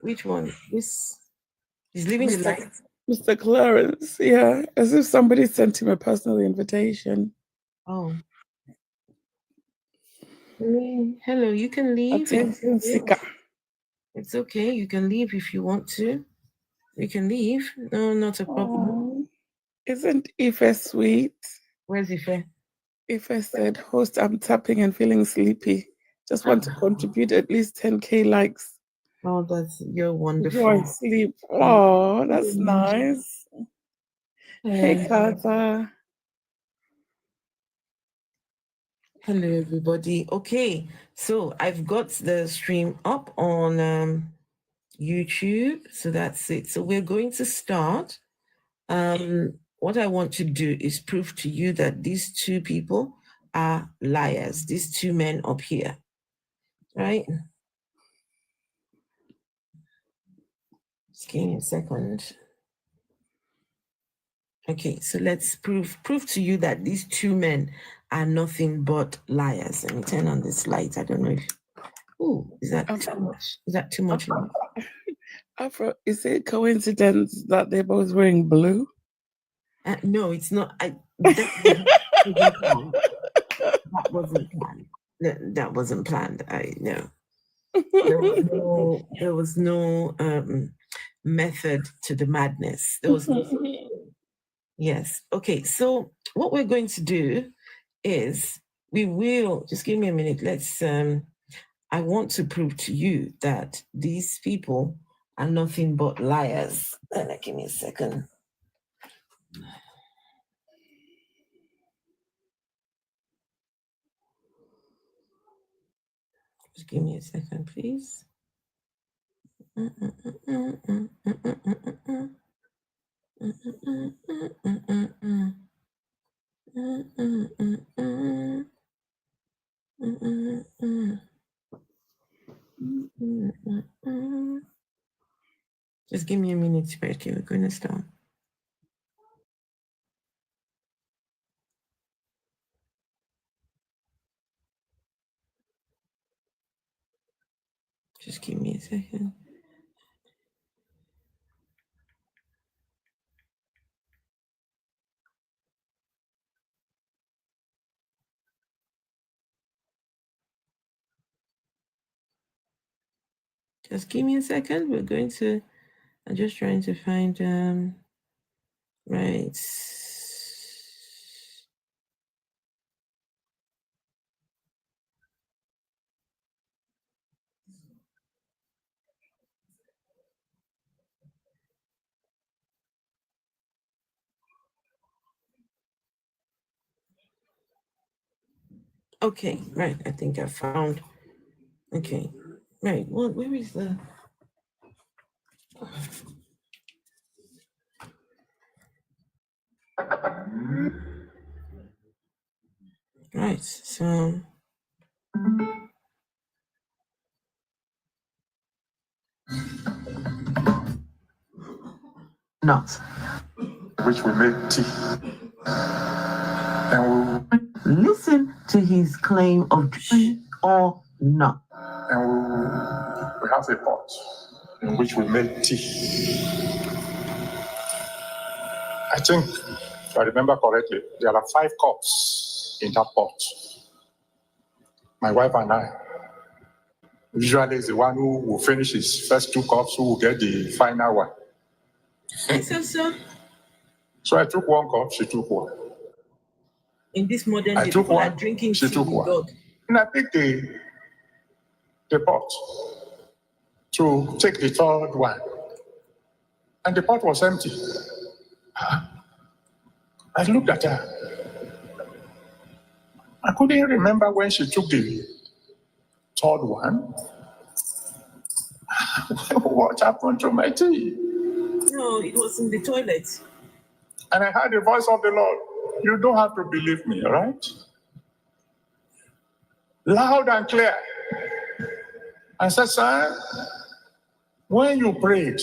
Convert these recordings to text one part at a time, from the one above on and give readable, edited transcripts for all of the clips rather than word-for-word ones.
Which one? This is living the light. Mr. Clarence, yeah, as if somebody sent him a personal invitation. Oh. Hello, you can leave. It's okay. You can leave if you want to. You can leave. No, not a problem. Isn't Ife sweet? Where's Ife? Ife said, host, I'm tapping and feeling sleepy. Just want to contribute at least 10K likes. Oh, you're wonderful. Go sleep. Oh, that's nice. Hey, Kata. Hello, everybody. Okay, so I've got the stream up on YouTube. So that's it. So we're going to start. What I want to do is prove to you that these two people are liars. These two men up here, right? Just give me a second. Okay, so let's prove to you that these two men are nothing but liars. Let me turn on this light. I don't know if... Oh, is that too much? Is that too much? Afro, is it coincidence that they're both wearing blue? No, it's not. That wasn't planned. That wasn't planned. No. There was no method to the madness. There was no. Yes. Okay. So what we're going to do is we will just give me a minute. Let's. I want to prove to you that these people are nothing but liars. Give me a second. Just give me a second, please. Just give me a minute, Becky. We're going to start. Just give me a second. Just give me a second. We're going to... I'm just trying to find... right. Okay, right. I think I found... Okay, right. Well, where is the... Right, so... Not. Which will make tea. And we'll listen to his claim of true or not. And we have a pot in which we make tea. I think, if I remember correctly, there are 5 cups in that pot. My wife and I. Usually is the one who will finish his first 2 cups who will get the final one. So I took 1 cup, she took 1. In this modern day, people are drinking tea with God. And I picked the pot to take the 3rd one. And the pot was empty. I looked at her. I couldn't remember when she took the 3rd one. What happened to my tea? No, it was in the toilet. And I heard the voice of the Lord. You don't have to believe me, all right? Loud and clear. I said, sir, when you prayed,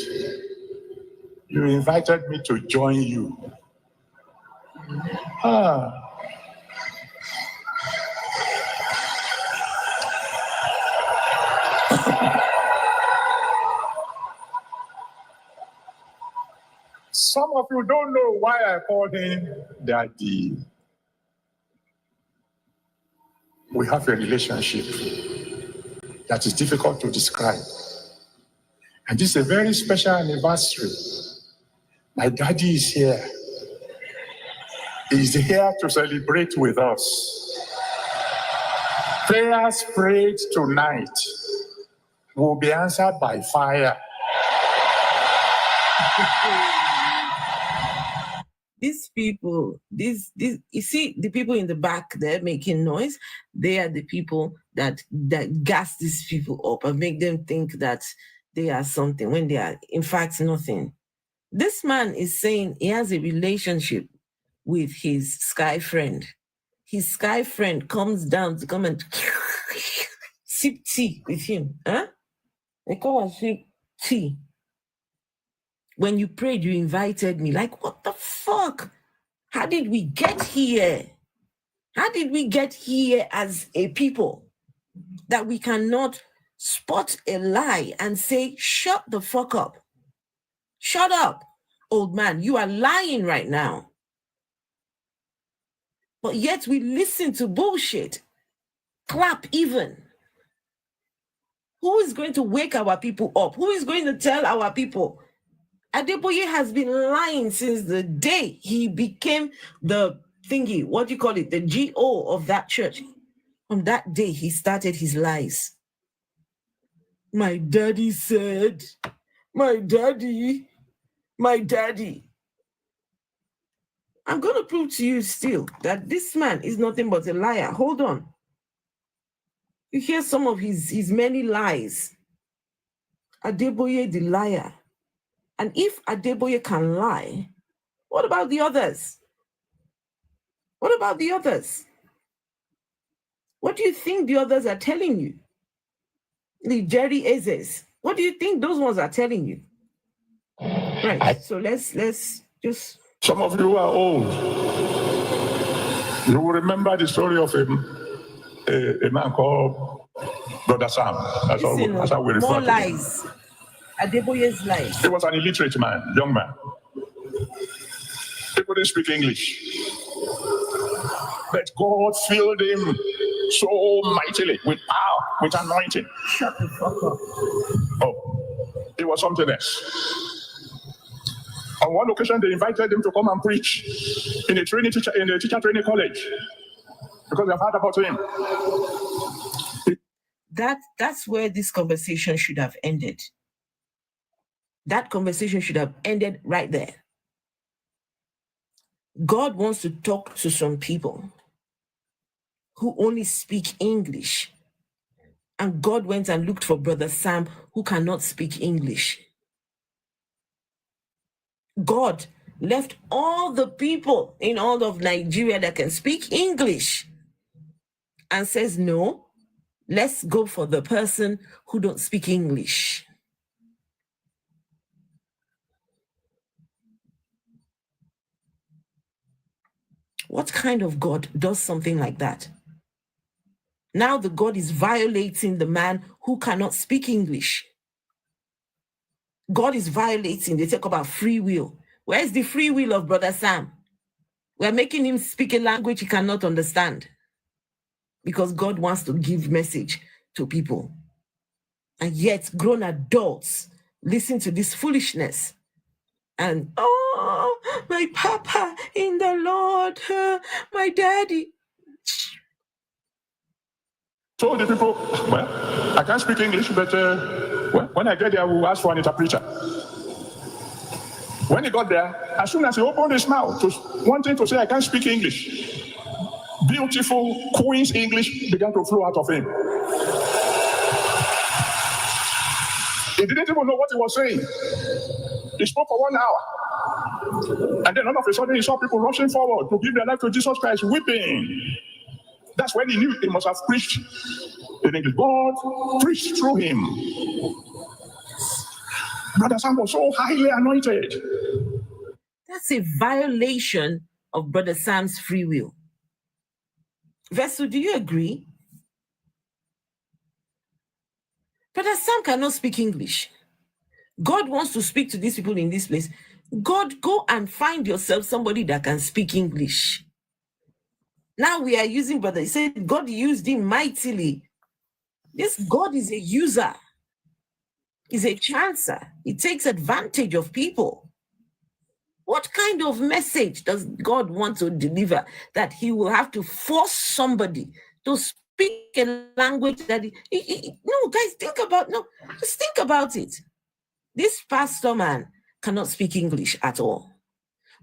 you invited me to join you. Some of you don't know why I call him Daddy. We have a relationship that is difficult to describe. And this is a very special anniversary. My daddy is here. He's here to celebrate with us. Prayers prayed tonight will be answered by fire. These people, you see the people in the back there making noise, they are the people that gas these people up and make them think that they are something when they are in fact nothing. This man is saying he has a relationship with his sky friend. His sky friend comes down to come and sip tea with him. Huh? They come and sip tea. When you prayed, you invited me. Like, what the fuck? How did we get here? How did we get here as a people that we cannot spot a lie and say, shut the fuck up? Shut up, old man. You are lying right now. But yet we listen to bullshit. Clap even. Who is going to wake our people up? Who is going to tell our people? Adeboye has been lying since the day he became the thingy, what do you call it? The GO of that church. From that day, he started his lies. My daddy said, my daddy. I'm going to prove to you still that this man is nothing but a liar. Hold on. You hear some of his many lies. Adeboye the liar. And if Adeboye can lie, what about the others? What about the others? What do you think the others are telling you? The Jerry Ezes. What do you think those ones are telling you? Right. So let's just. Some of you are old. You will remember the story of a man called Brother Sam. That's how we refer more to lies. him. Adeboye's lies. He was an illiterate man, young man. He couldn't speak English. But God filled him so mightily with power, with anointing. Shut the fuck up. Oh, it was something else. On one occasion, they invited him to come and preach in a teacher training college because they've heard about him. That's where this conversation should have ended. That conversation should have ended right there. God wants to talk to some people who only speak English. And God went and looked for Brother Sam, who cannot speak English. God left all the people in all of Nigeria that can speak English and says, no, let's go for the person who don't speak English. What kind of God does something like that? Now the God is violating the man who cannot speak English. God is violating. They talk about free will. Where's the free will of Brother Sam? We're making him speak a language he cannot understand because God wants to give message to people. And yet grown adults listen to this foolishness. And, oh, my papa in the Lord, my daddy. So the people, well, I can't speak English, but when I get there, I will ask for an interpreter. When he got there, as soon as he opened his mouth, wanting to say, I can't speak English, beautiful Queen's English began to flow out of him. He didn't even know what he was saying. He spoke for 1 hour. And then all of a sudden, he saw people rushing forward to give their life to Jesus Christ, weeping. That's when he knew he must have preached in English. God preached through him. Brother Sam was so highly anointed. That's a violation of Brother Sam's free will. Vesu, do you agree? Brother Sam cannot speak English. God wants to speak to these people in this place. God, go and find yourself somebody that can speak English. Now we are using, brother. He said God used him mightily. This God is a user. He's a chancer. He takes advantage of people. What kind of message does God want to deliver that he will have to force somebody to speak a language that no, guys, just think about it. This pastor man cannot speak English at all.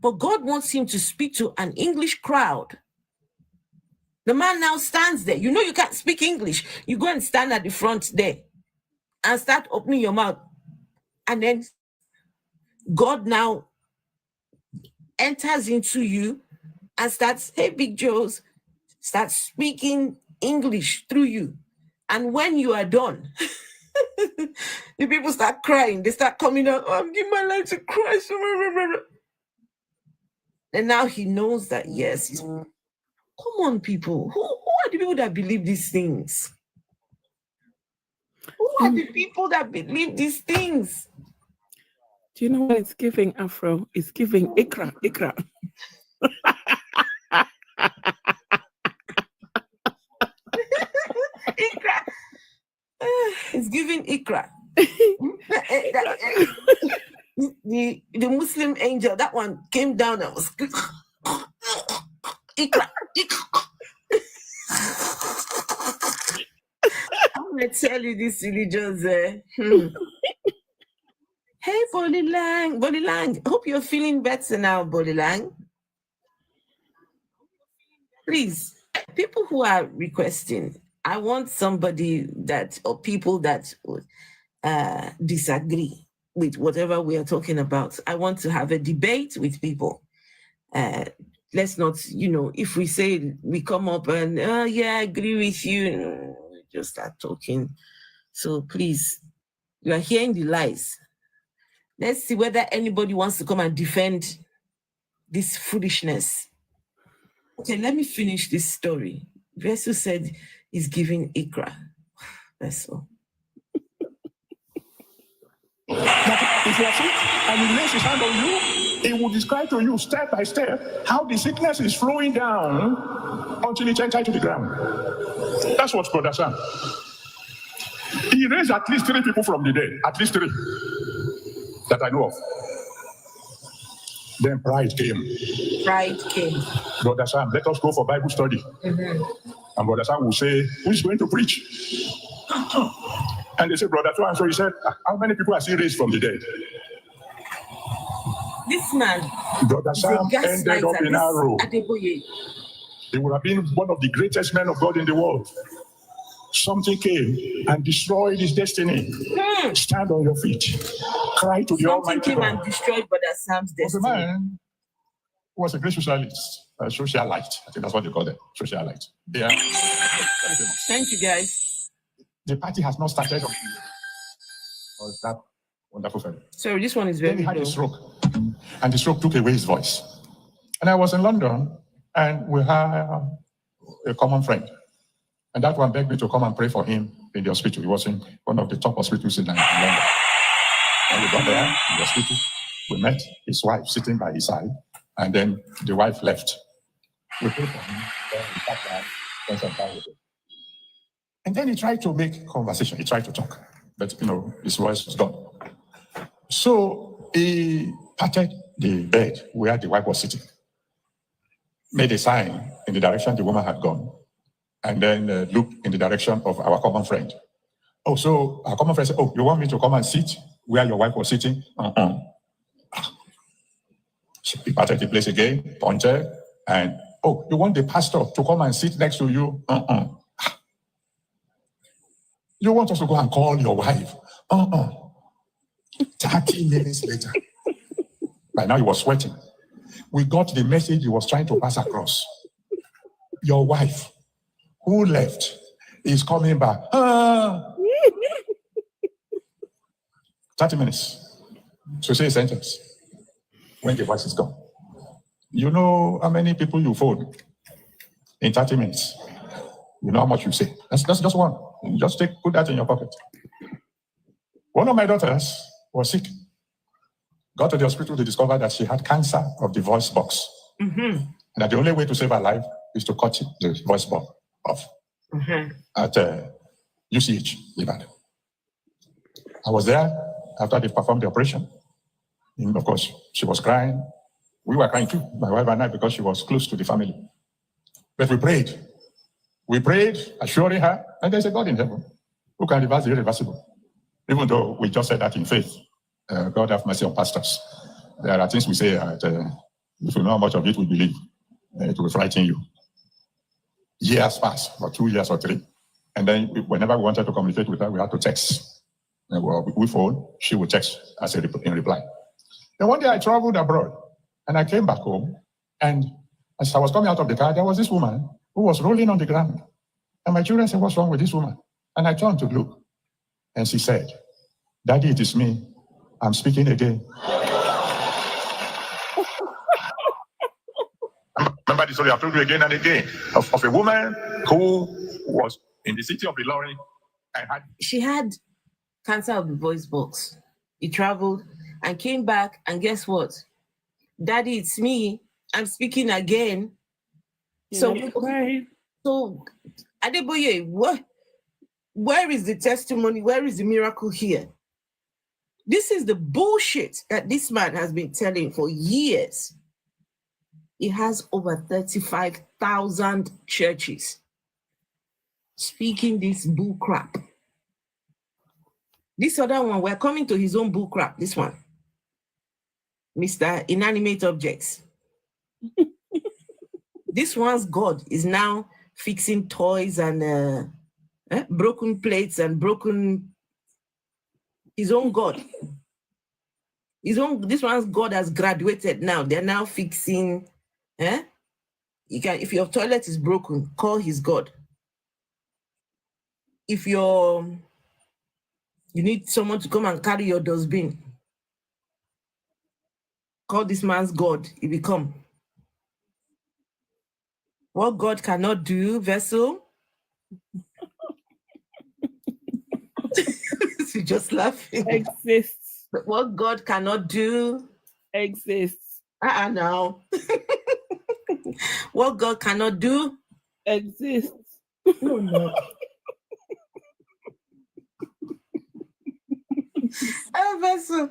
But God wants him to speak to an English crowd. The man now stands there. You know you can't speak English. You go and stand at the front there and start opening your mouth. And then God now enters into you and starts, hey, Big Joes, starts speaking English through you. And when you are done, the people start crying. They start coming out, oh, I'm giving my life to Christ. And now he knows that, yes, come on, people. Who are the people that believe these things? Who are the people that believe these things? Do you know what it's giving, Afro? It's giving Ikra. Ikra. It's giving Ikra. The Muslim angel, that one came down and was Ikra. I'm going to tell you this religious. Hey, Boli Lang. Hope you're feeling better now, Boli Lang. Please, people who are requesting, I want somebody or people that disagree with whatever we are talking about. I want to have a debate with people. Let's not, if we say we come up and, yeah, I agree with you, just start talking. So please, you are hearing the lies. Let's see whether anybody wants to come and defend this foolishness. Okay, let me finish this story. Vesu said he's giving Ikra. That's all. That if you are sick and he lays his hand on you, it will describe to you step by step how the sickness is flowing down until it enters to the ground. That's what Brother Sam. He raised at least 3 people from the dead, at least 3 that I know of. Then pride came. Brother Sam, let us go for Bible study. Mm-hmm. And Brother Sam will say, who is going to preach? And they say, Brother so and so, he said, how many people has he raised from the dead? This man, Brother Sam ended up in our row. Adeboye. He would have been one of the greatest men of God in the world. Something came and destroyed his destiny. Stand on your feet. Cry to the Almighty God. Something came and destroyed Brother Sam's destiny. The man was a great socialist, socialite. I think that's what they call them, socialite. Yeah. Thank you, guys. The party has not started. Oh, that wonderful fellow. Sorry, this one is very Then he had a stroke, and the stroke took away his voice. And I was in London, and we had a common friend. And that one begged me to come and pray for him in the hospital. He was in one of the top hospitals in London. And we got there in the hospital. We met his wife sitting by his side, and then the wife left. We prayed for him, then we sat down, spent some time with him. And then he tried to make conversation. He tried to talk, but his voice was gone. So he patted the bed where the wife was sitting, made a sign in the direction the woman had gone, and then looked in the direction of our common friend. Oh, so our common friend said, oh, you want me to come and sit where your wife was sitting? He patted the place again, pointed, and, oh, you want the pastor to come and sit next to you? You want us to go and call your wife? 30 minutes later. By now he was sweating. We got the message he was trying to pass across. Your wife, who left, is coming back. 30 minutes to say a sentence when the voice is gone. You know how many people you phone in 30 minutes? You know how much you say. That's just one. You just put that in your pocket. One of my daughters was sick. got to the hospital to discover that she had cancer of the voice box. Mm-hmm. And that the only way to save her life is to cut the voice box off at UCH, Ibadan. I was there after they performed the operation. And of course, she was crying. We were crying too, my wife and I, because she was close to the family. But we prayed. We prayed, assuring her, and there's a God in heaven who can reverse the irreversible. Even though we just said that in faith. God have mercy on pastors. There are things we say that if you know how much of it we believe, it will frighten you. Years passed, for 2 years or 3. And then whenever we wanted to communicate with her, we had to text. We phone, she would text as in reply. Then one day I traveled abroad and I came back home. And as I was coming out of the car, there was this woman who was rolling on the ground. And my children said, "What's wrong with this woman?" And I turned to look. And she said, "Daddy, it is me. I'm speaking again." Remember the story I've told you again and again of a woman who was in the city of Ilorin and she had cancer of the voice box. He traveled and came back, and guess what? "Daddy, it's me. I'm speaking again." So Adeboye, where is the testimony? Where is the miracle here? This is the bullshit that this man has been telling for years. He has over 35,000 churches speaking this bull crap. This other one, we're coming to his own bull crap, this one. Mr. Inanimate Objects. This one's God is now fixing toys and broken plates and broken... His own God. This one's God has graduated now. They're now fixing... if your toilet is broken, call his God. If you need someone to come and carry your dustbin, call this man's God, he will come. What God cannot do, vessel. You're just laughing. Exists. But what God cannot do exists. No. What God cannot do exists. No. Vessel.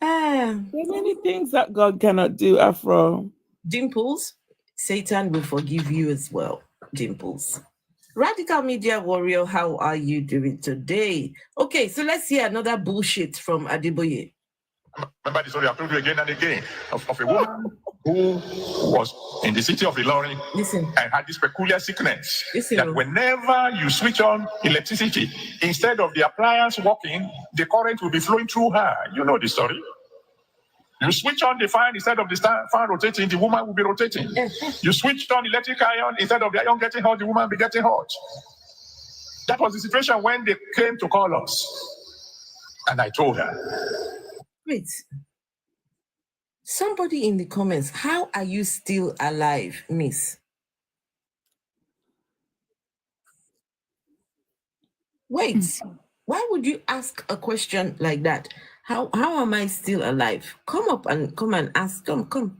There are many things that God cannot do, Afro. Dimples, Satan will forgive you as well. Dimples. Radical Media Warrior, how are you doing today? Okay, so let's hear another bullshit from Adeboye. Remember the story I've told you again and again of a woman who was in the city of Ilorin and had this peculiar sickness that whenever you switch on electricity, instead of the appliance working, the current will be flowing through her. You know the story. You switch on the fan, instead of the fan rotating, the woman will be rotating. You switched on electric iron, instead of the iron getting hot, the woman will be getting hot. That was the situation when they came to call us. And I told her. Wait. Somebody in the comments, how are you still alive, miss? Wait, why would you ask a question like that? How am I still alive? Come up and come and ask. Come.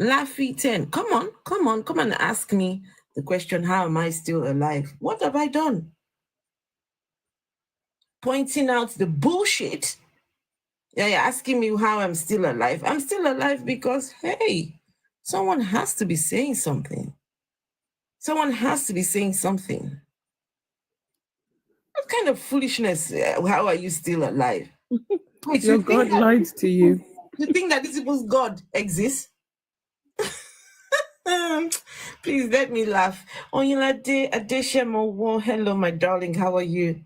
Laffy 10. Come and ask me the question, how am I still alive? What have I done? Pointing out the bullshit. Yeah, you're asking me how I'm still alive. I'm still alive because, hey, someone has to be saying something. Someone has to be saying something. What kind of foolishness? How are you still alive? Wait, your God lied to you. You think that this people's God exists? Please let me laugh. Hello, my darling. How are you?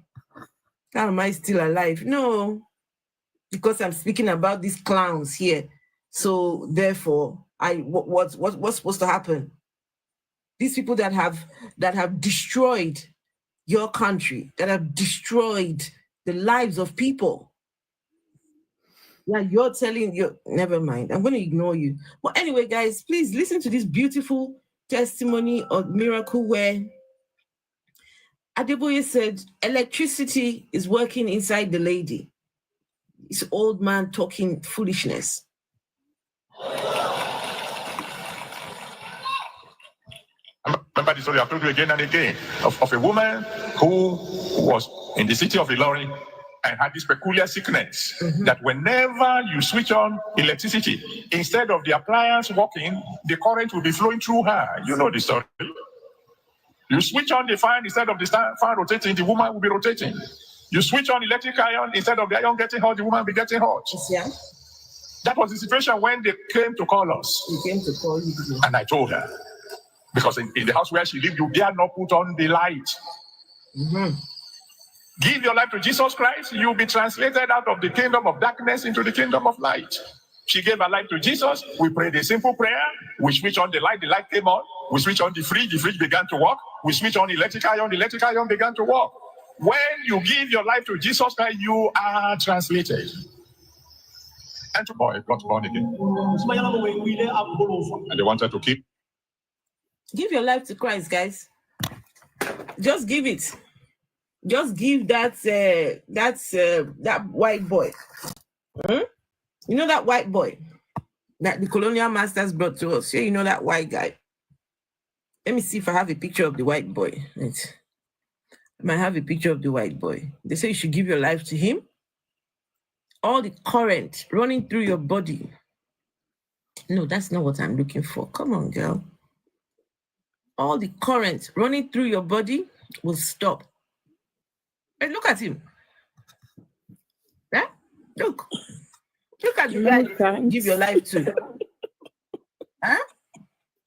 How am I still alive? No, because I'm speaking about these clowns here. So therefore, what's supposed to happen? These people that have destroyed your country, that have destroyed the lives of people. Yeah, you're telling you, never mind. I'm going to ignore you. But anyway, guys, please listen to this beautiful testimony of miracle where Adeboye said electricity is working inside the lady. This old man talking foolishness. Remember the story I've told you again and again of a woman who was in the city of Ilorin and had this peculiar sickness that whenever you switch on electricity, instead of the appliance working, the current will be flowing through her. You know the story. You switch on the fan, instead of the fan rotating, the woman will be rotating. You switch on electric iron, instead of the iron getting hot, the woman will be getting hot. Yeah. That was the situation when they came to call us. He came to call you. And I told her, because in the house where she lived, you dare not put on the light. Give your life to Jesus Christ, you'll be translated out of the kingdom of darkness into the kingdom of light. She gave her life to Jesus. We prayed a simple prayer. We switched on the light came on. We switched on the fridge began to work. We switched on the electric iron began to work. When you give your life to Jesus Christ, you are translated. And to boy got born again. And they wanted to keep. Give your life to Christ, guys. Just give it. Just give that white boy. You know that white boy that the colonial masters brought to us? Yeah, you know that white guy. Let me see if I have a picture of the white boy. Right. I might have a picture of the white boy. They say you should give your life to him. All the current running through your body. No, that's not what I'm looking for. Come on, girl. All the current running through your body will stop. And look at him. Yeah? Look at the guy you give your life to. Huh?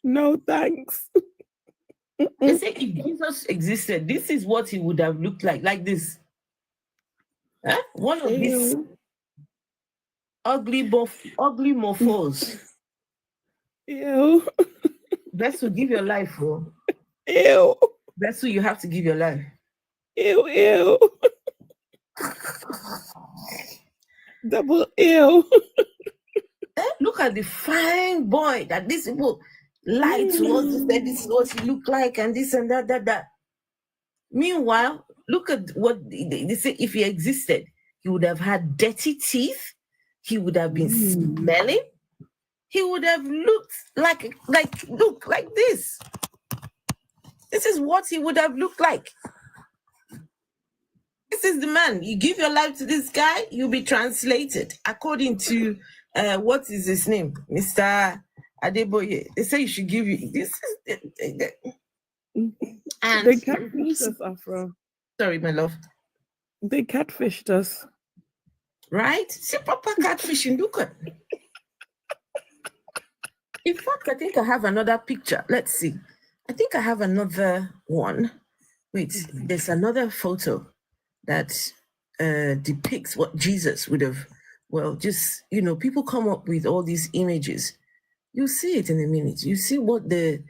No, thanks. They say if Jesus existed, this is what he would have looked like this. Huh? One of these ugly morphos. Ew. That's to give your life for. Ew. That's who you have to give your life. Ew. Double ew. Look at the fine boy that these people lied to us. They said this is what he looked like, and this and that. Meanwhile, look at what they say. If he existed, he would have had dirty teeth. He would have been smelling. He would have looked like this. This is what he would have looked like. This is the man. You give your life to this guy, you'll be translated according to what is his name, Mr. Adeboye. They say you should give you this. And They catfished us, Afro. Sorry, my love. They catfished us. Right? See proper catfishing. Look at. In fact, I think I have another picture. Let's see. I think I have another one. Wait, there's another photo that depicts what Jesus would have. Well, just, people come up with all these images. You'll see it in a minute. You see what the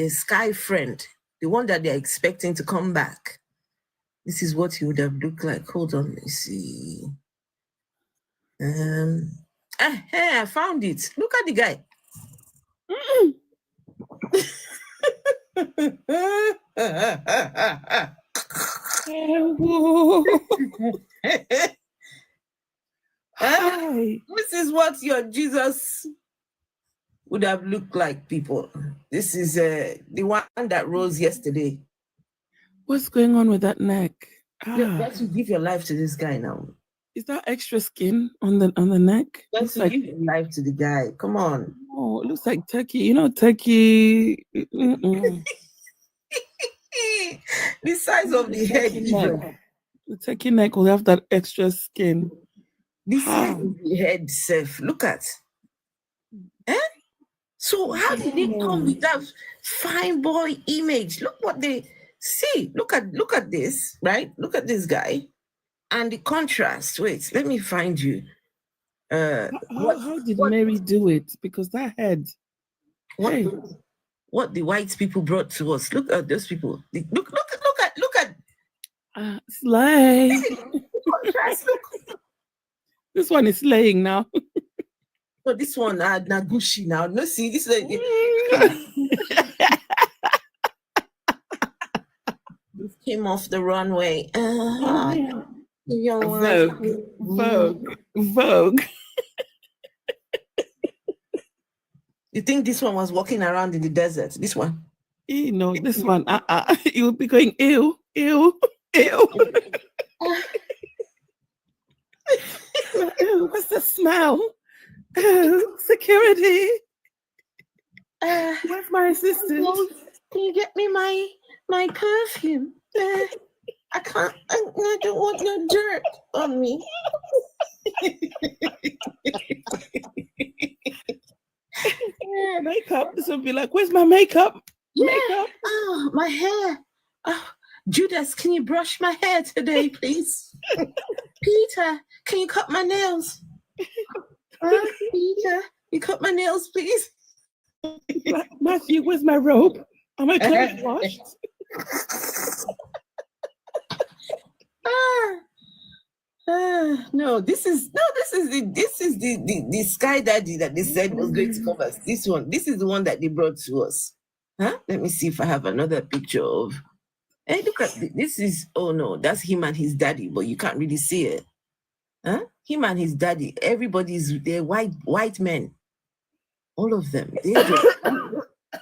sky friend, the one that they're expecting to come back. This is what he would have looked like. Hold on, let me see. I found it. Look at the guy. This is what your Jesus would have looked like, people. This is the one that rose yesterday. What's going on with that neck? Let's give your life to this guy now. Is that extra skin on the neck? Let's give your life to the guy. Come on. Oh, it looks like turkey. Turkey. The size of the head. The turkey neck will have that extra skin. This is the head self. Look at. So how did they come with that fine boy image? Look what they see. Look at this, right? Look at this guy. And the contrast. Wait, let me find you. How did Mary do it? Because that head. What the white people brought to us. Look at those people. Look at. Slay. Contrast. Look. This one is slaying now. So this one, Nagushi now. No, see, this is This came off the runway. Vogue. You think this one was walking around in the desert? This one? You know, this one, you would be going, ew, ew, ew. Ew, what's the smell? Security. Where's my assistant? Can you get me my perfume? I can't. I don't want no dirt on me. Makeup. This would be like, where's my makeup? Yeah. Makeup. Oh, my hair. Oh, Judas, can you brush my hair today, please? Peter, can you cut my nails? Peter, you cut my nails, please? Matthew, where's my robe? Am I clothes washed? No, this is the sky daddy that they said was going to come us. This is the one that they brought to us. Huh? Let me see if I have another picture of. Hey, look at this. Is that's him and his daddy, but you can't really see it. Huh? Him and his daddy. They're white men. All of them.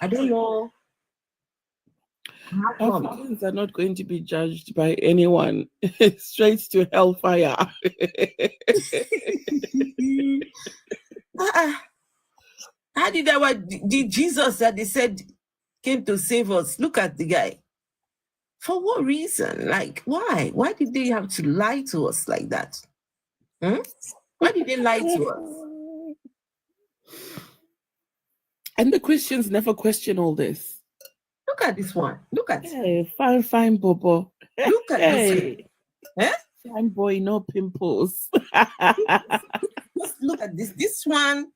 I don't know. Africans are not going to be judged by anyone. Straight to hellfire. How did did Jesus that they said came to save us? Look at the guy. For what reason? Like, why? Why did they have to lie to us like that? Why did they lie to us? And the Christians never question all this. Look at this one. Look at it. Hey, fine, Bobo. Look at this. Eh? Fine boy, no pimples. Look at this. This one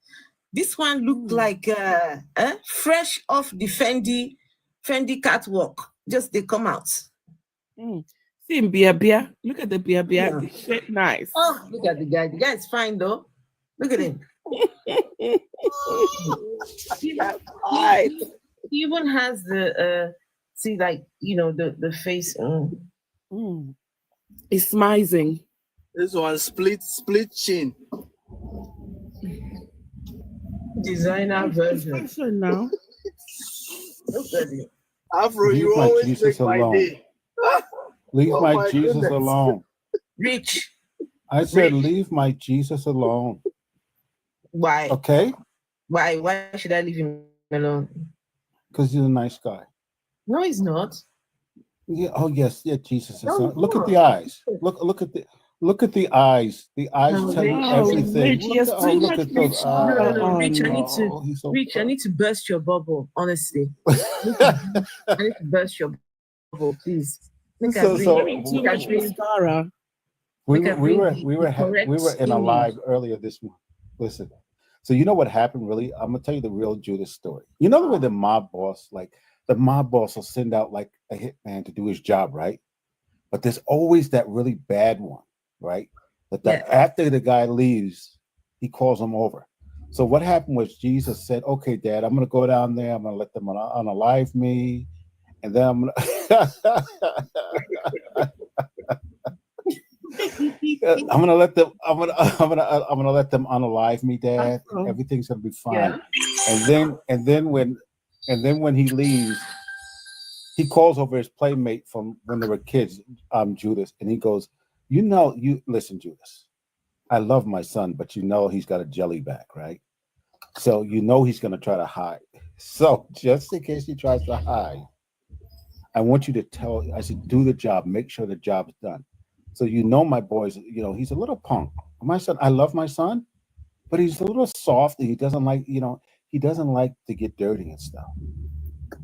looked like fresh off the Fendi catwalk. Just they come out. See him, Bia. Look at the Bia. Yeah. The shape nice. Oh, look at the guy. The guy is fine though. Look at him. He even has the see, like, the face. It's smizing. This one split chin. Designer version. Now. Look at it. Afro, you always make my day. Leave my Jesus goodness. alone. Rich. I said, leave my Jesus alone. Why? Okay? Why should I leave him alone? Because he's a nice guy. No, he's not. Yeah. Oh yes. Yeah. Jesus is. No, Look at the eyes. Look at the eyes. The eyes tell you everything. Look at those eyes. No, Rich, I need to burst your bubble. Honestly, I need to burst your bubble, please. We were in a live earlier this month. Listen. So you know what happened, really? I'm gonna tell you the real Judas story. You know the way the mob boss will send out like a hitman to do his job, right? But there's always that really bad one, right? But after the guy leaves, he calls him over. So what happened was Jesus said, "Okay, Dad, I'm gonna go down there. I'm gonna let them unalive me, and then I'm gonna." I'm gonna let them unalive me, Dad. Everything's gonna be fine. Yeah. And then when he leaves, he calls over his playmate from when they were kids, Judas, and he goes, you listen, Judas, I love my son, but he's got a jelly back, right? So he's gonna try to hide. So just in case he tries to hide, I want you to I said, do the job, make sure the job is done. So my boy's, he's a little punk. My son, I love my son, but he's a little soft and he doesn't like to get dirty and stuff.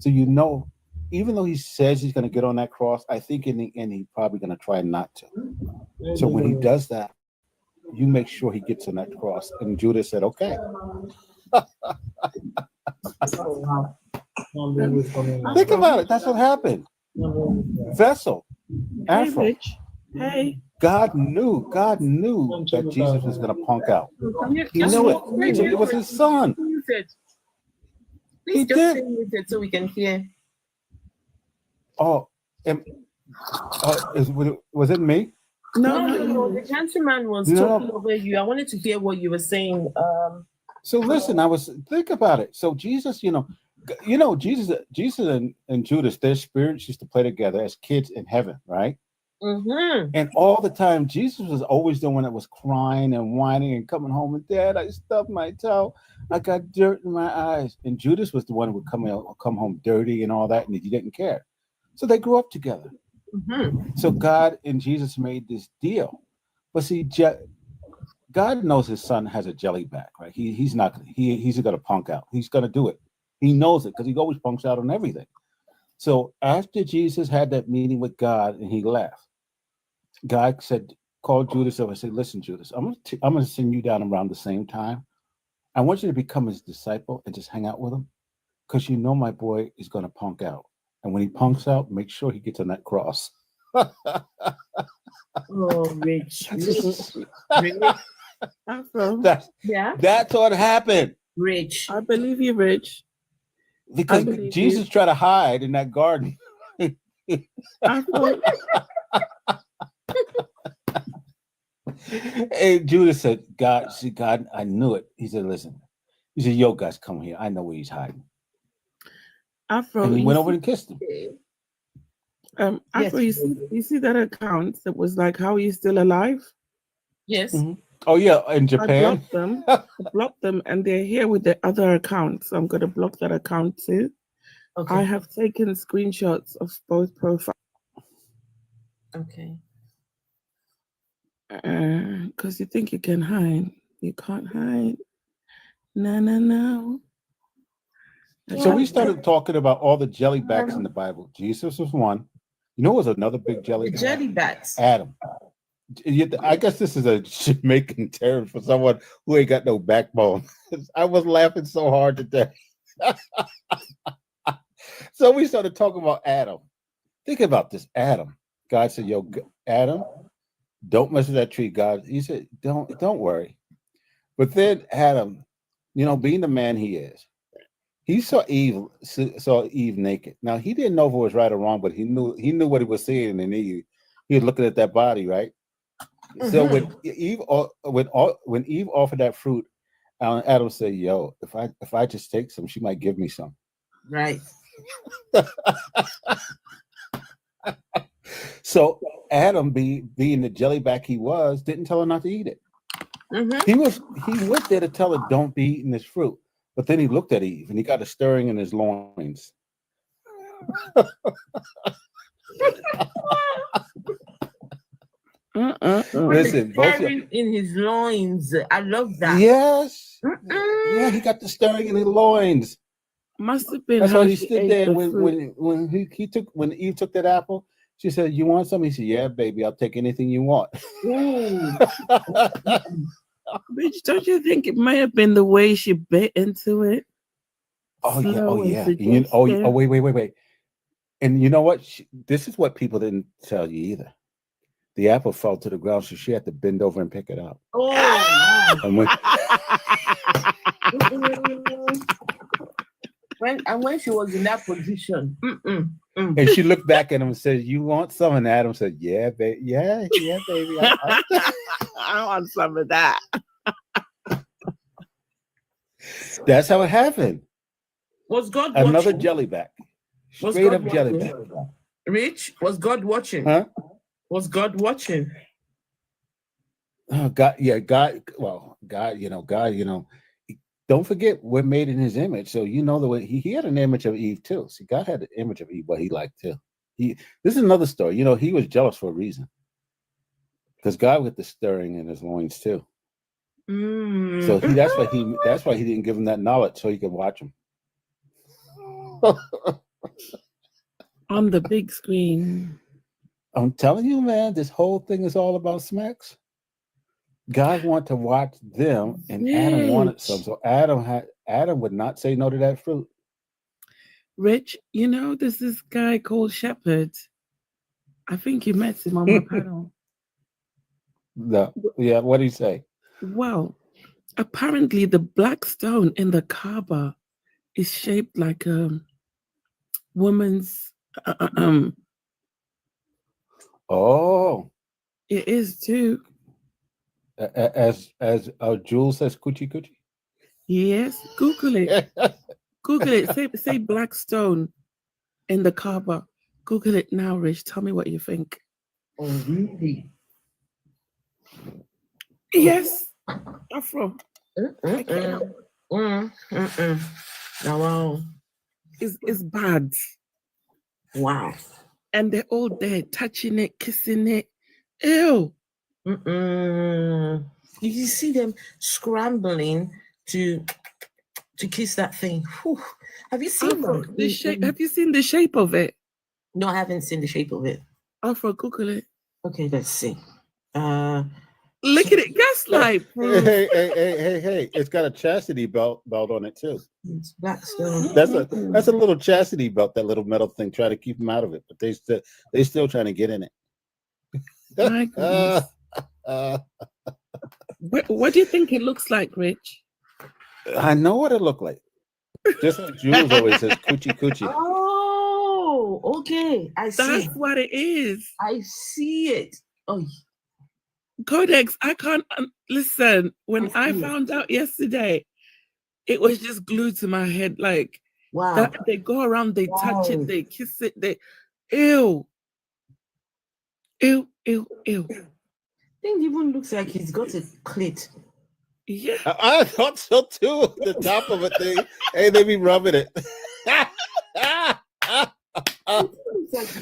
So even though he says he's going to get on that cross, I think in the end he's probably going to try not to. So when he does that, you make sure he gets on that cross. And Judas said, okay. Think about it. That's what happened. Vessel, Afro. Hey. God knew that Jesus was going to punk out. He knew it. It was his son. Please just sing with it so we can hear. Was it me? No. The gentleman was No. talking over you. I wanted to hear what you were saying. So listen, think about it. So Jesus, Jesus and Judas, their spirits used to play together as kids in heaven, right? Mm-hmm. And all the time, Jesus was always the one that was crying and whining and coming home and, Dad, I stubbed my toe. I got dirt in my eyes. And Judas was the one who would come home dirty and all that, and he didn't care. So they grew up together. Mm-hmm. So God and Jesus made this deal. But see, God knows his son has a jelly back, right? He's not he's gonna punk out. He's gonna do it. He knows it because he always punks out on everything. So after Jesus had that meeting with God and he left, God called Judas over and said, listen, Judas, I'm gonna send you down around the same time. I want you to become his disciple and just hang out with him, because you know my boy is gonna punk out. And when he punks out, make sure he gets on that cross. Oh, Rich. That's what happened. Rich. I believe you, Rich. Because Jesus tried to hide in that garden. And Judas said, God, I knew it. He said, listen. He said, yo, guys, come here. I know where he's hiding. And he went over and kissed him. Afro, you see that account that was like, how are you still alive? Yes. Mm-hmm. Oh, yeah, in Japan. I blocked them, and they're here with the other account. So I'm going to block that account too. Okay. I have taken screenshots of both profiles. Okay. Because you think you can hide. You can't hide. No. So we started talking about all the jellybacks in the Bible. Jesus was one. You know, was another big jellyback. Jellybacks. Adam. I guess this is a Jamaican term for someone who ain't got no backbone. I was laughing so hard today. So we started talking about Adam. Think about this, Adam. God said, "Yo, Adam, don't mess with that tree." God, he said, "Don't worry." But then Adam, being the man he is, he saw Eve naked. Now he didn't know if it was right or wrong, but he knew what he was seeing, and he was looking at that body, right? Mm-hmm. So when Eve offered that fruit, Adam said, "Yo, if I just take some, she might give me some." Right. So Adam, being the jellyback he was, didn't tell her not to eat it. Mm-hmm. He went there to tell her, "Don't be eating this fruit." But then he looked at Eve and he got a stirring in his loins. Listen, in his loins. I love that. Yes. Yeah, he got the stirring in his loins. Must have been. That's why he stood there when Eve took that apple. She said, "You want some?" He said, "Yeah, baby, I'll take anything you want." Bitch, don't you think it may have been the way she bit into it? Oh yeah. Wait. And you know what? This is what people didn't tell you either. The apple fell to the ground, so she had to bend over and pick it up. Oh. And when she was in that position, and she looked back at him and said, "You want some?" And Adam said, "Yeah, baby. Yeah, baby. I want some of that." That's how it happened. Was God another watching? Jellyback? Straight up jellyback. Rich, was God watching? Huh? Was God watching? Oh, God, yeah, God. Well, God, don't forget we're made in His image. So the way he had an image of Eve too. See, God had an image of Eve, what He liked too. This is another story. He was jealous for a reason, because God with the stirring in His loins too. So that's why He didn't give him that knowledge so he could watch him. On the big screen. I'm telling you, man, this whole thing is all about smacks. God wanted to watch them, and Adam wanted some. So Adam would not say no to that fruit. Rich, there's this guy called Shepherd. I think you met him on my panel. No. Yeah, what did he say? Well, apparently the black stone in the Kaaba is shaped like a woman's Oh. It is too. As Jules says, coochie coochie. Yes, Google it. Google it. Say Blackstone in the Kaaba. Google it now, Rich. Tell me what you think. Oh, really? Yes, Afro. Now, wow. It's bad. Wow. And they're all there, touching it, kissing it. Ew. You see them scrambling to kiss that thing. Whew. Have you seen the shape? Have you seen the shape of it? No, I haven't seen the shape of it. Afro, Google it. Okay, let's see. Look at it, gaslight proof. Hey! It's got a chastity belt on it too. It's Blackstone. That's a little chastity belt. That little metal thing. Try to keep them out of it, but they still trying to get in it. My goodness. What do you think it looks like, Rich? I know what it looked like. Just like Jules always says, coochie coochie. Oh, okay. I see. That's what it is. I see it. Oh, Codex, I can't listen. When I found out yesterday, it was just glued to my head. Like, wow. They go around, they touch it, they kiss it, they ew. Thing even looks like he's got a clit. Yeah. I thought so too. The top of it thing. Hey, they be rubbing it.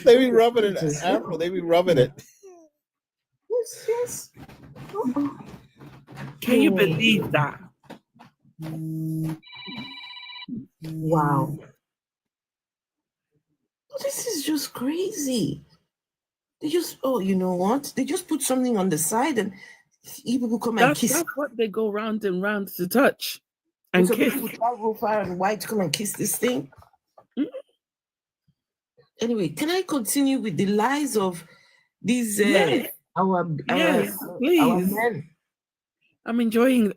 They be rubbing it. Afro, they be rubbing it. Yes. Can you believe that? Wow. This is just crazy. They just, you know what? They just put something on the side and people come and kiss. That's what they go round and round to touch and kiss. People travel far and wide to come and kiss this thing. Mm-hmm. Anyway, can I continue with the lies of these our please. Our men? I'm enjoying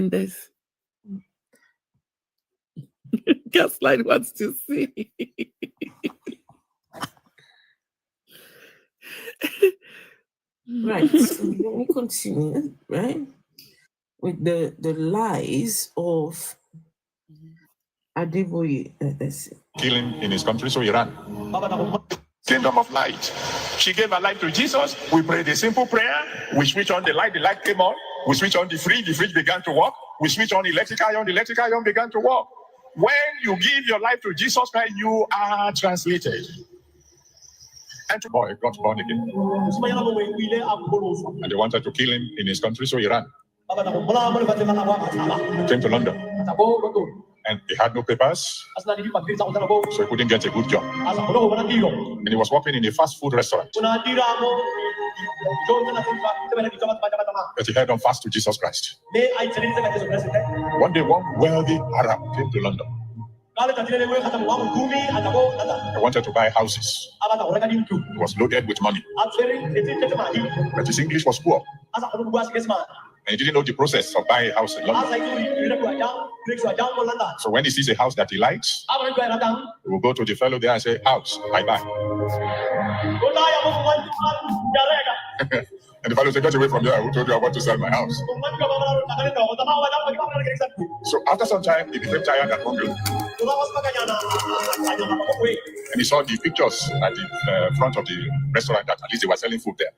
this. Gaslight wants to see. Right. So let me continue, right? With the lies of Adeboye. Let's see. Killing in his country, so Iran. Kingdom of light. She gave her life to Jesus. We prayed a simple prayer. We switch on the light came on. We switch on the fridge began to work. We switch on the electric iron began to work. When you give your life to Jesus Christ, you are translated. And the boy got born again. And they wanted to kill him in his country, so he ran. He came to London. And he had no papers, so he couldn't get a good job. And he was working in a fast food restaurant. But he held on fast to Jesus Christ. One day, one wealthy Arab came to London. He wanted to buy houses. He was loaded with money. But his English was poor. And he didn't know the process of buying a house in London. So when he sees a house that he likes, he will go to the fellow there and say, house, I buy. And the fellow said, get away from there. Who told you I want to sell my house? So after some time, he became tired and hungry. And he saw the pictures at the front of the restaurant that at least they were selling food there.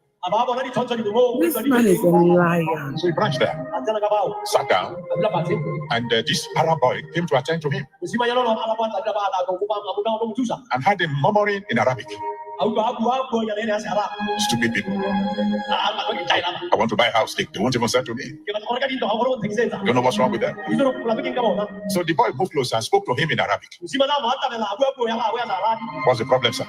This man is a liar. So he branched there, sat down, and this Arab boy came to attend to him and had him murmuring in Arabic. Stupid people. I want to buy a house. They won't even sell to me. You don't know what's wrong with them. So the boy moved closer and spoke to him in Arabic. What's the problem, sir?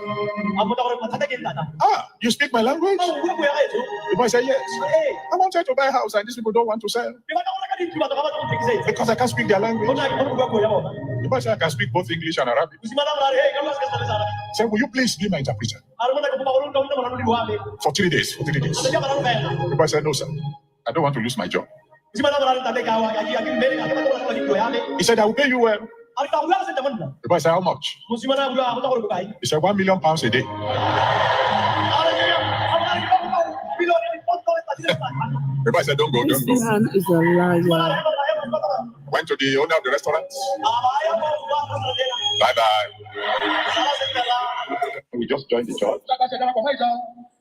You speak my language? The boy said, yes. I wanted to buy a house and these people don't want to sell. Because I can't speak their language. The boy said, I can speak both English and Arabic. He said, will you please be my interpreter? For 3 days. The boy said, no, sir. I don't want to lose my job. He said, I will pay you well. The boy said, how much? He said, £1 million a day. Everybody said, don't go, This don't go. man is a liar. Went to the owner of the restaurant. Bye-bye. We just joined the church.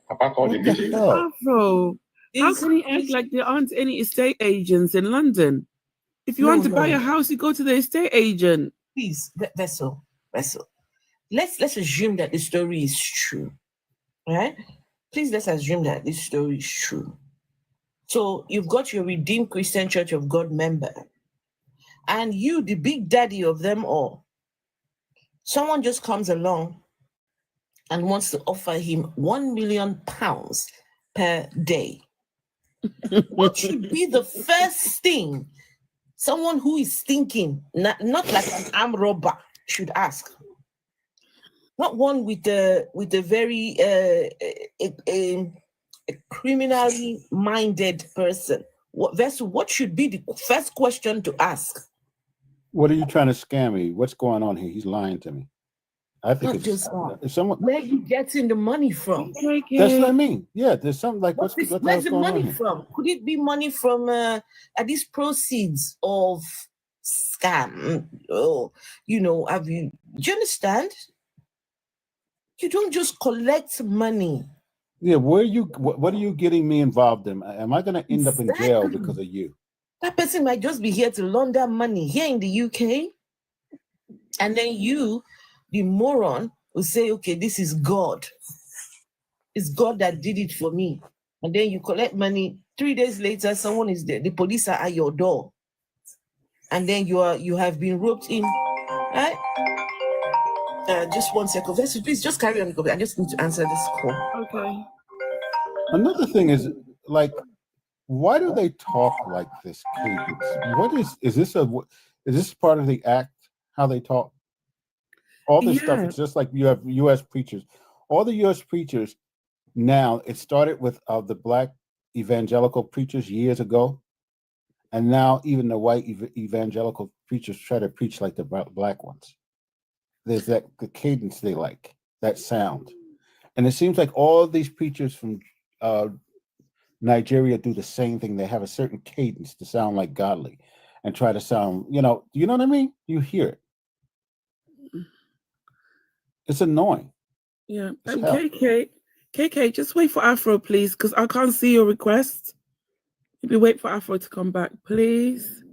Papa called the What the meeting. hell? Afro, how can he act like there aren't any estate agents in London? If you want to buy a house, you go to the estate agent. Please, Vessel. Let's assume that the story is true, right? Please, let's assume that this story is true. So you've got your Redeemed Christian Church of God member, and you, the big daddy of them all, someone just comes along and wants to offer him £1 million per day. What should be the first thing someone who is thinking, not like an armed robber, should ask? Not one with a very a criminally minded person. What should be the first question to ask? What are you trying to scam me? What's going on here? He's lying to me. I think Not just if someone. where you getting the money from? That's what I mean. Yeah, there's something like where's the money from? Could it be money from are these proceeds of scam? Oh, do you understand? You don't just collect money. Yeah, what are you getting me involved in? Am I going to end up in jail because of you? That person might just be here to launder money here in the UK. And then you, the moron, will say, okay, this is God. It's God that did it for me. And then you collect money. 3 days later, someone is there. The police are at your door. And then you have been roped in. Right? Just 1 second. Please just carry on. I just need to answer this call. Okay. Another thing is, like, why do they talk like this, cadence? Is this part of the act, how they talk? All this stuff, it's just like you have U.S. preachers. All the U.S. preachers now, it started with the black evangelical preachers years ago. And now even the white evangelical preachers try to preach like the black ones. There's the cadence they like, that sound. And it seems like all of these preachers from Nigeria do the same thing. They have a certain cadence to sound like godly and try to sound, do you know what I mean? You hear it. It's annoying. Yeah. KK, just wait for Afro, please, because I can't see your request. Maybe wait for Afro to come back, please.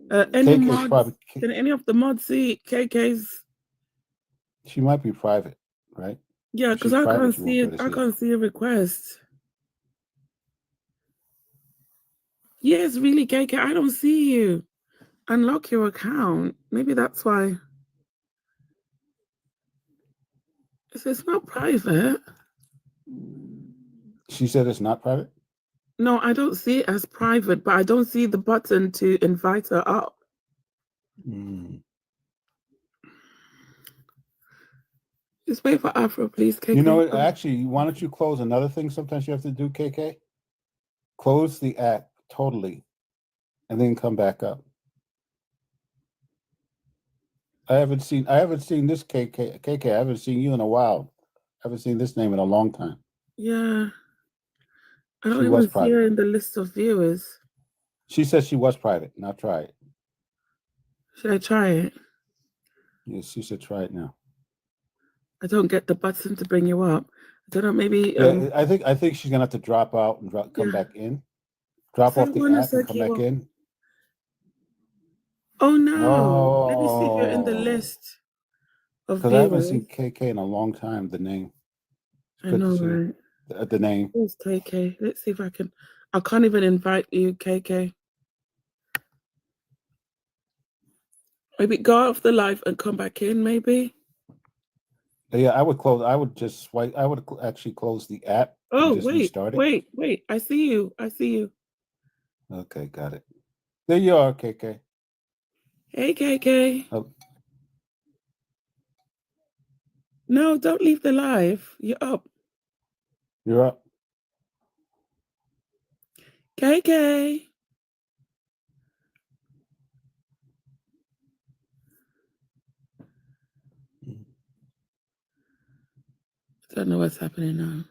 Any mods? Can any of the mods see KK's? She might be private, right? Yeah, because I can't see it. I can't see a request. Yes, really, KK, I don't see you. Unlock your account. Maybe that's why. It's not private. She said it's not private? No, I don't see it as private, but I don't see the button to invite her up. Just wait for Afro, please, KK. You know what? Actually, why don't you close another thing sometimes you have to do, KK? Close the app totally and then come back up. I haven't seen this KK. I haven't seen you in a while. I haven't seen this name in a long time. Yeah. I don't even see her in the list of viewers. She said she was private. Now try it. Should I try it? Yes, she said try it now. I don't get the button to bring you up. I don't know, maybe... Yeah, I think she's going to have to drop out and come back in. Drop off the app and come back in. Oh, no. Let me see if you're in the list of viewers. Because I haven't seen KK in a long time, the name. I know, right? The name. Who's KK? Let's see if I can... I can't even invite you, KK. Maybe go off the live and come back in, maybe? Yeah, I would close. I would just swipe. I would actually close the app. Oh, and just restart it. wait. I see you. Okay, got it. There you are, KK. Hey, KK. Oh. No, don't leave the live. You're up. You're up. KK. I don't know what's happening now.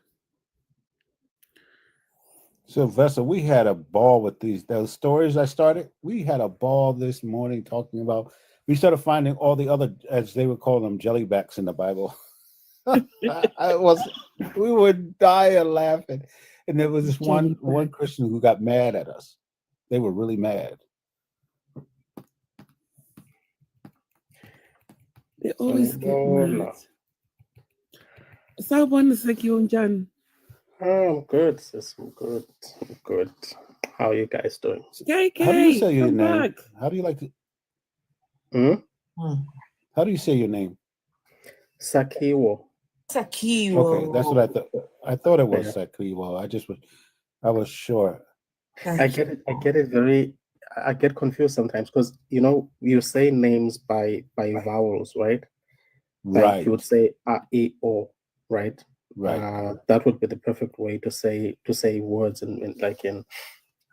Sylvester, we had a ball with those stories I started. We had a ball this morning talking about. We started finding all the other, as they would call them, jellybacks in the Bible. We would die of laughing, and there was this one Christian who got mad at us. They were really mad. They always get mad. So I want to say you, John. I'm good, sis. I'm good. How are you guys doing? KK, how do you say your name? Back. How do you like to? How do you say your name? Sakiwo. Sakiwo. Okay, that's what I thought. I thought it was Sakiwo. I was sure. I get it. I get confused sometimes because you say names by vowels, right? Like you would say a, e, o, right? Right. That would be the perfect way to say words and that.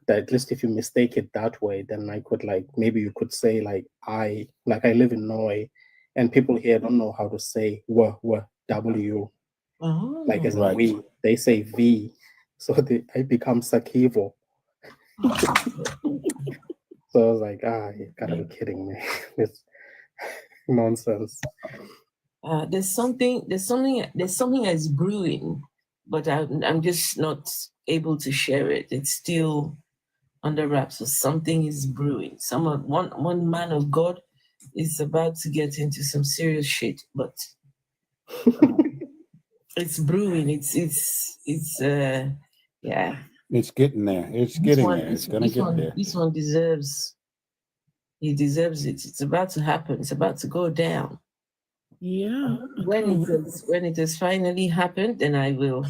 At least if you mistake it that way, then I could maybe you could say I live in Norway, and people here don't know how to say w. Like as in we, they say v, so I become Sakivo. So I was like, you gotta be kidding me. It's nonsense. There's something that's brewing, but I'm just not able to share it. It's still under wraps. So something is brewing. One man of God is about to get into some serious shit, but it's brewing. It's yeah. It's getting there. It's getting there. It's gonna get there. This one deserves. He deserves it. It's about to happen. It's about to go down. Yeah. When it has finally happened, then I will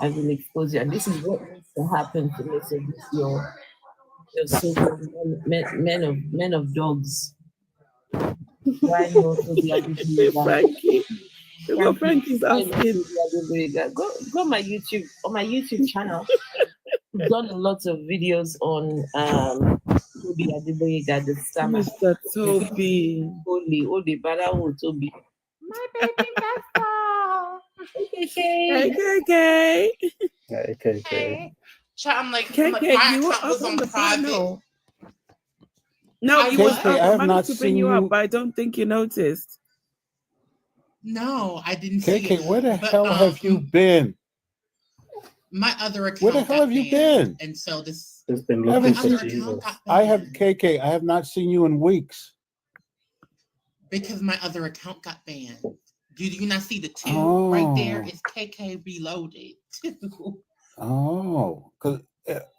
expose you. And this is what needs to happen to me. So this your so-called men of dogs. Why not to be Frankie? What Frankie's asking? Go my YouTube on my YouTube channel. We've done a lot of videos on Toby Adeboye, the scammer. Mr. Toby. Holy Barawo Toby. My baby KK. KK. I'm like, KK, my you were account was up on the private. panel. No, you was up. I have not to seen bring you you up, but I don't think you noticed. No, I didn't see it. KK, where the hell have you been? My other account. Where the hell have you been? And so this. Been looking for Jesus. I have KK. I have not seen you in weeks. Because my other account got banned. Did you not see the two right there? It's KK Reloaded. Because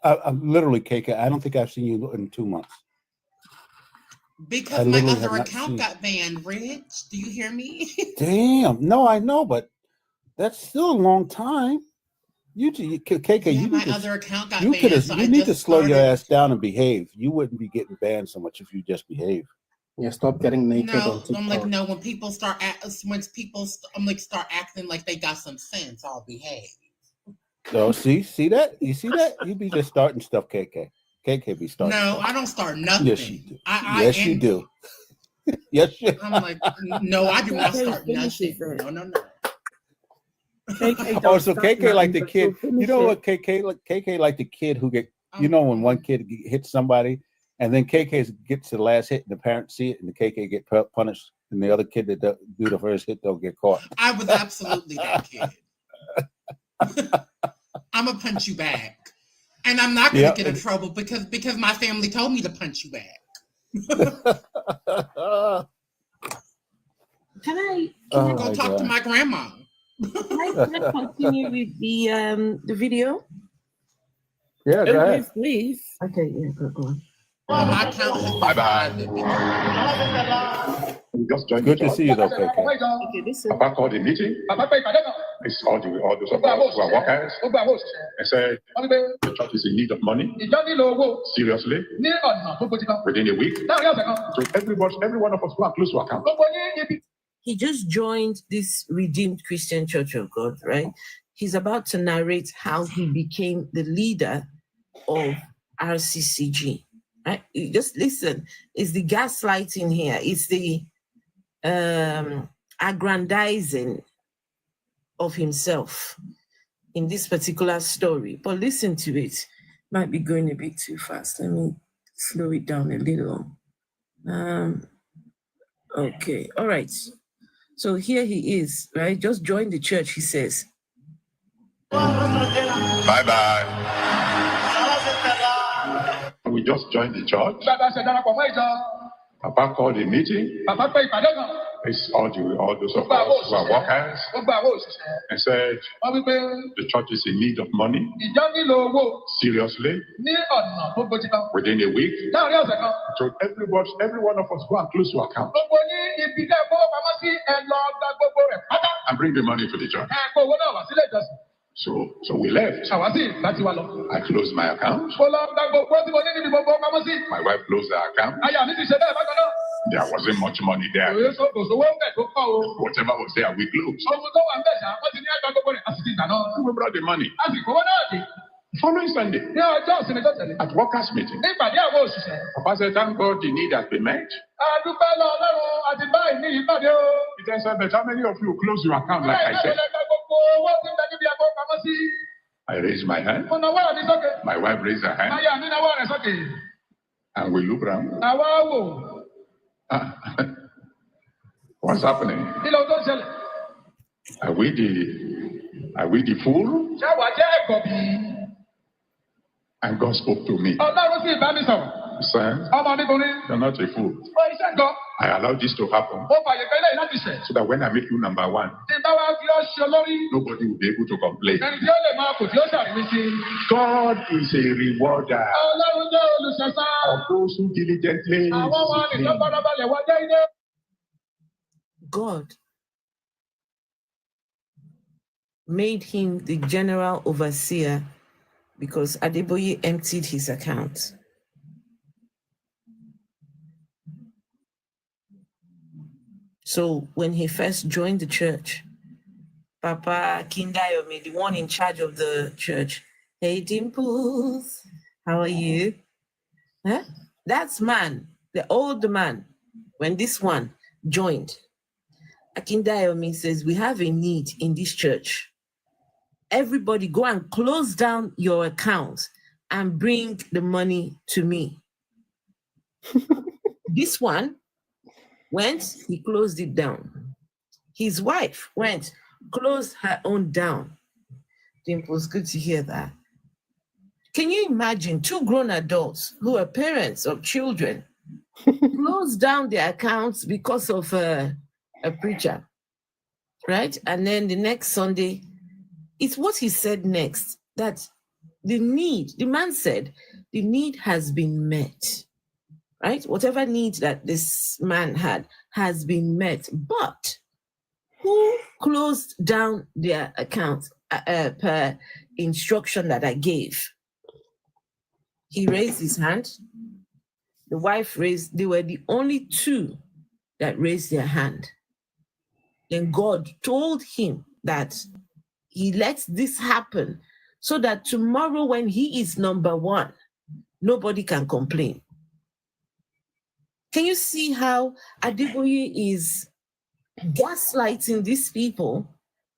I'm literally KK. I don't think I've seen you in 2 months. Because my other account got banned, Rich. Do you hear me? Damn. No, I know, but that's still a long time. KK, my other account got banned. You need to slow your ass down and behave. You wouldn't be getting banned so much if you just behave. Yeah, stop getting naked on TikTok. I'm like, no. When people start start acting like they got some sense, I'll behave. So see that? You see that? You be just starting stuff, KK. KK be starting. No, stuff. I don't start nothing. Yes, you do. Yes, you do. Yes, you. I'm like, no, I do not start nothing. No. KK so KK like the kid. You know what KK like the kid who get. You know when one kid hits somebody, and then KK gets the last hit, and the parents see it, and the KK get punished, and the other kid that do the first hit don't get caught. I was absolutely that kid. I'm gonna punch you back, and I'm not gonna get in trouble because my family told me to punch you back. Can I go talk to my grandma? Can I continue with the video? Yeah, go ahead. Please. Okay, yeah, go on. My account has been private. Good to see you, though, KK. Okay, this is. Papa called a meeting. It's all those who are workers. And said, the church is in need of money. Seriously? Within a week. So every one of us who are close to account. He just joined this Redeemed Christian Church of God, right? He's about to narrate how he became the leader of RCCG. Right? Just listen. It's the gaslighting here. It's the aggrandizing of himself. in this particular story. But listen to it. Might be going a bit too fast. Let me slow it down a little. Okay, all right. So here he is, right? Just joined the church, he says. Bye-bye. We just joined the church. Papa called a meeting. It's all those of us who are workers and said the church is in need of money. Seriously. Within a week. So every one of us go and close your account. And bring the money to the church. So we left. I closed my account. My wife closed her account. There wasn't much money there. Whatever was there, we closed. We brought the money. Following Sunday, at workers' meeting, Papa said, thank God the need has been met. He then said, but how many of you close your account like I said? I raised my hand. My wife raised her hand. And we look around. What's happening? Are we the fool? And God spoke to me. Son, you're not a fool. I allowed this to happen so that when I make you number one, nobody will be able to complain. God is a rewarder of those who diligently seek Him. God made him the general overseer because Adeboye emptied his account. So when he first joined the church, Papa Kindayomi, the one in charge of the church, hey Dimples, how are you? Huh? That's man, the old man, when this one joined. Akindayomi says, we have a need in this church. Everybody go and close down your account and bring the money to me. This one went, he closed it down. His wife went, closed her own down. Dimples, good to hear that. Can you imagine two grown adults who are parents of children close down their accounts because of a preacher, right? And then the next Sunday, it's what he said next, that the man said, the need has been met, right? Whatever need that this man had has been met, but who closed down their account per instruction that I gave? He raised his hand. The wife raised, they were the only two that raised their hand. Then God told him that he lets this happen so that tomorrow when he is number one, nobody can complain. Can you see how Adeboye is gaslighting these people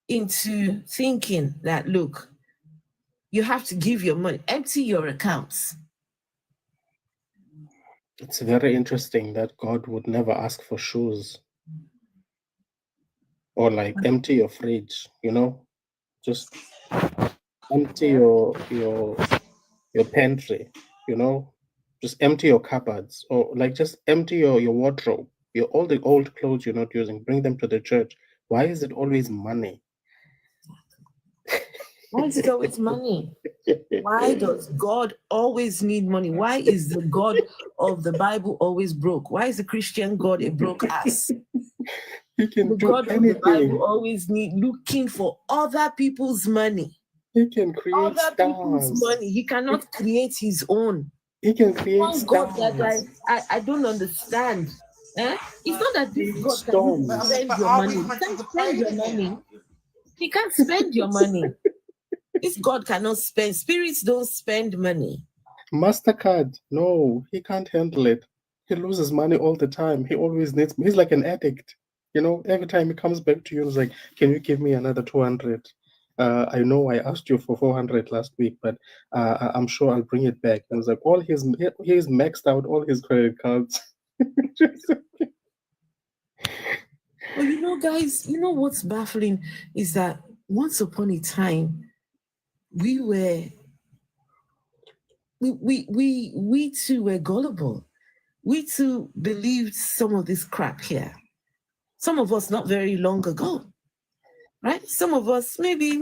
into thinking that, look, you have to give your money, empty your accounts. It's very interesting that God would never ask for shoes or like empty your fridge, you know, just empty your pantry, you know, just empty your cupboards, or like just empty your wardrobe, all the old clothes you're not using, bring them to the church. Why is it always money? Why is it always money? Why does God always need money? Why is the God of the Bible always broke? Why is the Christian God a broke ass? He can the do God anything. of the Bible always looking for other people's money. He can create other people's money. He cannot create his own. He can create God that I don't understand. It's not that this God can spend your money. He can't spend your money. He can't spend your money. This God cannot spend. Spirits don't spend money. MasterCard, no, he can't handle it. He loses money all the time. He always needs. He's like an addict. You know, every time he comes back to you, he's like, "Can you give me another 200? I know I asked you for 400 last week, but I'm sure I'll bring it back. I was like, well, he's maxed out all his credit cards. Well, guys, what's baffling is that once upon a time, we too were gullible. We too believed some of this crap here. Some of us not very long ago, right? Some of us maybe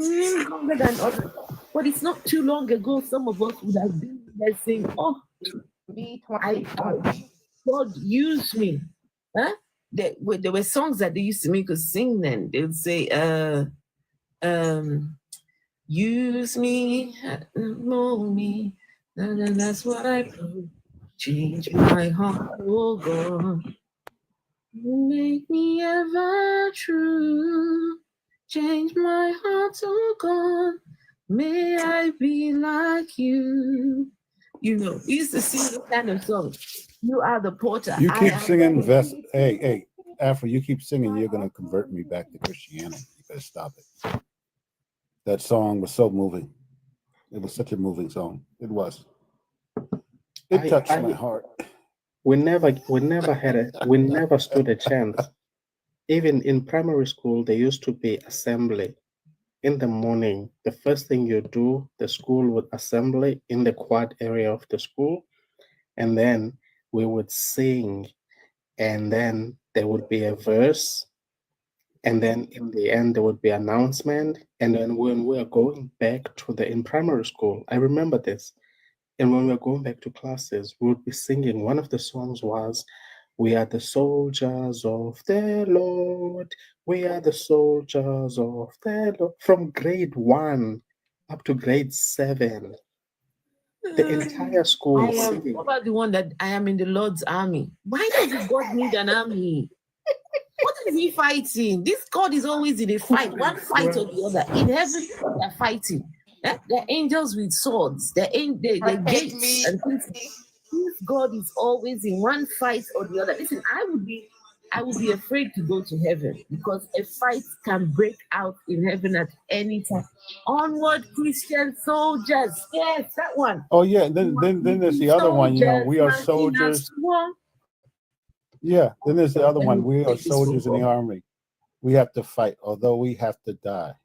longer than others, but it's not too long ago. Some of us would have been there saying, "Oh, God used me." Huh? There were songs that they used to make us sing. Then they would say, "Use me, mold me." And that's what I do. Change my heart, oh God. Make me ever true. Change my heart, oh God. May I be like you. We used to sing this kind of song. You are the potter. You keep singing, hey, Afro, you keep singing, you're going to convert me back to Christianity. You better stop it. That song was so moving. It was such a moving song. It was. It touched my heart. We never stood a chance. Even in primary school, there used to be assembly. In the morning, the first thing you do, the school would assembly in the quad area of the school, and then we would sing, and then there would be a verse, and then in the end there would be announcement, and then when we are going back in primary school, I remember this, and when we were going back to classes, we would be singing. One of the songs was, "We are the soldiers of the Lord. We are the soldiers of the Lord." From grade 1 up to grade 7, the entire school singing. What about the one that I am in the Lord's army? Why does God need an army? What is he fighting? This God is always in a fight, one fight or the other. In heaven, they're fighting. They're angels with swords. They're gates and things. This God is always in one fight or the other. Listen, I would be afraid to go to heaven because a fight can break out in heaven at any time. Onward, Christian soldiers. Yes, that one. Oh yeah, then there's the other one. We are soldiers. Yeah, then there's the other one. We are soldiers in the army. We have to fight, although we have to die.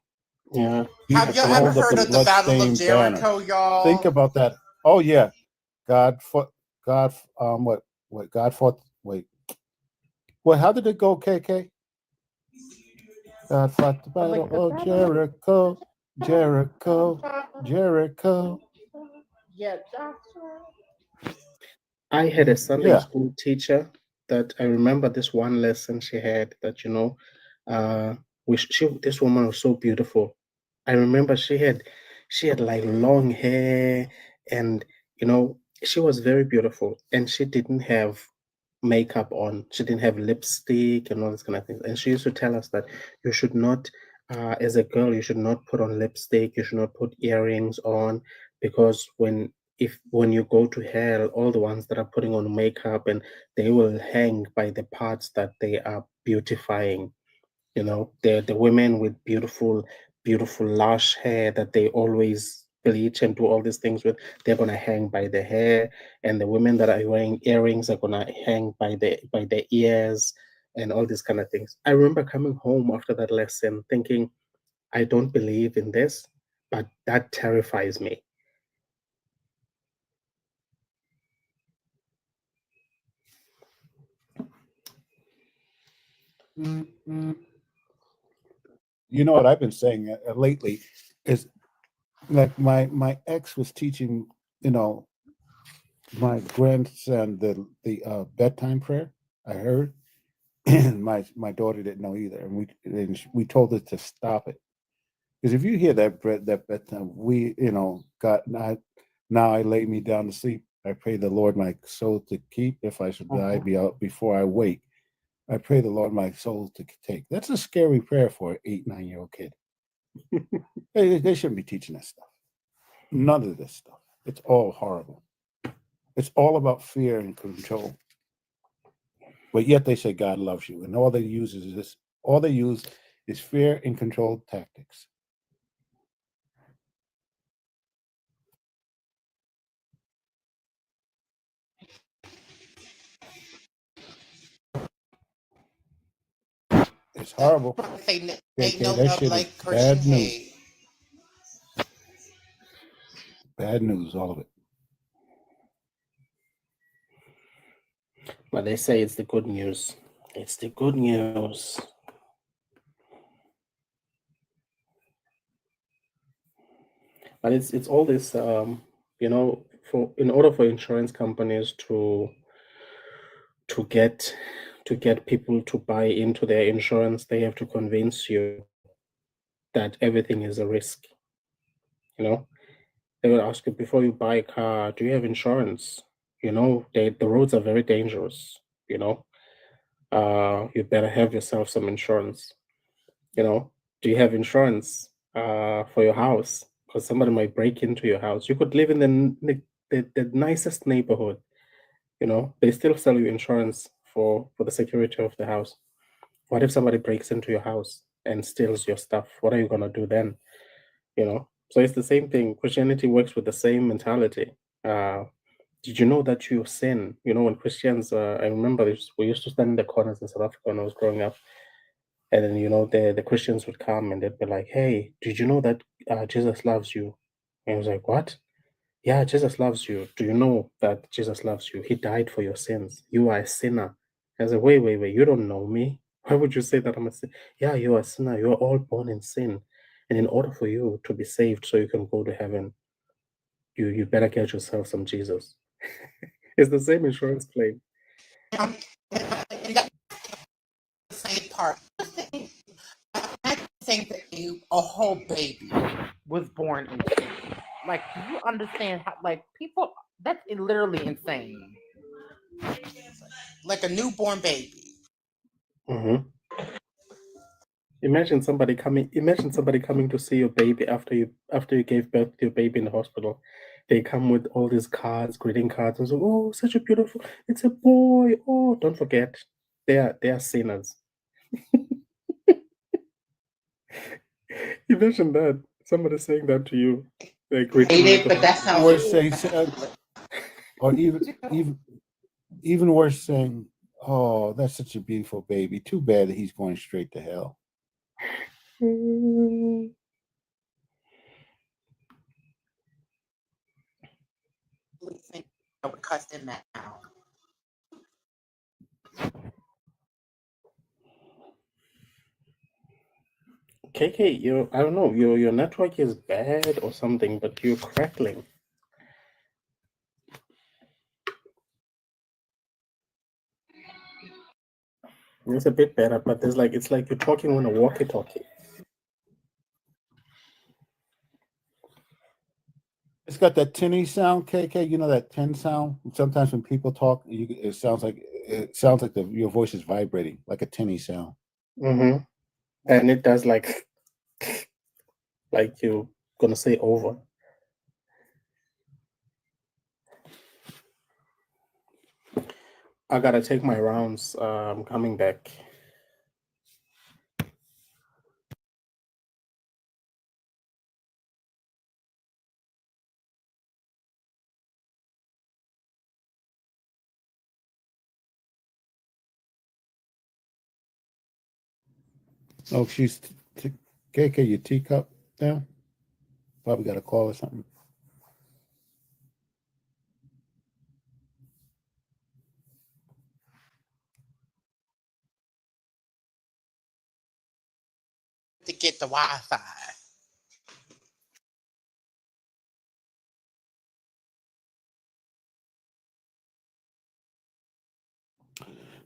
Yeah. Have you ever heard of the Battle of Jericho, y'all? Think about that. Oh yeah, God fought. Wait. Well, how did it go, KK? God fought the battle of Jericho, Jericho. Yeah. I had a Sunday school teacher that I remember this one lesson she had that, this woman was so beautiful. I remember she had like long hair and, she was very beautiful and she didn't have makeup on. She didn't have lipstick and all this kind of things. And she used to tell us that you should not, as a girl, you should not put on lipstick. You should not put earrings on because when you go to hell, all the ones that are putting on makeup and they will hang by the parts that they are beautifying. The women with beautiful lush hair that they always bleach and do all these things with, they're gonna hang by the hair, and the women that are wearing earrings are gonna hang by the ears and all these kind of things. I remember coming home after that lesson thinking, I don't believe in this, but that terrifies me. Mm-hmm. You know what I've been saying lately is like my ex was teaching, my grandson the bedtime prayer. I heard, and my daughter didn't know either, and we told her to stop it because if you hear that bedtime, God, now I lay me down to sleep. I pray the Lord my soul to keep. If I should die, be out before I wake. I pray the Lord my soul to take. That's a scary prayer for an 8-9-year-old kid. They shouldn't be teaching that stuff. None of this stuff. It's all horrible. It's all about fear and control. But yet they say God loves you, and all they use is fear and control tactics. It's horrible. Ain't KK, no that love shit is like bad Christian news. hate. Bad news, all of it. But they say it's the good news. It's the good news. But it's all this, you know, in order for insurance companies to get people to buy into their insurance, they have to convince you that everything is a risk. You know, they will ask you before you buy a car, do you have insurance? You know, the roads are very dangerous. You know, you better have yourself some insurance. You know, do you have insurance for your house? Because somebody might break into your house. You could live in the nicest neighborhood. You know, they still sell you insurance for the security of the house. What if somebody breaks into your house and steals your stuff? What are you gonna do then? You know, so it's the same thing. Christianity works with the same mentality. Did you know that you sin? You know, when Christians, I remember we used to stand in the corners in South Africa when I was growing up, and then, you know, the Christians would come and they'd be like, "Hey, did you know that Jesus loves you?" And I was like, "What?" "Yeah, Jesus loves you. Do you know that Jesus loves you? He died for your sins. You are a sinner." I was like, wait, you don't know me. Why would you say that I'm a sinner? Yeah, you are a sinner. You are all born in sin. And in order for you to be saved so you can go to heaven, you better get yourself some Jesus. It's the same insurance claim. The same part. I think that a whole baby was born in sin. Like, do you understand how, like, people, that's literally insane. Like a newborn baby. Mm-hmm. Imagine somebody coming to see your baby after you gave birth to your baby in the hospital. They come with all these cards, greeting cards, and so, oh, such a beautiful, it's a boy. Oh, don't forget, they are sinners. Imagine that. Somebody saying that to you. Like, greeting you at the But that's hospital. how Worse saying, or even worse saying, "Oh, that's such a beautiful baby. Too bad that he's going straight to hell." I would cuss them that out. KK, I don't know, your network is bad or something, but you're crackling. It's a bit better, but it's like you're talking on a walkie-talkie. It's got that tinny sound, KK. You know that tin sound. Sometimes when people talk, it sounds like your voice is vibrating, like a tinny sound. Mm-hmm. And it does like you're gonna say over. I gotta take my rounds. I'm coming back. Oh, she's KK. Your teacup down. Probably got a call or something. To get the Wi-Fi.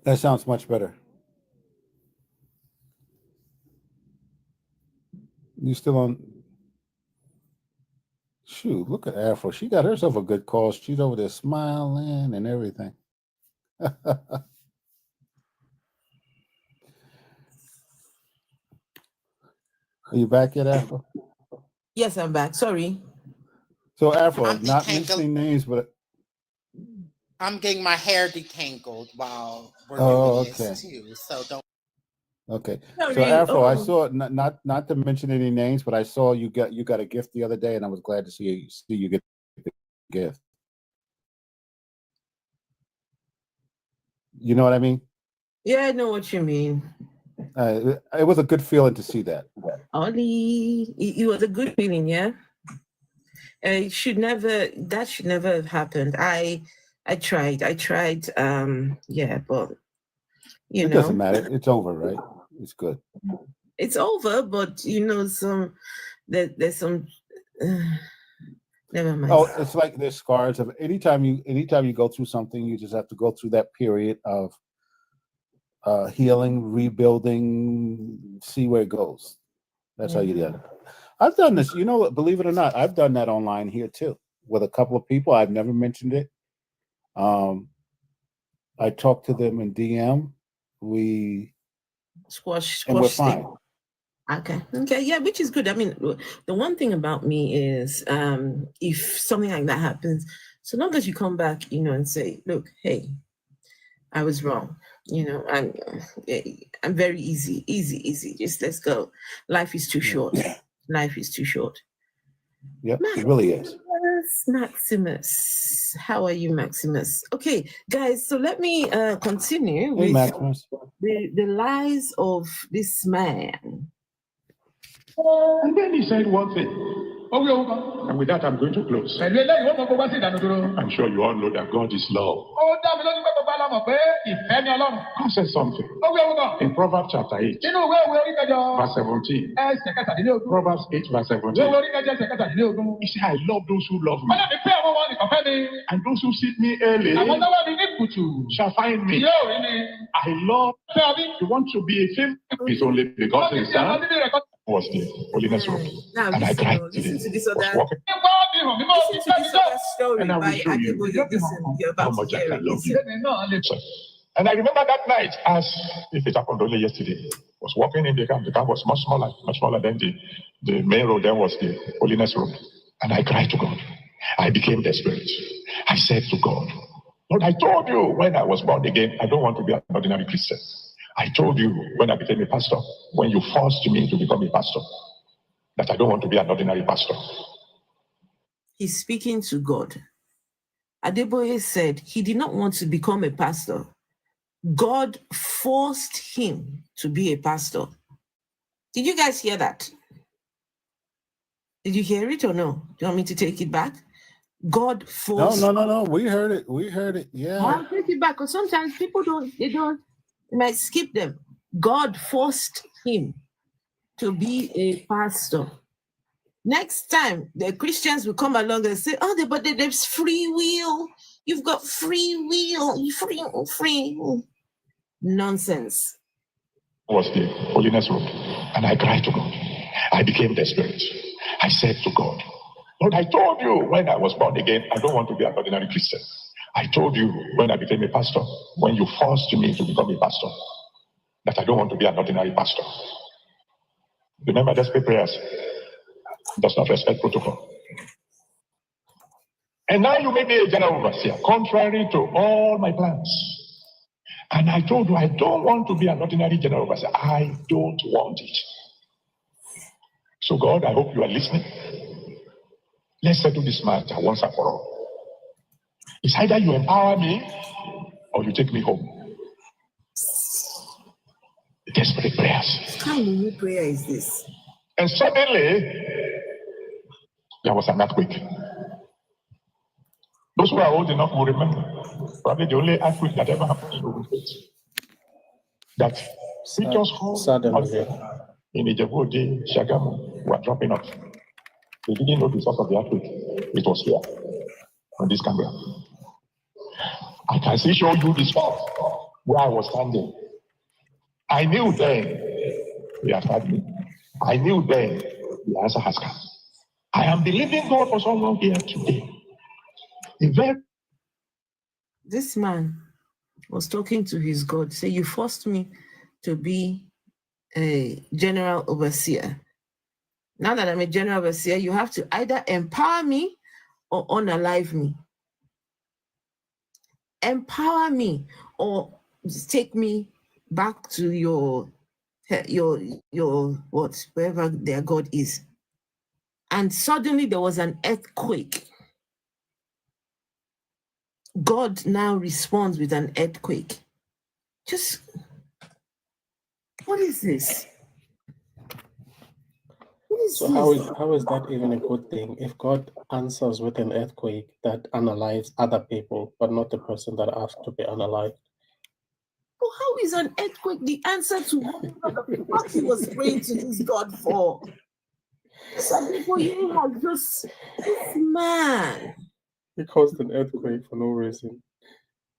That sounds much better. You still on? Shoot, look at Afro. She got herself a good call. She's over there smiling and everything. Are you back yet, Afro? Yes, I'm back. Sorry. So Afro, not mentioning names, but I'm getting my hair detangled while we're doing this too. So don't. Okay. Sorry. So Afro, I saw not to mention any names, but I saw you got a gift the other day, and I was glad to see you get the gift. You know what I mean? Yeah, I know what you mean. It was a good feeling to see that. Ollie, it was a good feeling, yeah. That should never have happened. I tried. Yeah, but it doesn't matter. It's over, right? It's good. It's over, but there's some. Never mind. Oh, it's like there's scars of anytime you go through something, you just have to go through that period of healing, rebuilding, see where it goes. That's how you do it. I've done this, believe it or not, I've done that online here too with a couple of people. I've never mentioned it. I talked to them in DM. We squash and we're fine. Okay, yeah, which is good. I mean, the one thing about me is if something like that happens, so long as you come back, and say, look, hey, I was wrong. I'm very easy. Just let's go. Life is too short. Life is too short. Yep, it really is. Maximus. How are you, Maximus? Okay, guys, so let me continue with the lies of this man. And then he said one thing. And with that, I'm going to close. I'm sure you all know that God is love. God said something in Proverbs chapter 8, verse 17. Proverbs 8, verse 17. He said, I love those who love me. And those who seek me early shall find me. I love. You want to be a favorite? It's only because his son was the holiness road. And I cried listen to this other story and I will by show you how much I can love you. And I remember that night, as if it happened only yesterday, I was walking in the camp. The camp was much smaller than the main road. Then was the holiness road. And I cried to God. I became desperate. I said to God, Lord, I told you when I was born again, I don't want to be an ordinary Christian. I told you when I became a pastor, when you forced me to become a pastor, that I don't want to be an ordinary pastor. He's speaking to God. Adeboye said he did not want to become a pastor. God forced him to be a pastor. Did you guys hear that? Did you hear it or no? Do you want me to take it back? God forced. No. We heard it. Yeah. I'll take it back because sometimes people they might skip them. God forced him to be a pastor. Next time, the Christians will come along and say, "Oh, but there's free will. You've got free will. Free. Nonsense." Was the holiness road, and I cried to God. I became desperate. I said to God, Lord, I told you when I was born again, I don't want to be an ordinary Christian. I told you when I became a pastor, when you forced me to become a pastor, that I don't want to be an ordinary pastor. Remember, desperate prayers does not respect protocol. And now you made me a general overseer, contrary to all my plans. And I told you I don't want to be an ordinary general overseer. I don't want it. So God, I hope you are listening. Let's settle this matter once and for all. It's either you empower me or you take me home. Desperate prayers. What kind of prayer is this? And suddenly, there was an earthquake. Those who are old enough will remember. Probably the only earthquake that ever happened in Ogun State. That preachers in Ijebu, Shagamu were dropping off. They didn't know the source of the earthquake. It was here on this camera. I can still show you the spot where I was standing. I knew then he had had me. I knew then the answer has come. I am believing God for someone here today. This man was talking to his God. Say, you forced me to be a general overseer. Now that I'm a general overseer, you have to either empower me or unalive me. Empower me or take me back to your what, wherever their God is. And suddenly there was an earthquake. God now responds with an earthquake. Just What is this? So how is that even a good thing? If God answers with an earthquake that unalives other people, but not the person that asked to be unalived? Well, how is an earthquake the answer to what he was praying to this God for? Some people here have just this man. He caused an earthquake for no reason.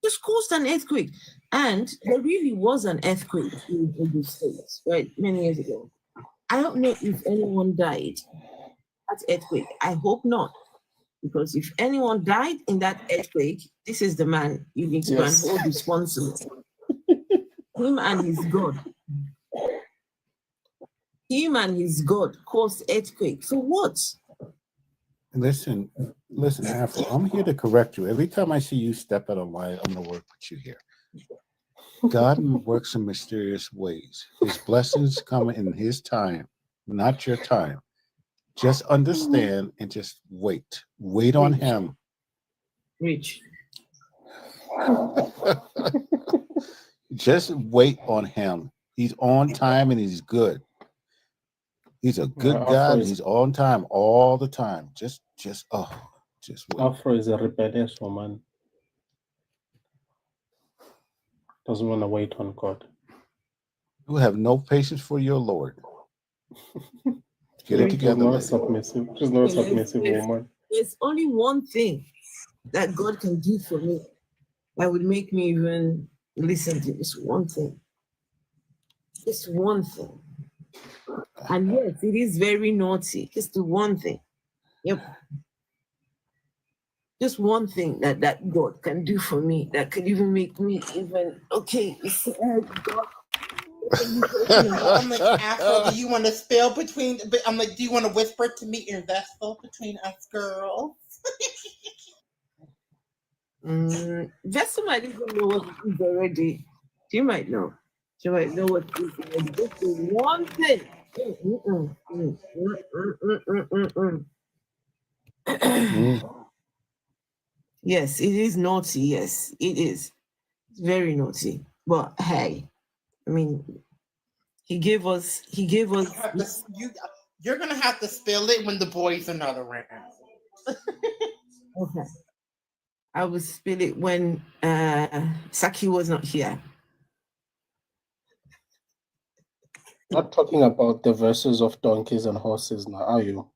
Just caused an earthquake. And there really was an earthquake in the States, right, many years ago. I don't know if anyone died at earthquake. I hope not. Because if anyone died in that earthquake, this is the man you need to go and hold responsible. Him and his God. Him and his God caused earthquake. So what? Listen, Afro, I'm here to correct you. Every time I see you step out of line, I'm gonna work with you here. God works in mysterious ways. His blessings come in his time, not your time. Just understand and just wait. Wait on him. Rich. Just wait on him. He's on time and he's good. He's a good God. He's on time all the time. Just wait. Afro is a rebellious woman. Doesn't want to wait on God. You have no patience for your Lord. Get it together. She's not a submissive woman. There's only one thing that God can do for me that would make me even listen to this one thing. Just one thing. And yes, it is very naughty. Just the one thing. Yep. Just one thing that God can do for me that could even make me even okay. God. I'm like, Afro, do you want to spill between? I'm like, do you want to whisper to me your vessel between us girls? Vessel might even know what it is already. She might know. She might know what it is already. Just the one thing. Yes, it is naughty. Yes, it is. It's very naughty. But hey, I mean, he gave us. You're gonna have to spill it when the boys are not around. Okay. I will spill it when Saki was not here. Not talking about the verses of donkeys and horses now, are you?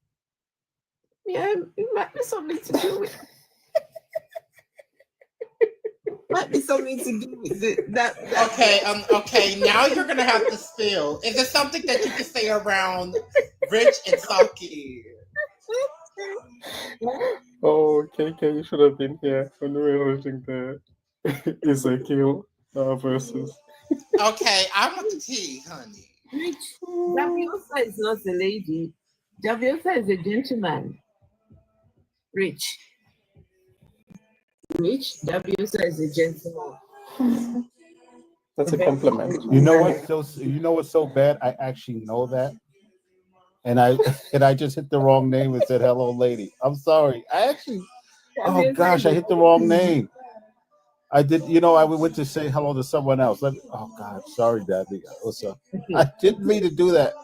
Yeah, it might be something to do with. Might be something to do with that. Okay. Now you're gonna have to spill. Is it something that you can say around Rich and Saki? Oh, KK, you should have been here when we were reading the Ezekiel verses. Okay, I want the tea, honey. Rich, Daviosa is not a lady. Daviosa is a gentleman. Rich, Daviosa is a gentleman. That's a compliment. You know what's so bad? I actually know that. And I just hit the wrong name and said hello lady. I'm sorry. I hit the wrong name. I did, I went to say hello to someone else. Oh God, sorry, Daddy. What's up? I didn't mean to do that.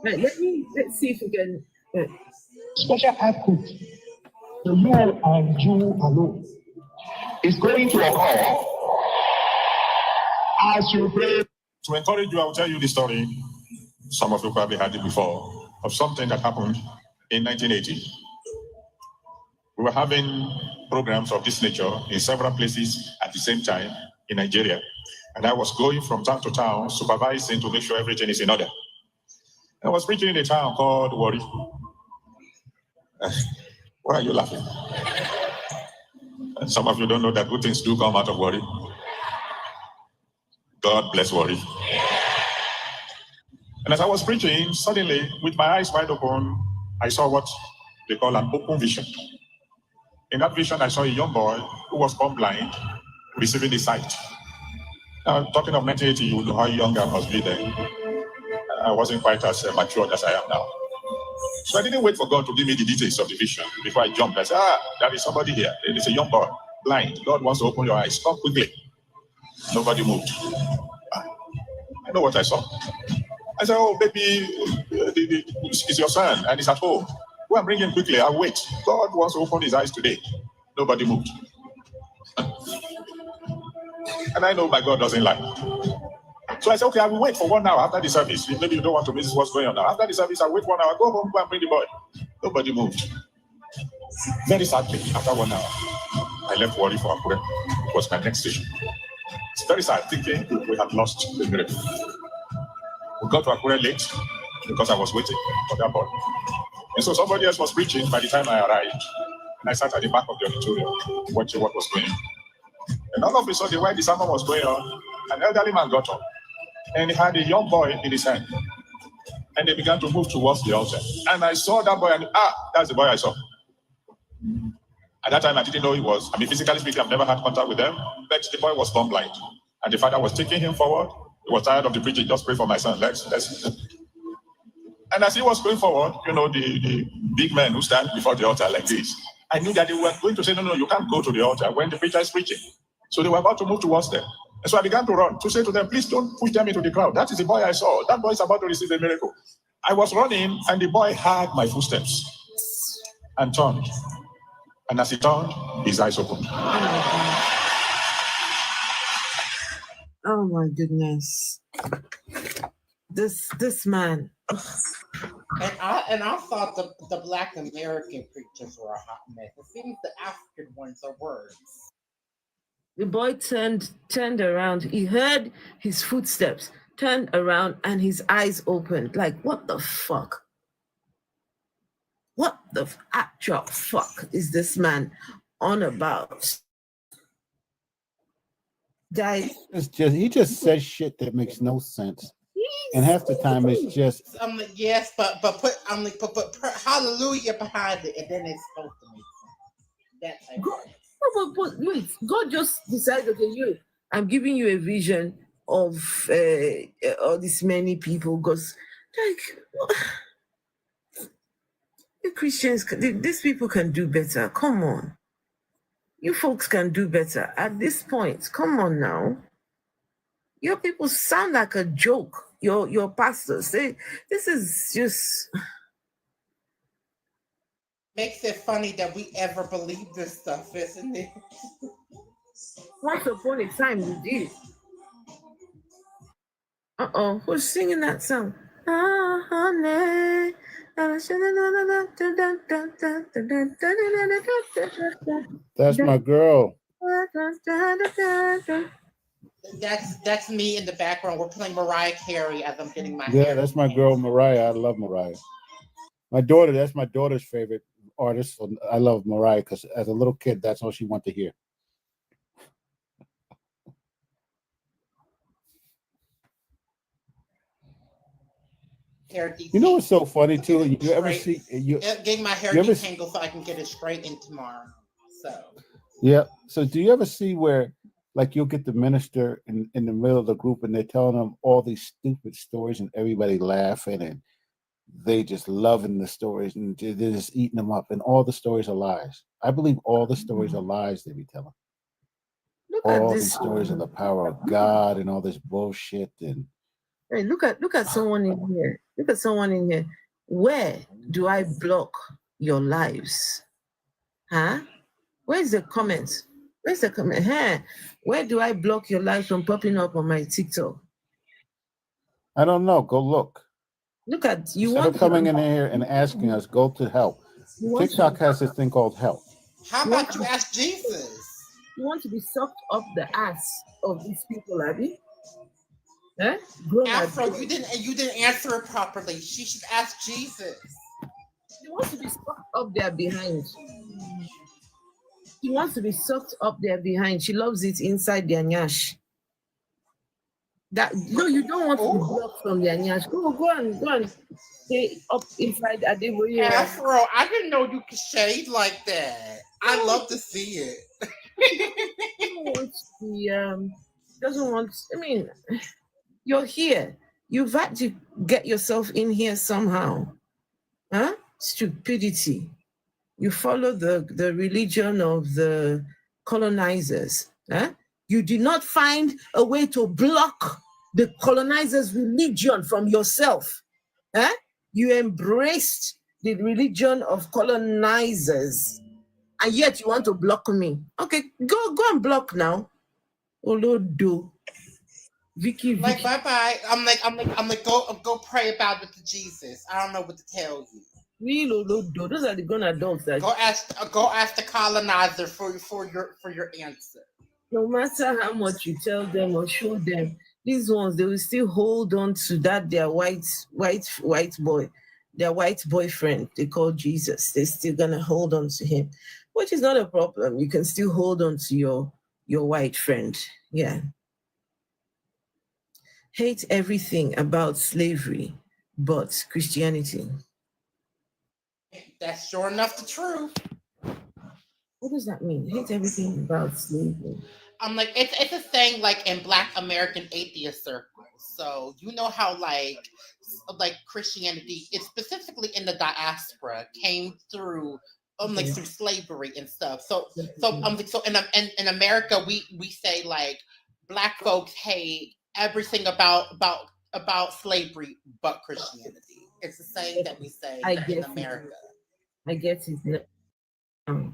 Right, let's see if we can Special output to you and you alone is going to occur as you pray. To encourage you, I will tell you the story. Some of you probably heard it before, of something that happened in 1980. We were having programs of this nature in several places at the same time in Nigeria. And I was going from town to town, supervising to make sure everything is in order. I was preaching in a town called Warri. Why are you laughing? And some of you don't know that good things do come out of Warri. God bless Warri. And as I was preaching, suddenly, with my eyes wide open, I saw what they call an open vision. In that vision, I saw a young boy who was born blind, receiving the sight. Now, talking of 1980, you know how young I must be then. I wasn't quite as mature as I am now. So I didn't wait for God to give me the details of the vision before I jumped. I said, there is somebody here. There is a young boy, blind. God wants to open your eyes. Come quickly. Nobody moved. I know what I saw. I said, oh, baby, it's your son, and he's at home. Go and bring him quickly. I'll wait. God wants to open his eyes today. Nobody moved. And I know my God doesn't lie. So I said, okay, I will wait for 1 hour after the service. Maybe you don't want to miss what's going on now. After the service, I'll wait 1 hour. Go home, go and bring the boy. Nobody moved. Very sadly, after 1 hour, I left Wari for Akure. It was my next station. It's very sad thinking we had lost the miracle. We got to Akure late because I was waiting for that boy. And so somebody else was preaching by the time I arrived. And I sat at the back of the auditorium watching what was going on. And all of a sudden, while the sermon was going on, an elderly man got up and he had a young boy in his hand. And they began to move towards the altar. And I saw that boy, and that's the boy I saw. At that time, I didn't know he was. I mean, physically speaking, I've never had contact with them. But the boy was born blind. And the father was taking him forward. He was tired of the preaching. Just pray for my son. Let's. And as he was going forward, you know, the big men who stand before the altar like this, I knew that they were going to say, no, you can't go to the altar when the preacher is preaching. So they were about to move towards them. And so I began to run to say to them, please don't push them into the crowd. That is the boy I saw. That boy is about to receive a miracle. I was running, and the boy heard my footsteps and turned. And as he turned, his eyes opened. Oh my goodness. This man. And I thought the Black American preachers were a hot mess. It seems the African ones are worse. The boy turned around. He heard his footsteps, turned around, and his eyes opened. Like, what the fuck? What the actual fuck is this man on about? Guys, he just says shit that makes no sense. And half the time it's just I'm like, yes, but put hallelujah behind it, and then it's supposed to make sense. That's but wait, God just decided, okay, I'm giving you a vision of all these many people, because like you Christians, these people can do better. Come on. You folks can do better at this point. Come on now. Your people sound like a joke. Your pastors say this is just makes it funny that we ever believe this stuff, isn't it? Once upon a time we did. Who's singing that song? Honey. That's my girl. That's me in the background. We're playing Mariah Carey as I'm getting my hair. That's my girl Mariah. I love Mariah. That's my daughter's favorite artist. I love Mariah because as a little kid, that's all she wanted to hear. You know what's so funny too? You ever see getting my hair detangled so I can get it straight in tomorrow. So yeah. So do you ever see where like you'll get the minister in the middle of the group and they're telling them all these stupid stories and everybody laughing and they just loving the stories and they're just eating them up and all the stories are lies. I believe all the stories are lies they be telling. All these stories of the power of God and all this bullshit and hey, look at someone in here. Look at someone in here. Where do I block your lives? Huh? Where's the comment? Where's the comment? Huh? Where do I block your lives from popping up on my TikTok? I don't know. Go look. Look at you. Instead of coming in here and asking us, go to help. TikTok has this thing called help. How about you ask Jesus? You want to be sucked up the ass of these people, Abby? Eh? Afro, you didn't answer it properly. She should ask Jesus. She wants to be sucked up there behind. She wants to be sucked up there behind. She loves it inside their nyash. No, you don't want to be blocked from their nyash. Go and stay up inside Adeboye. Afro, I didn't know you could shade like that. I love to see it. Doesn't want. I mean, you're here. You've had to get yourself in here somehow. Huh? Stupidity. You follow the religion of the colonizers. Huh? You did not find a way to block the colonizer's religion from yourself. Eh? You embraced the religion of colonizers, and yet you want to block me. Okay, go and block now. Olodo. Vicky. Like, bye-bye. I'm like, go pray about it to Jesus. I don't know what to tell you. Real Olodo. Those are the grown adults that go ask the colonizer for your answer. No matter how much you tell them or show them, these ones, they will still hold on to that their white boy, their white boyfriend they call Jesus. They're still gonna hold on to him, which is not a problem. You can still hold on to your white friend. Yeah. Hate everything about slavery but Christianity. That's sure enough the truth. What does that mean? Hate everything about slavery. I'm like, it's a thing like in Black American atheist circles. So you know how like Christianity, it's specifically in the diaspora, came through like through slavery and stuff. So in America we say like Black folks hate everything about slavery but Christianity. It's the same that we say in America. I get it.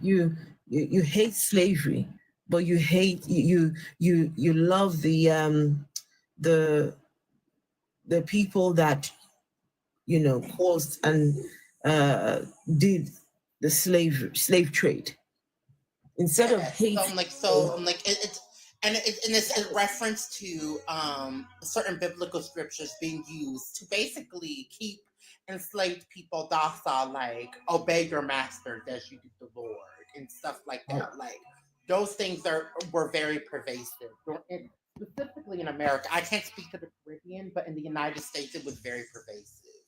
You hate slavery, but you hate you love the people that caused and did the slave trade. Instead of hate, it's in reference to certain biblical scriptures being used to basically keep enslaved people docile, like obey your masters as you do the Lord and stuff like that. Like those things were very pervasive, specifically in America. I can't speak to the Caribbean, but in the United States, it was very pervasive.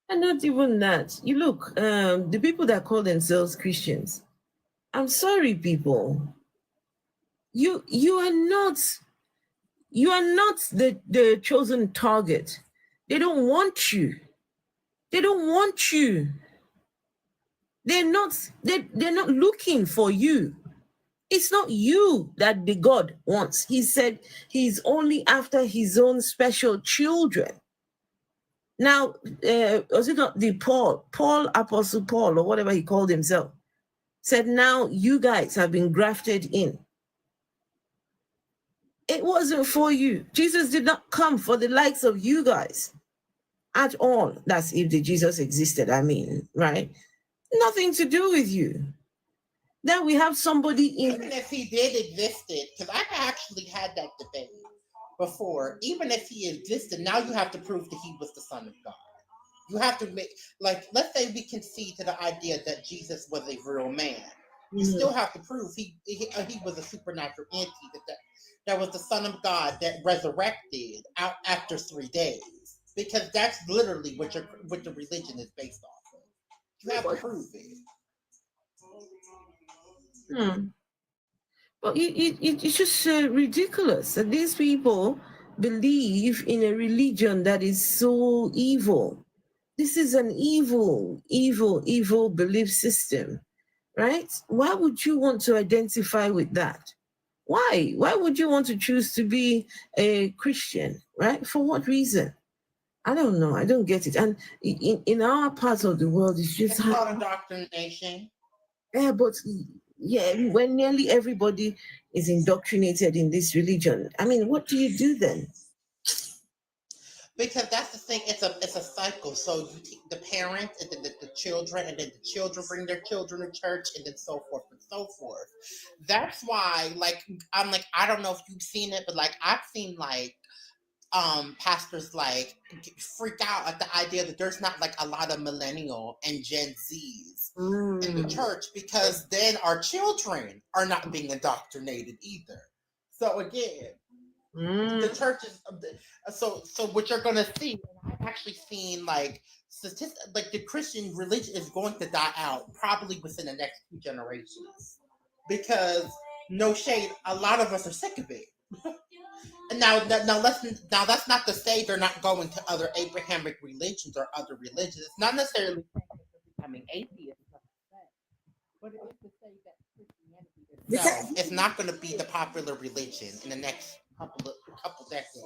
And not even that. You look, the people that call themselves Christians. I'm sorry, people. You are not the chosen target. They don't want you. They don't want you. They're not looking for you. It's not you that the God wants. He said he's only after his own special children. Now, was it not the Apostle Paul, or whatever he called himself, said, now you guys have been grafted in. It wasn't for you. Jesus did not come for the likes of you guys at all. That's if the Jesus existed, I mean, right? Nothing to do with you. Then we have somebody in... Even if he did existed, because I've actually had that debate before, even if he existed, now you have to prove that he was the Son of God. You have to make, like, let's say we concede to the idea that Jesus was a real man. You still have to prove he was a supernatural entity, that was the Son of God that resurrected out after 3 days. Because that's literally what the religion is based off of. You have to prove it. Well, it's just ridiculous that these people believe in a religion that is so evil. This is an evil belief system, right? Why would you want to identify with that? Why? Why would you want to choose to be a Christian, right? For what reason? I don't know. I don't get it. And in our part of the world, it's just... It's called indoctrination. Yeah, but... yeah, when nearly everybody is indoctrinated in this religion, I mean, what do you do then? Because that's the thing, it's a cycle. So you take the parents and then the children, and then the children bring their children to church, and then so forth and so forth. That's why, like, I'm like, I don't know if you've seen it, but like I've seen like pastors like freak out at the idea that there's not like a lot of millennial and Gen Zs in the church, because then our children are not being indoctrinated either. So again, the church is so what you're gonna see, and I've actually seen like statistics, like the Christian religion is going to die out probably within the next 2 generations, because no shade, a lot of us are sick of it. And now that's not to say they're not going to other Abrahamic religions or other religions. It's not necessarily saying that they're becoming atheists, but it is to say that Christianity is No, it's not going to be the popular religion in the next couple decades.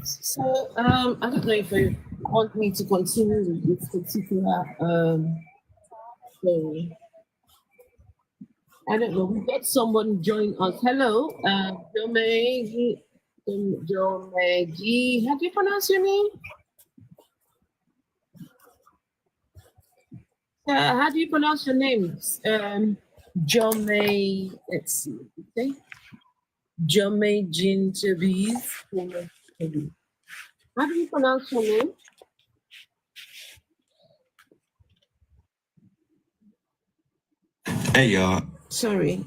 So I don't know if you want me to continue with this particular show. I don't know. We got someone join us. Hello, Jomegi. Jomegi. How do you pronounce your name? How do you pronounce your name? Jome. Let's see. Okay. Jome Jintabiz. How do you pronounce your name? Hey, y'all. Sorry.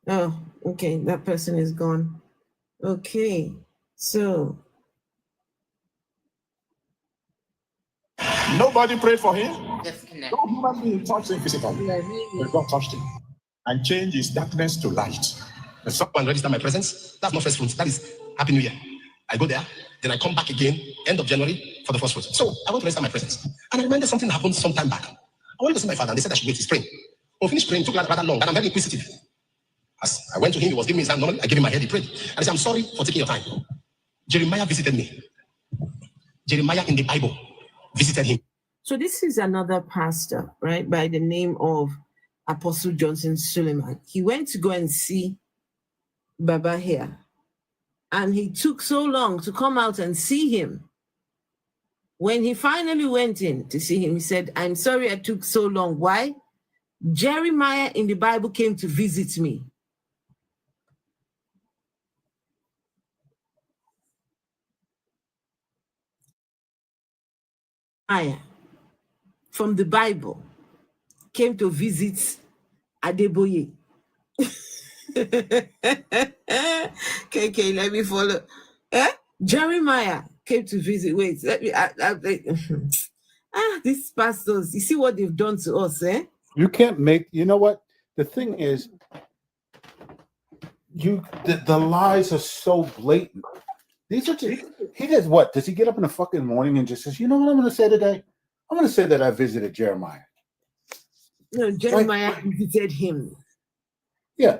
Oh, okay. That person is gone. Okay. So. Nobody prayed for him. Disconnect. No human being touched him physically. But God touched him and changed his darkness to light. And someone register my presence. That's not first fruits. That is Happy New Year. I go there, then I come back again, end of January, for the first fruits. So I want to register my presence. And I remember something happened some time back. I went to see my father and they said I should wait. He's praying. When we finished praying, it took rather long, and I'm very inquisitive. As I went to him, he was giving me his hand. Normally, I gave him my head, he prayed. And I said, I'm sorry for taking your time. Jeremiah visited me. Jeremiah in the Bible visited him. So this is another pastor, right, by the name of Apostle Johnson Suleiman. He went to go and see Baba here. And he took so long to come out and see him. When he finally went in to see him, he said, I'm sorry I took so long. Why? Jeremiah in the Bible came to visit me. From the Bible came to visit Adeboye. Okay, let me follow. Jeremiah came to visit. Wait, let me. These pastors, you see what they've done to us, eh? You can't make. You know what? The thing is, the lies are so blatant. These are just, he does what? Does he get up in the fucking morning and just says, you know what I'm going to say today? I'm going to say that I visited Jeremiah. No, Jeremiah visited him. Yeah.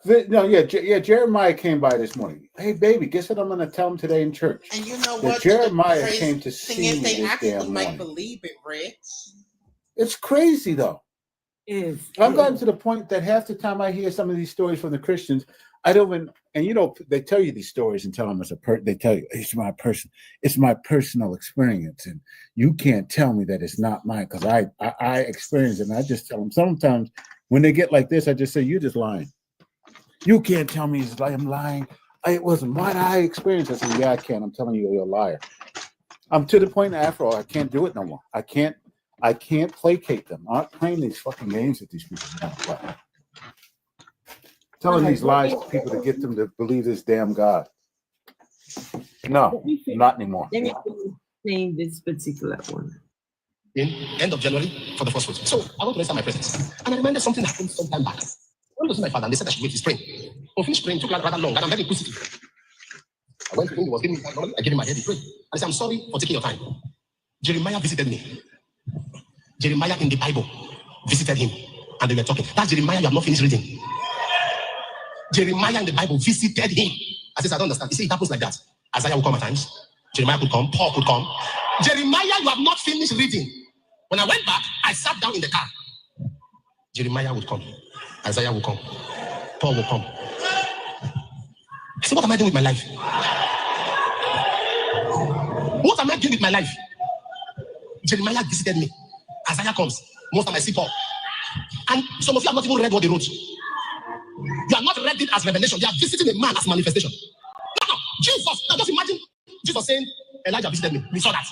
Jeremiah came by this morning. Hey, baby, guess what I'm going to tell him today in church? And you know that what? Jeremiah came to see me they this actually damn might morning. believe it, Rich. It's crazy, though. I've gotten Yeah. to the point that half the time I hear some of these stories from the Christians, I don't even, and you know, they tell you these stories and tell them they tell you it's my personal experience, and you can't tell me that it's not mine because I experience it, and I just tell them sometimes when they get like this, I just say you're just lying. You can't tell me it's like I'm lying. It wasn't what I experienced. I said, yeah, I can. I'm telling you, you're a liar. I'm to the point after all, I can't do it no more. I can't placate them. I'm not playing these fucking games that these people want to play. Telling these lies to people to get them to believe this damn God. No, not anymore. Let me name this particular one. In end of January for the first fruits. So I want to register my presence. And I remember something happened some time back. I went to see my father and they said I should wait. He's praying. When we finished praying, it took rather long, and I'm very inquisitive. I went to him, he was giving me his hand. I gave him my head, he prayed. And I said, I'm sorry for taking your time. Jeremiah visited me. Jeremiah in the Bible visited him, and they were talking. That's Jeremiah you have not finished reading. Jeremiah in the Bible visited him. I said, I don't understand. You see, it happens like that. Isaiah will come at times. Jeremiah could come. Paul could come. Jeremiah, you have not finished reading. When I went back, I sat down in the car. Jeremiah would come. Isaiah will come. Paul will come. I said, what am I doing with my life? What am I doing with my life? Jeremiah visited me. Isaiah comes. Most of I see Paul. And some of you have not even read what they wrote. You have not read it as revelation. You are visiting a man as manifestation. No. Jesus. Now just imagine Jesus saying, Elijah visited me. We saw that.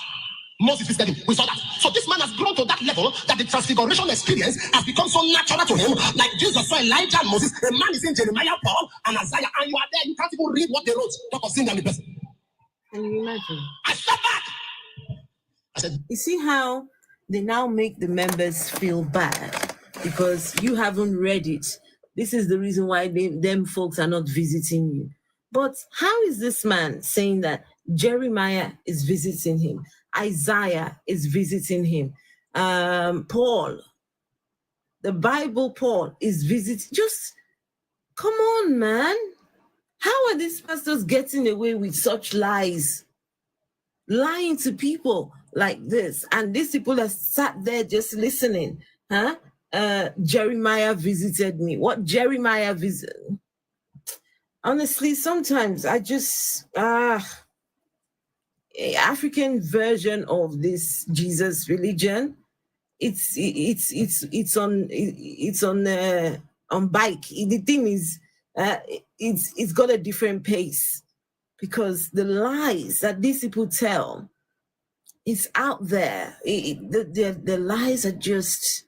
Moses visited him. We saw that. So this man has grown to that level that the transfiguration experience has become so natural to him. Like Jesus saw Elijah and Moses. The man is in Jeremiah, Paul, and Isaiah. And you are there. You can't even read what they wrote. Talk of seeing them in person. Can you imagine? I stepped back. I said, you see how they now make the members feel bad because you haven't read it this is the reason why them folks are not visiting you. But how is this man saying that Jeremiah is visiting him, Isaiah is visiting him, Paul, the Bible Paul is visiting? Just come on, man. How are these pastors getting away with such lies? Lying to people like this, and these people that sat there just listening, huh? Jeremiah visited me. What Jeremiah visited? Honestly, sometimes I just African version of this Jesus religion. It's on bike. The thing is, it's got a different pace, because the lies that these people tell, it's out there. The lies are just,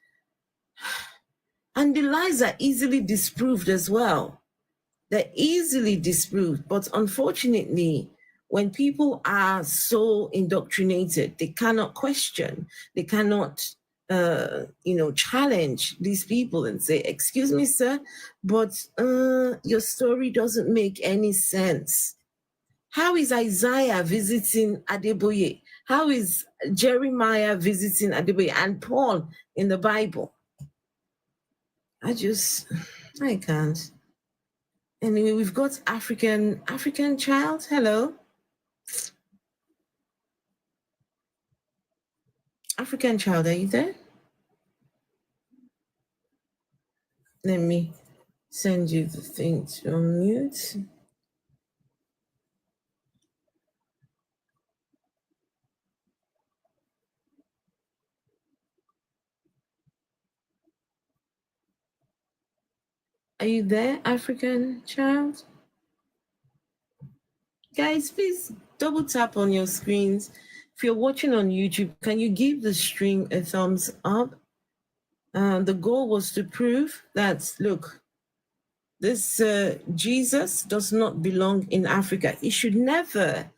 and the lies are easily disproved as well. They're easily disproved, but unfortunately, when people are so indoctrinated, they cannot question, they cannot, challenge these people and say, "Excuse me, sir, but your story doesn't make any sense." How is Isaiah visiting Adeboye? How is Jeremiah visiting Adeboye and Paul in the Bible? I can't. Anyway, we've got African child. Hello. African child, are you there? Let me send you the thing to unmute. Are you there, African child? Guys, please double tap on your screens. If you're watching on YouTube, can you give the stream a thumbs up? The goal was to prove that, look, this Jesus does not belong in Africa. He should never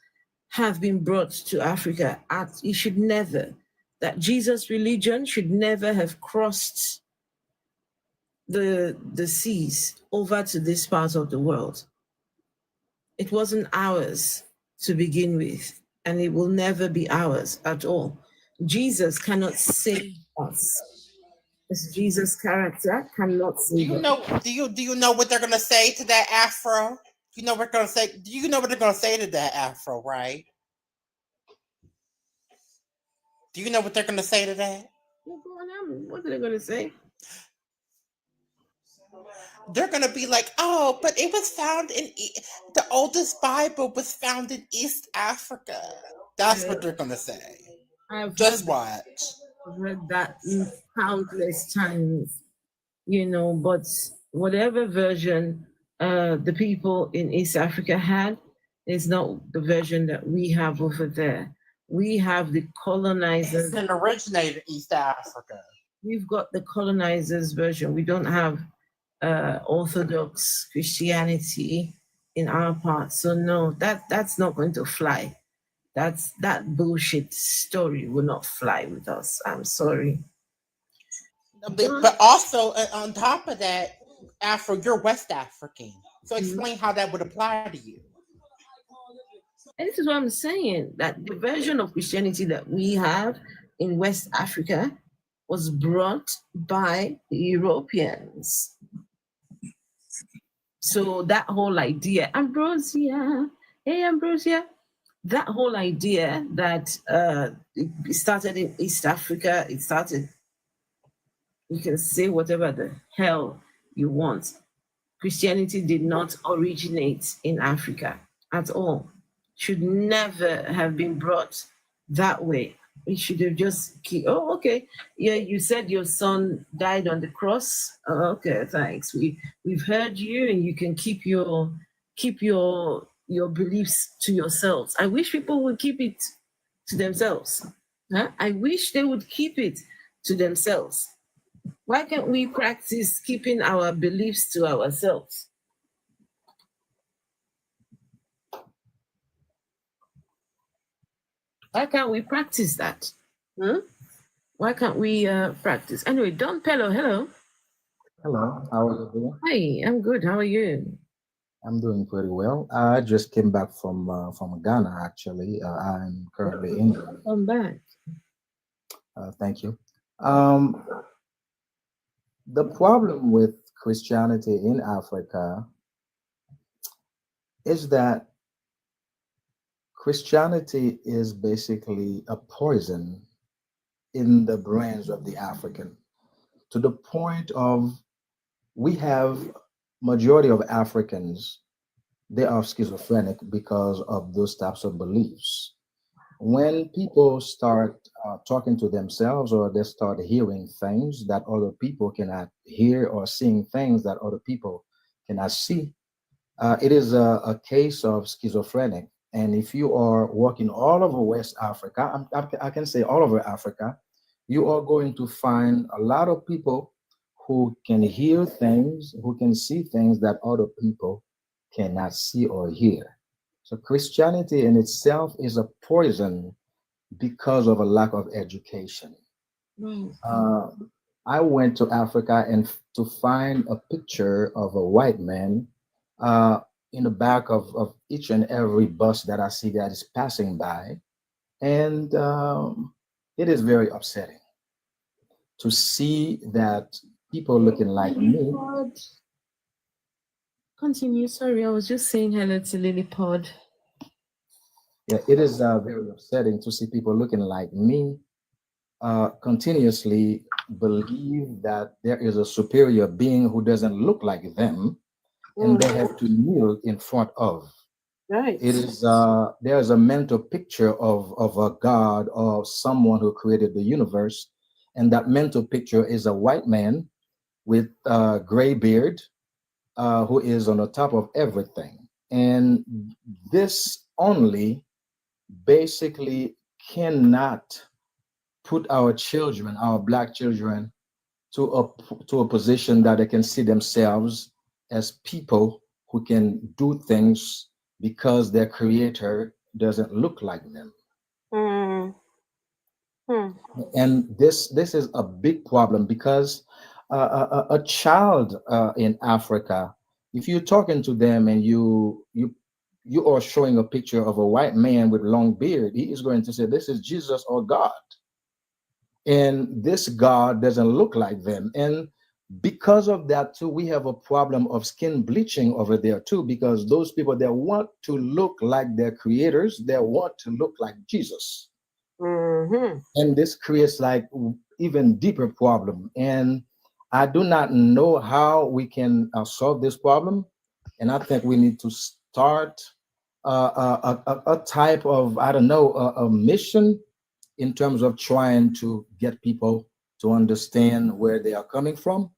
have been brought to Africa. He should never. That Jesus religion should never have crossed the seas over to this part of the world. It wasn't ours to begin with, and it will never be ours at all. Jesus cannot save us. This Jesus character cannot save us. Do you know what they're gonna say to that Afro? You know what they're gonna say? Do you know what they're gonna say to that Afro, right? Do you know what they're gonna say to that? What are they gonna say? They're gonna be like, "Oh, but it was found in the oldest Bible was found in East Africa." That's what they're gonna say. Just watch. I've heard that countless times, but whatever version the people in East Africa had is not the version that we have over there. We have the colonizers. It's an originated East Africa. We've got the colonizers version. We don't have Orthodox Christianity in our part. So no, that's not going to fly. That bullshit story will not fly with us. I'm sorry. But also on top of that, Afro, you're West African. So explain how that would apply to you. And this is what I'm saying, that the version of Christianity that we have in West Africa was brought by the Europeans. So that whole idea, Ambrosia, hey Ambrosia, that whole idea that it started in East Africa, you can say whatever the hell you want. Christianity did not originate in Africa at all. Should never have been brought that way. It should have just okay. Yeah, you said your son died on the cross. Oh, okay, thanks. We've heard you, and you can keep your beliefs to yourselves. I wish people would keep it to themselves. Huh? I wish they would keep it to themselves. Why can't we practice keeping our beliefs to ourselves? Why can't we practice that? Why can't we practice? Anyway, Don Pello, hello. Hello, how are you doing? Hi, I'm good. How are you? I'm doing pretty well. I just came back from Ghana, actually. I'm currently in. I'm back. Thank you. Um, the problem with Christianity in Africa is that Christianity is basically a poison in the brains of the African, to the point of we have majority of Africans, they are schizophrenic because of those types of beliefs. When people start talking to themselves, or they start hearing things that other people cannot hear, or seeing things that other people cannot see, it is a case of schizophrenic. And if you are walking all over West Africa, I can say all over Africa, you are going to find a lot of people who can hear things, who can see things that other people cannot see or hear. So Christianity in itself is a poison because of a lack of education. Uh, I went to Africa and to find a picture of a white man in the back of each and every bus that I see that is passing by. And it is very upsetting to see that people looking like me. Continue. Sorry, I was just saying hello to Lillipod. Yeah, it is very upsetting to see people looking like me continuously believe that there is a superior being who doesn't look like them, and they have to kneel in front of. Right. It is there's a mental picture of a god or someone who created the universe, and that mental picture is a white man with a gray beard who is on the top of everything. And this only basically cannot put our children, our black children, to a position that they can see themselves as people who can do things because their creator doesn't look like them. And this is a big problem because a child in Africa, if you're talking to them and you are showing a picture of a white man with long beard, he is going to say, this is Jesus or God. And this God doesn't look like them. And because of that too, we have a problem of skin bleaching over there too, because those people that want to look like their creators, they want to look like Jesus. And this creates like even deeper problem. And I do not know how we can solve this problem. And I think we need to start a type of, I don't know, a mission in terms of trying to get people to understand where they are coming from.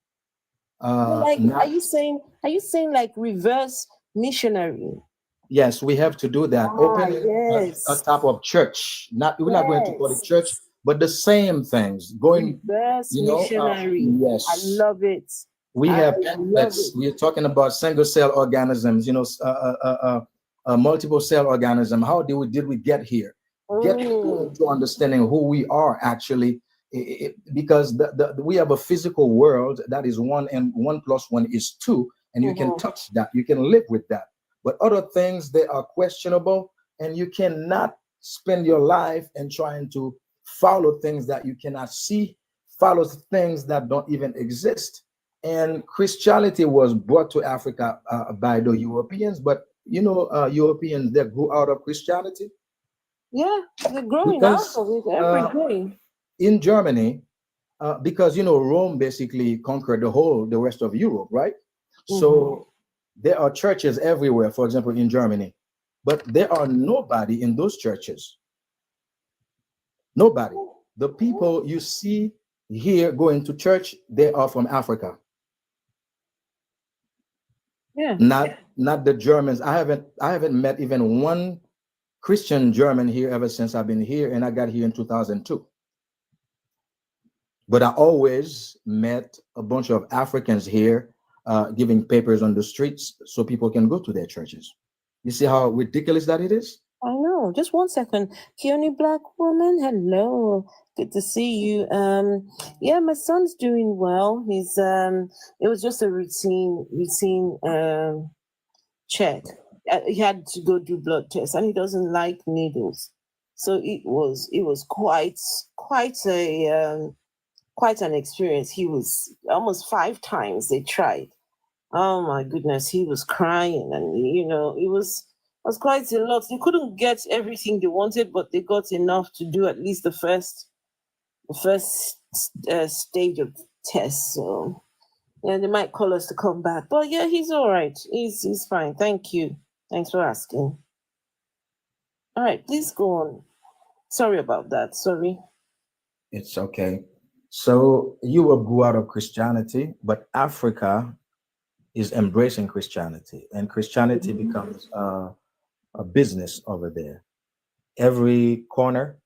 Like, are you saying like reverse missionary? Yes, we have to do that. Opening a type of church. We're not going to call it church, but the same things. Going, reverse missionary. Yes, I love it. We have we're talking about single cell organisms, multiple cell organism. How did we get here? Get people to understanding who we are actually, because we have a physical world that is 1 and 1 + 1 is 2, and you can touch that, you can live with that. But other things, they are questionable, and you cannot spend your life and trying to follow things that you cannot see, follow things that don't even exist. And Christianity was brought to Africa by the Europeans, but Europeans, they grew out of Christianity. Yeah, they're growing out of it every day. In Germany, because Rome basically conquered the rest of Europe, right? So there are churches everywhere, for example, in Germany, but there are nobody in those churches. Nobody. The people you see here going to church, they are from Africa. Yeah. Not the Germans. I haven't met even one Christian German here ever since I've been here, and I got here in 2002. But I always met a bunch of Africans here giving papers on the streets so people can go to their churches. You see how ridiculous that it is? I know. Just 1 second. Keone Black Woman, hello. Good to see you. Yeah, my son's doing well. He's it was just a routine check. He had to go do blood tests, and he doesn't like needles. So it was quite an experience. He was almost 5 times they tried. Oh my goodness, he was crying, and it was quite a lot. They couldn't get everything they wanted, but they got enough to do at least the first stage of tests. So yeah, they might call us to come back. But yeah, he's all right. He's fine. Thank you. Thanks for asking. All right, please go on. Sorry about that. Sorry. It's okay. So you grew out of Christianity, but Africa is embracing Christianity, and Christianity becomes a business over there. Every corner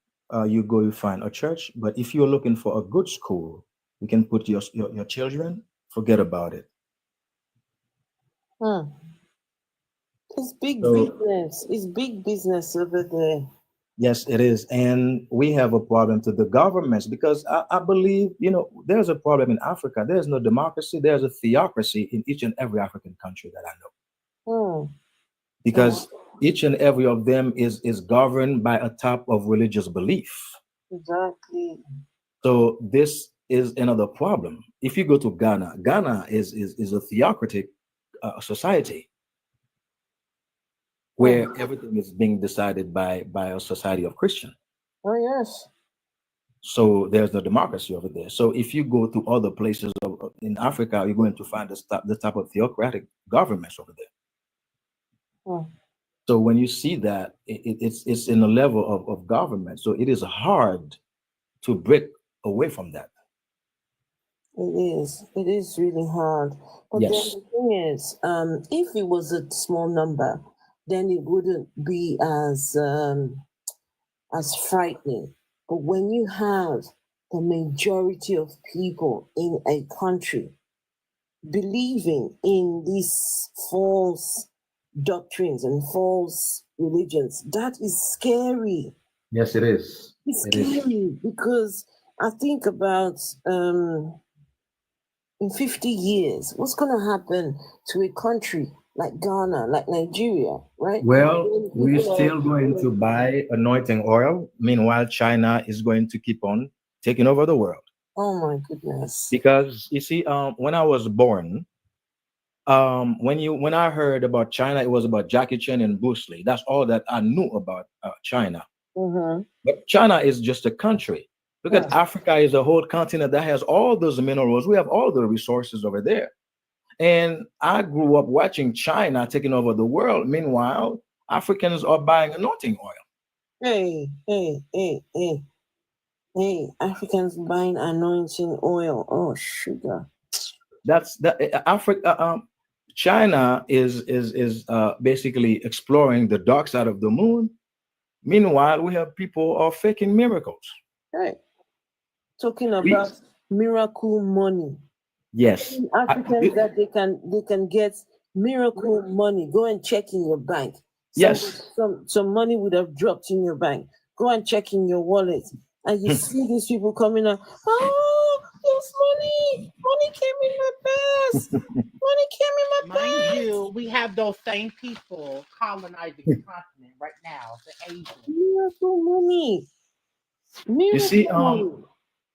you go, you find a church. But if you're looking for a good school, you can put your children. Forget about it. It's business. It's big business over there. Yes, it is. And we have a problem to the governments, because I believe, there's a problem in Africa. There's no democracy. There's a theocracy in each and every African country that I know. Because each and every of them is governed by a type of religious belief. Exactly. So this is another problem. If you go to Ghana, Ghana is a theocratic society, where everything is being decided by a society of Christians. Oh yes. So there's no democracy over there. So if you go to other places in Africa, you're going to find the type of theocratic governments over there. So when you see that, it's in a level of government. So it is hard to break away from that. It is really hard. But then the thing is, if it was a small number, then it wouldn't be as frightening. But when you have the majority of people in a country believing in these false doctrines and false religions, that is scary. Yes, it is. It's scary because I think about in 50 years, what's going to happen to a country like Ghana, like Nigeria, right? Well, we're still going to buy anointing oil. Meanwhile, China is going to keep on taking over the world. Oh my goodness. Because you see, when I was born, when I heard about China, it was about Jackie Chan and Bruce Lee. That's all that I knew about China. But China is just a country. Look at Africa is a whole continent that has all those minerals. We have all the resources over there. And I grew up watching China taking over the world. Meanwhile, Africans are buying anointing oil. Hey, Africans buying anointing oil. Oh, sugar. That's that. Africa, China is basically exploring the dark side of the moon. Meanwhile, we have people are faking miracles. Right. Talking about miracle money. Yes. Africans that they can get miracle money. Go and check in your bank. Some money would have dropped in your bank. Go and check in your wallet. And you see these people coming up. Oh, there's money. Money came in my purse. Money came in my purse. Mind you, we have those same people colonizing the continent right now, the Asians. Miracle money. You see,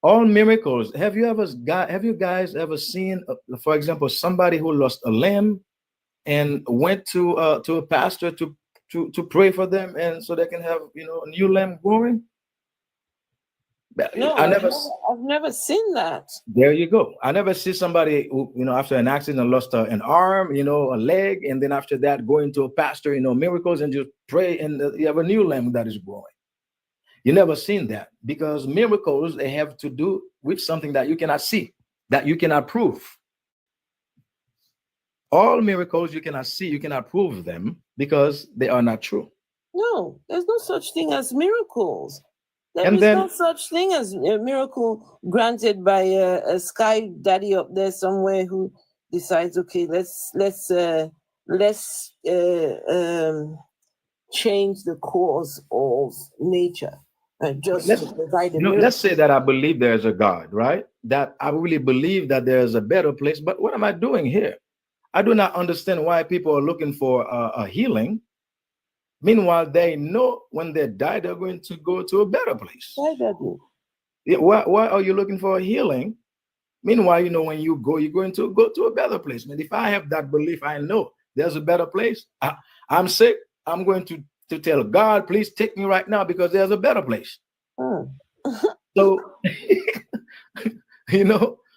all miracles. Have you guys ever seen, for example, somebody who lost a limb and went to a pastor to pray for them, and so they can have a new limb growing? No, I've never seen that. There you go. I never see somebody who, after an accident lost an arm, a leg, and then after that going to a pastor, miracles, and just pray, and you have a new limb that is growing. You never seen that, because miracles, they have to do with something that you cannot see, that you cannot prove. All miracles you cannot see, you cannot prove them because they are not true. No, there's no such thing as miracles. There is no such thing as a miracle granted by a sky daddy up there somewhere who decides, okay, let's change the course of nature. just let's, to provide a let's say that I believe there's a God, right? That I really believe that there's a better place. But what am I doing here? I do not understand why people are looking for a healing. Meanwhile, they know when they die, they're going to go to a better place. Why are you looking for a healing? Meanwhile, when you go, you're going to go to a better place. And if I have that belief, I know there's a better place. I'm sick. I'm going to tell God, please take me right now because there's a better place. So,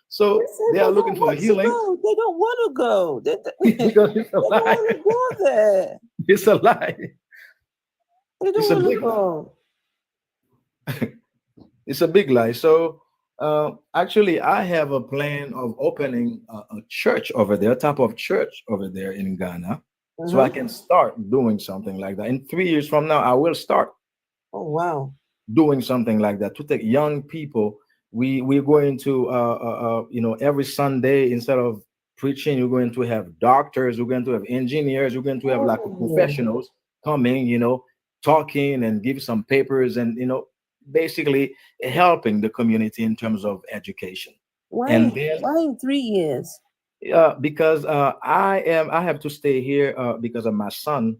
so they are looking for a healing. They don't want to go. Because it's a don't lie. want to go there. It's a lie. They don't want to go. It's a big lie. So actually, I have a plan of opening a church over there, a type of church over there in Ghana. So I can start doing something like that. In 3 years from now, I will start. Oh, wow. Doing something like that to take young people. We're going to, every Sunday, instead of preaching, you're going to have doctors, we're going to have engineers, we're going to have like professionals coming, talking and give some papers and, basically helping the community in terms of education. Why in 3 years? Because I have to stay here because of my son.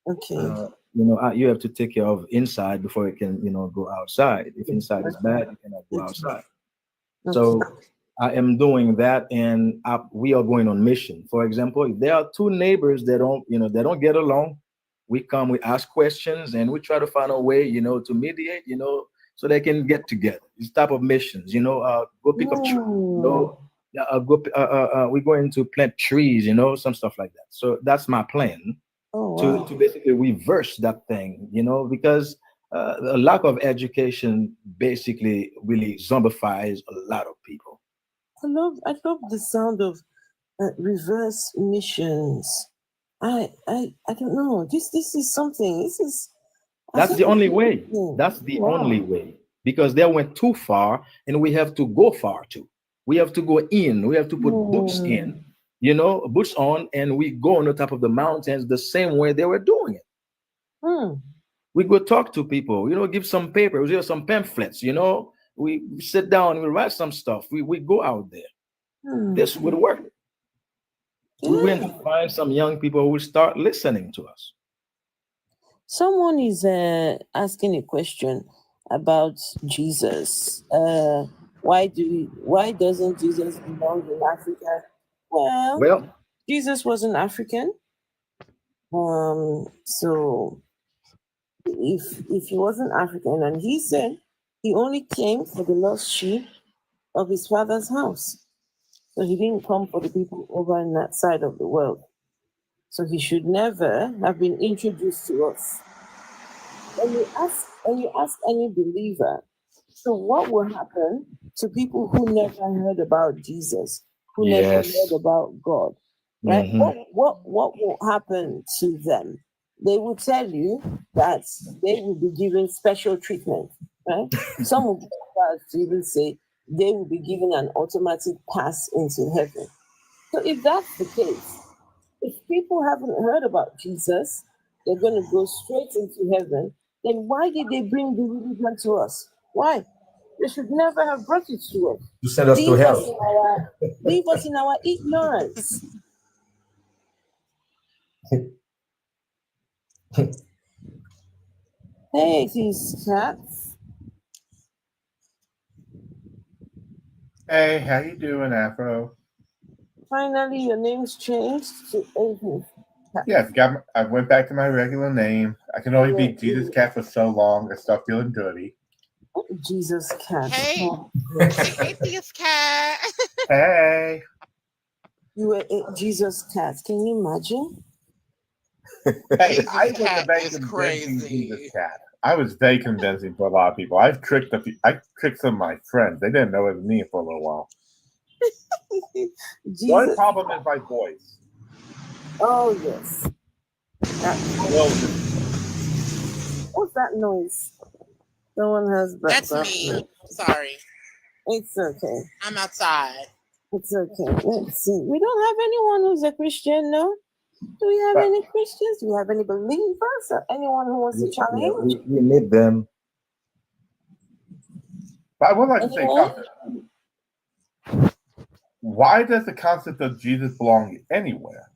Okay. You have to take care of inside before you can, go outside. If inside is bad, you cannot go outside. Okay. So I am doing that, and we are going on mission. For example, if there are two neighbors that don't get along, we come, we ask questions, and we try to find a way, to mediate, so they can get together. These type of missions, go pick up trees, we're going to plant trees, some stuff like that. So that's my plan. To basically reverse that thing, because a lack of education basically really zombifies a lot of people. I love the sound of reverse missions. I don't know. This is something. That's the only way. That's the only way, because they went too far, and we have to go far too. We have to go in. We have to put boots in. Boots on, and we go on the top of the mountains the same way they were doing it. We go talk to people, give some papers, some pamphlets, we sit down, we write some stuff, we go out there. This would work. We're going to find some young people who will start listening to us. Someone is asking a question about Jesus. Why doesn't Jesus belong in Africa? Well, Jesus wasn't African. So if he wasn't African, and he said he only came for the lost sheep of his father's house. So he didn't come for the people over in that side of the world. So he should never have been introduced to us. When you ask any believer, so what will happen to people who never heard about Jesus, who never heard about God, right? What will happen to them? They will tell you that they will be given special treatment, right? Some will even say they will be given an automatic pass into heaven. So if that's the case, if people haven't heard about Jesus, they're going to go straight into heaven, then why did they bring the religion to us? Why? They should never have brought it to us. To send us to hell. Leave us in our ignorance. Hey, these cats. Hey, how you doing, Afro? Finally, your name's changed to Atheist. Yes, I went back to my regular name. I can only be Jesus Cat for so long. I start feeling dirty. Jesus Cat. Hey, Atheist Cat. Hey. You were Jesus Cat. Can you imagine? Hey, I was a very convincing Jesus Cat. I was very convincing for a lot of people. I tricked some of my friends. They didn't know it was me for a little while. One problem is my voice. Oh, yes. What's that noise? Someone has That's me. Sorry. It's okay. I'm outside. It's okay. Let's see. We don't have anyone who's a Christian, no? Do we have any Christians? Do we have any believers or anyone who wants to challenge? We need them. But I would like to say something. Why does the concept of Jesus belong anywhere?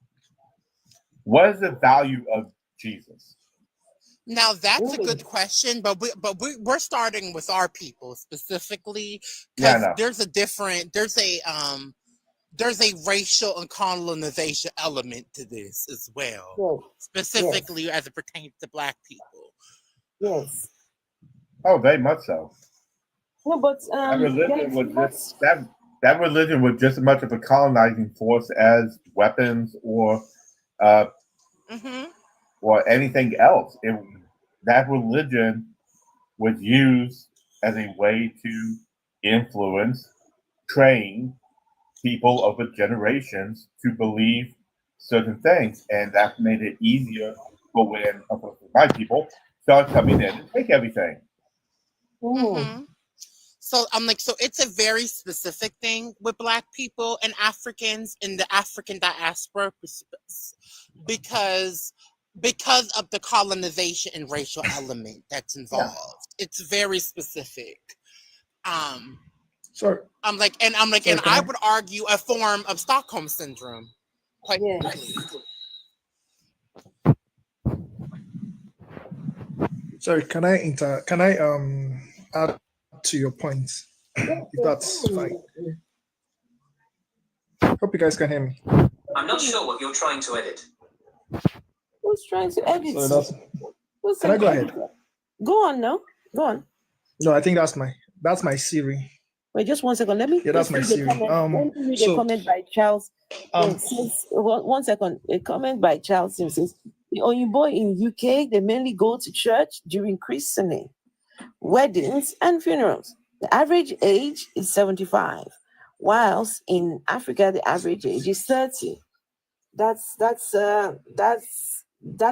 What is the value of Jesus? Now that's a good question, but we're starting with our people specifically because there's a racial and colonization element to this as well, specifically as it pertains to Black people. Yes. Oh, very much so. No, but that religion was just as much of a colonizing force as weapons or anything else. That religion was used as a way to influence, train people over generations to believe certain things, and that made it easier for when my people start coming in and take everything. So I'm like, so it's a very specific thing with Black people and Africans in the African diaspora because of the colonization and racial element that's involved. It's very specific. Sorry. And I would argue a form of Stockholm syndrome. Quite Sorry, can I add to your point? If that's fine. Hope you guys can hear me. I'm not sure what you're trying to edit. Who's trying to edit? So can I go ahead? Go on now. Go on. No, I think that's my Siri. Wait, just 1 second. Let me. Yeah, that's my Siri. Let me read a comment by Charles. One second. A comment by Charles Simpson. The Oyinbo in UK, they mainly go to church during christening, weddings, and funerals. The average age is 75, whilst in Africa the average age is 30. That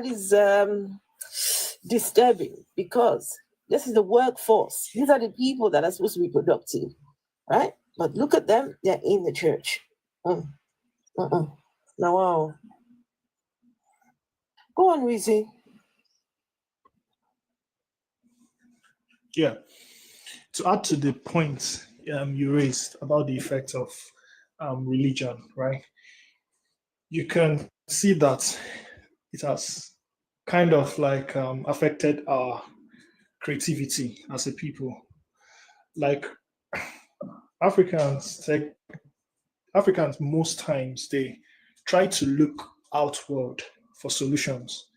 is disturbing because this is the workforce. These are the people that are supposed to be productive, right? But look at them; they're in the church. Now, wow. Go on, Rizzy. Yeah. To add to the point you raised about the effect of religion, right? You can see that it has kind of like affected our creativity as a people. Like Africans most times they try to look outward for solutions.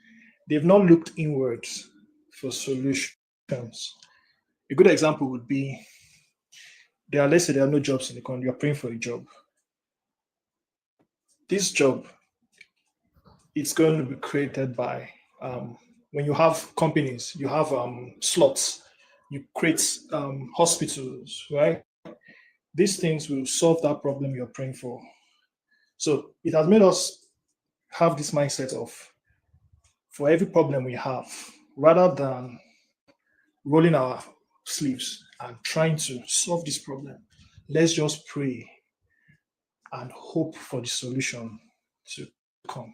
They've not looked inwards for solutions. A good example would be let's say there are no jobs in the country, you're praying for a job. This job, it's going to be created by when you have companies, you have slots, you create hospitals, right? These things will solve that problem you're praying for. So it has made us have this mindset of, for every problem we have, rather than rolling our sleeves and trying to solve this problem, let's just pray and hope for the solution to come.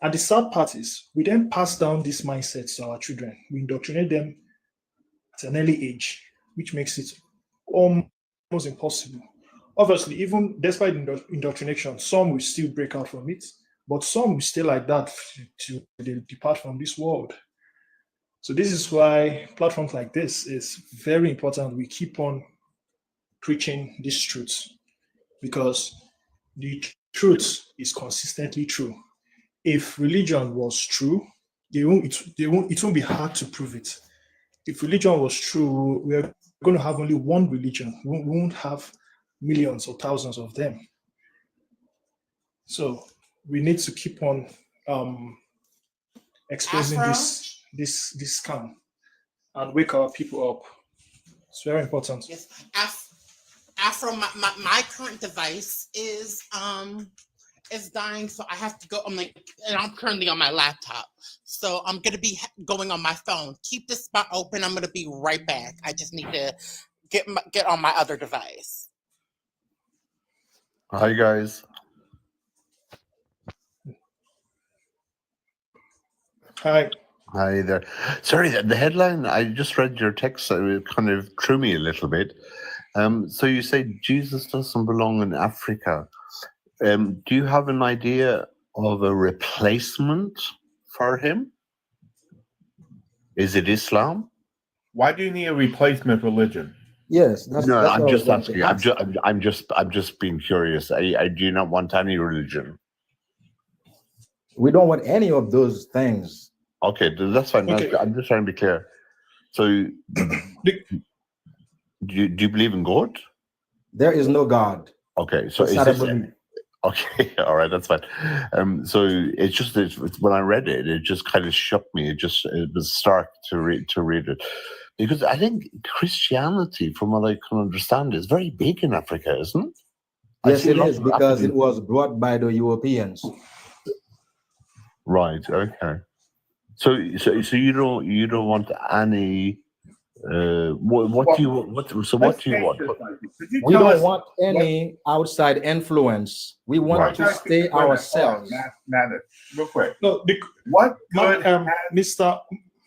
And the sad part is, we then pass down this mindset to our children. We indoctrinate them at an early age, which makes it almost impossible. Obviously, even despite indoctrination, some will still break out from it, but some will stay like that to depart from this world. So this is why platforms like this is very important. We keep on preaching this truth because the truth is consistently true. If religion was true, it won't be hard to prove it. If religion was true, we're going to have only one religion. We won't have millions or thousands of them. So we need to keep on exposing this scam and wake our people up. It's very important. Yes, Afro, my current device is dying, so I have to go. And I'm currently on my laptop, so I'm gonna be going on my phone. Keep this spot open. I'm gonna be right back. I just need to get on my other device. Hi guys. Hi. Hi there. Sorry, the headline, I just read your text, so it kind of threw me a little bit. So you say Jesus doesn't belong in Africa. Do you have an idea of a replacement for him? Is it Islam? Why do you need a replacement religion? Yes, that's I'm what I just was going to asking. ask. I'm just being curious. I do not want any religion. We don't want any of those things. Okay, that's fine. Okay. I'm just trying to be clear. So, do you believe in God? There is no God. Okay, so It's is not a this belief. okay? All right, that's fine. So it's just when I read it, it just kind of shook me. It was stark to read it, because I think Christianity, from what I can understand, is very big in Africa, isn't it? Yes, it is, because it was brought by the Europeans. Right. Okay. So you don't want any. What do you want? We don't want any outside influence. We want to stay ourselves. Madness, real quick. No, what good Mr.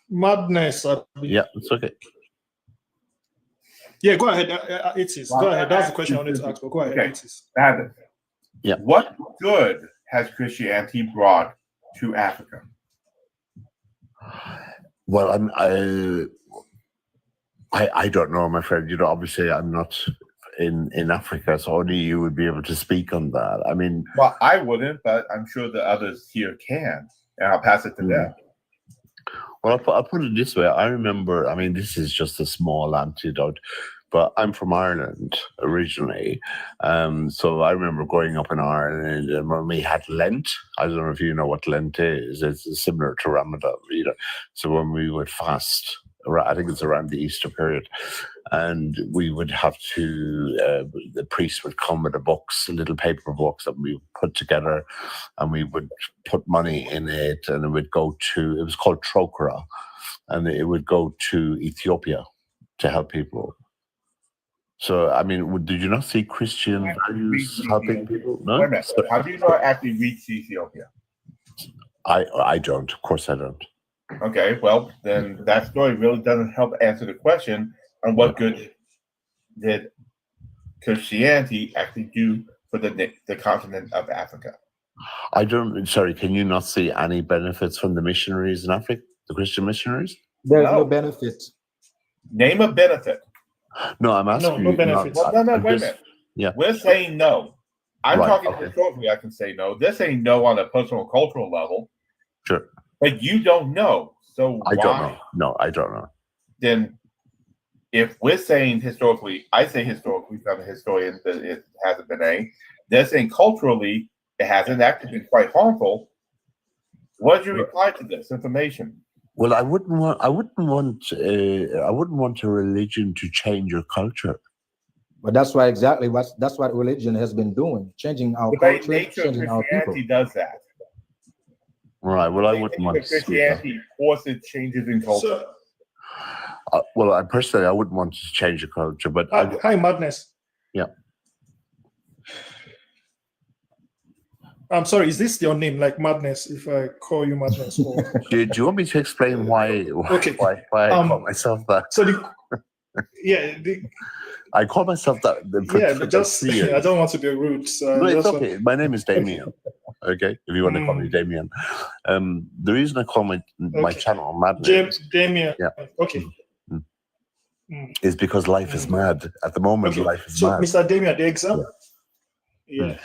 Madness? Yeah, it's okay. Yeah, go ahead. It is. Go ahead. That's the question I wanted to ask. But go ahead. Okay. It is. Madness. Yeah. What good has Christianity brought to Africa? Well, I don't know, my friend. You know, obviously, I'm not in Africa, so only you would be able to speak on that. I mean, well, I wouldn't, but I'm sure the others here can, and I'll pass it to them. Well, I'll put it this way. I remember, I mean, this is just a small antidote, but I'm from Ireland originally. So I remember growing up in Ireland, and when we had Lent, I don't know if you know what Lent is. It's similar to Ramadan, you know. So when we would fast, I think it's around the Easter period, and we would have to, the priest would come with little paper books that we put together, and we would put money in it, and it would go to, it was called Trokra, and it would go to Ethiopia to help people. So, I mean, did you not see Christian values helping people? No? Wait a minute. How do you not actually reach Ethiopia? I don't. Of course I don't. Okay, well, then that story really doesn't help answer the question on what good did Christianity actually do for the continent of Africa. Sorry, can you not see any benefits from the missionaries in Africa, the Christian missionaries? There's no benefit. Name a benefit. No, I'm asking no you. benefits. Wait a minute. Yeah. We're saying no. I'm Right, talking okay. historically, I can say no. They're saying no on a personal cultural level. Sure. But you don't know. So I don't know. No, I don't know. Then if we're saying historically, I say historically, I'm a historian, but it hasn't been a. They're saying culturally, it hasn't actually been quite harmful. What did you reply to this information? Well, I wouldn't want a religion to change your culture. But that's why that's what religion has been doing, changing our culture, changing our people. Christianity does that. Right. Well, I wouldn't want to see that. Christianity forces changes in culture. Well, I personally, I wouldn't want to change the culture, but Hi, Madness. Yeah. I'm sorry. Is this your name, like Madness? If I call you Madness, or... do you want me to explain why I call myself that? So I call myself that. I don't want to be rude. So no, it's okay. My name is Damien. Okay, if you want to call me Damien. The reason I call my channel Madness, Damien. Yeah. Okay. Is because life is mad at the moment. Okay. Life is so, mad. Mr. Damien, the example. Yeah.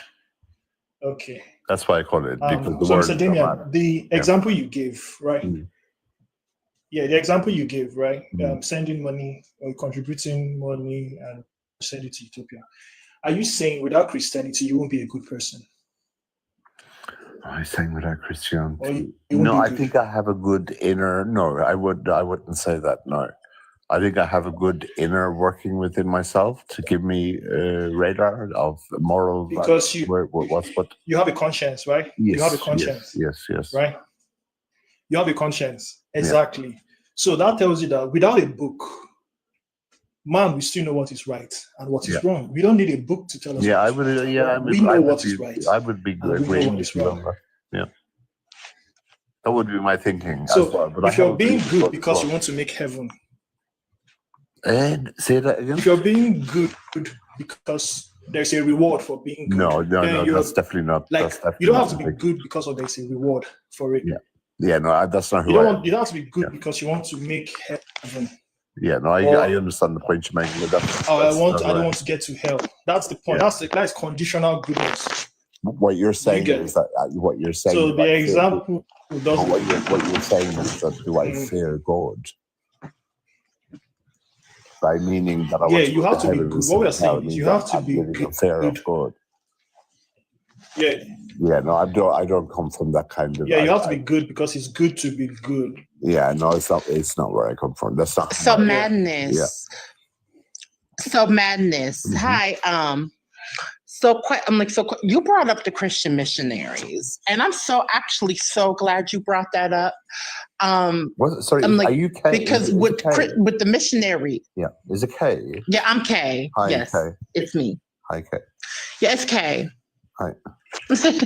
Okay. That's why I call it. Because so, Mr. Damien, the example you gave, right? Yeah, the example you gave, right? Sending money or contributing money and send it to Ethiopia. Are you saying without Christianity you won't be a good person? I'm saying without Christianity. No, I think I have a good inner. No, I wouldn't say that. No, I think I have a good inner working within myself to give me a radar of moral. Because you have a conscience, right? Yes, you have a conscience. Yes. Right. You have a conscience. Exactly. Yeah. So that tells you that without a book, man, we still know what is right and what is wrong. We don't need a book to tell us. Yeah, we know what is right. I would be good. Yeah. That would be my thinking So as well. But if you're being good because you want to make heaven, and say that again. if you're being good because there's a reward for being good, No, then that's definitely not. Like That's definitely you don't have to not be good because of there's a reward for it. Yeah, no, that's not who You I don't am. you don't have to be good because you want to make heaven. Yeah, no, I understand the point you're making. But I don't want to get to hell. That's the point. Yeah. That's conditional goodness. What you're saying is that what you're saying. So the example doesn't. What you're saying is that do I fear God? By meaning that I want to you have to be heaven good. What we are saying is means you have that to I'm be living in good. fear of God. Yeah. Yeah, no, I don't come from that kind of. Yeah, you have to be good because it's good to be good. Yeah, no, it's not. It's not where I come from. That's not. So madness. Yeah. So madness. Hi. You brought up the Christian missionaries, and I'm actually so glad you brought that up. Sorry, are you K? Because with the missionary. Yeah, is it K? Yeah, I'm K. Hi, yes, K. it's me. Hi, K. Yeah, it's K. Hi. Sorry.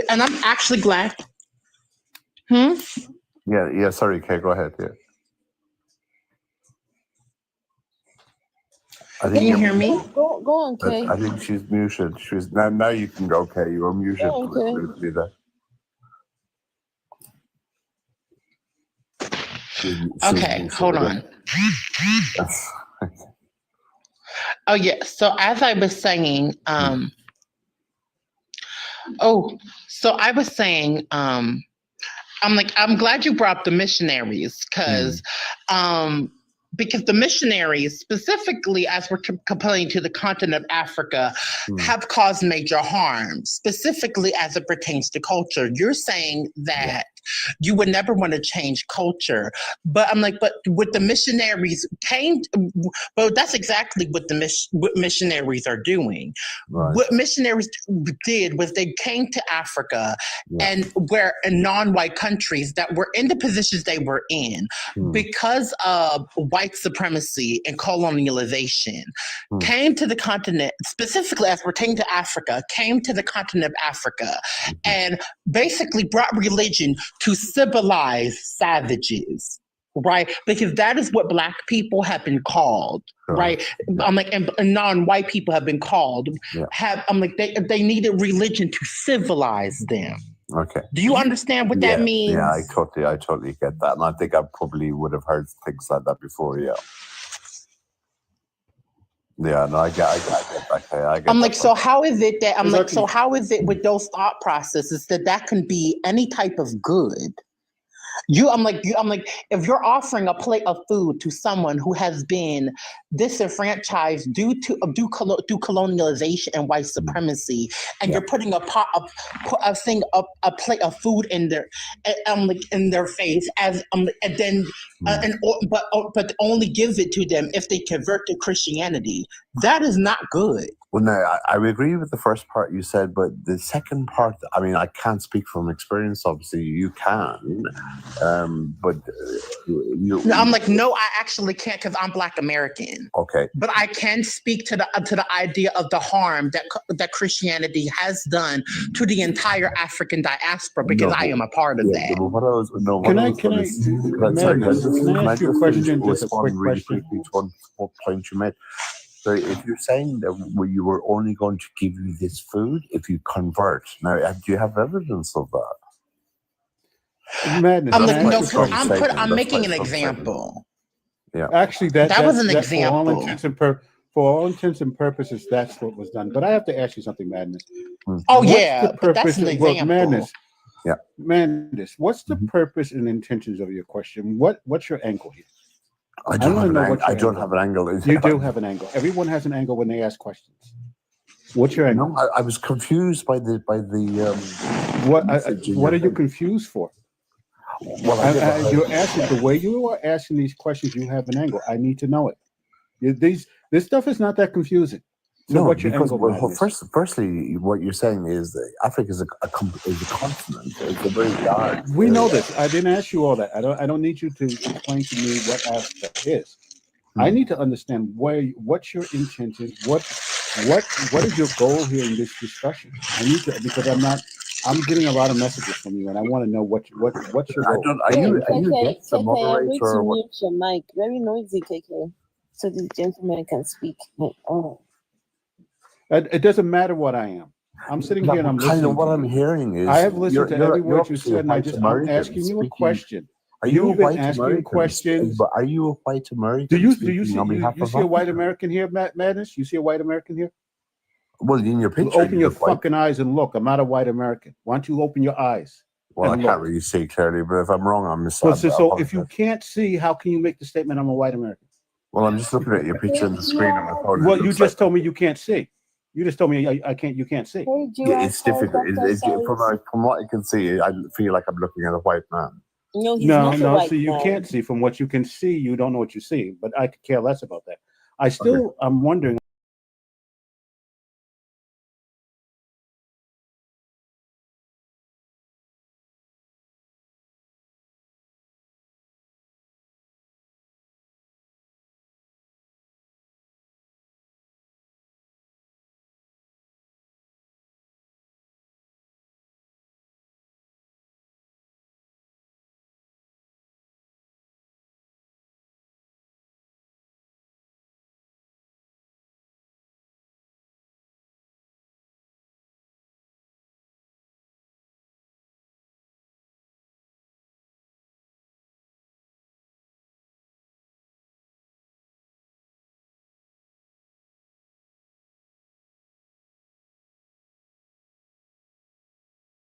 And I'm actually glad. Yeah. Sorry, Kay. Go ahead. Yeah. Can you hear me? Go on, Kay. I think she's muted. Now you can go, Kay. You were muted. Okay, hold on. Oh yeah. So as I was saying, I'm glad you brought up the missionaries because the missionaries, specifically as we're complaining to the continent of Africa, have caused major harm, specifically as it pertains to culture. You're saying that you would never want to change culture, but but with the missionaries that's exactly what what missionaries are doing. Right. What missionaries did was they came to Africa and were in non-white countries that were in the positions they were in because of white supremacy and colonialization, came to the continent, specifically as pertaining to Africa, came to the continent of Africa and basically brought religion to civilize savages, right? Because that is what Black people have been called, right? And non-white people have been called. They needed religion to civilize them. Okay. Do you understand what that means? Yeah, I totally get that, and I think I probably would have heard things like that before. Yeah. Yeah, no, I get that. So how is it that so how is it with those thought processes that can be any type of good? If you're offering a plate of food to someone who has been disenfranchised due colonialization and white supremacy, and you're putting a plate of food in their face but only give it to them if they convert to Christianity, that is not good. Well, no, I agree with the first part you said, but the second part, I mean, I can't speak from experience. Obviously, you can, but no, I actually can't because I'm Black American. Okay, but I can speak to the idea of the harm that Christianity has done to the entire African diaspora because I am a part of that. Can I ask you a question? Just a quick question. To one point you made. So if you're saying that you were only going to give you this food if you convert, now do you have evidence of that? Madness. I'm making an example. Yeah, actually, that was an example. For all intents and purposes, that's what was done. But I have to ask you something, Madness. Oh, but that's an example. Madness. Yeah, Madness. What's the purpose and intentions of your question? What's your angle here? I don't have an angle. You do have an angle. Everyone has an angle when they ask questions. What's your angle? No, I was confused by the. What are you confused for? Well, you're asking the way you are asking these questions. You have an angle. I need to know it. This stuff is not that confusing. So no, what's your angle? Firstly, what you're saying is that Africa is a continent. It's a very large. We know this. I didn't ask you all that. I don't need you to explain to me what aspect is. I need to understand what's your intention. What is your goal here in this discussion? I need to, because I'm getting a lot of messages from you, and I want to know what's your goal. Are you against the KK, I'm moderator going or to what? mute your mic. Very noisy, KK, so the gentleman can speak. Oh. It doesn't matter what I am. I'm sitting here and I'm listening. Kind of what to I'm you. hehearing is I have listened to every word you obviously said, and I'm asking you a question. Are you a You've been white asking American? questions. But are you a white American? Do you speaking see on behalf of a white Africa? American here, Madness? You see a white American here? Well, in your picture, open your fucking eyes and look. I'm not a white American. Why don't you open your eyes? Well, I and can't look? really see clearly, but if I'm wrong, I'm So if you can't see, how can you make the statement I'm a white American? Well, I'm just looking at your picture on the screen on my phone. Well, you just told me you can't see. You just told me I can't. You can't see. Yeah, it's difficult. From what I can see, I feel like I'm looking at a white man. No, he's not a white So you man. can't see. From what you can see, you don't know what you see. But I could care less about that. I'm wondering.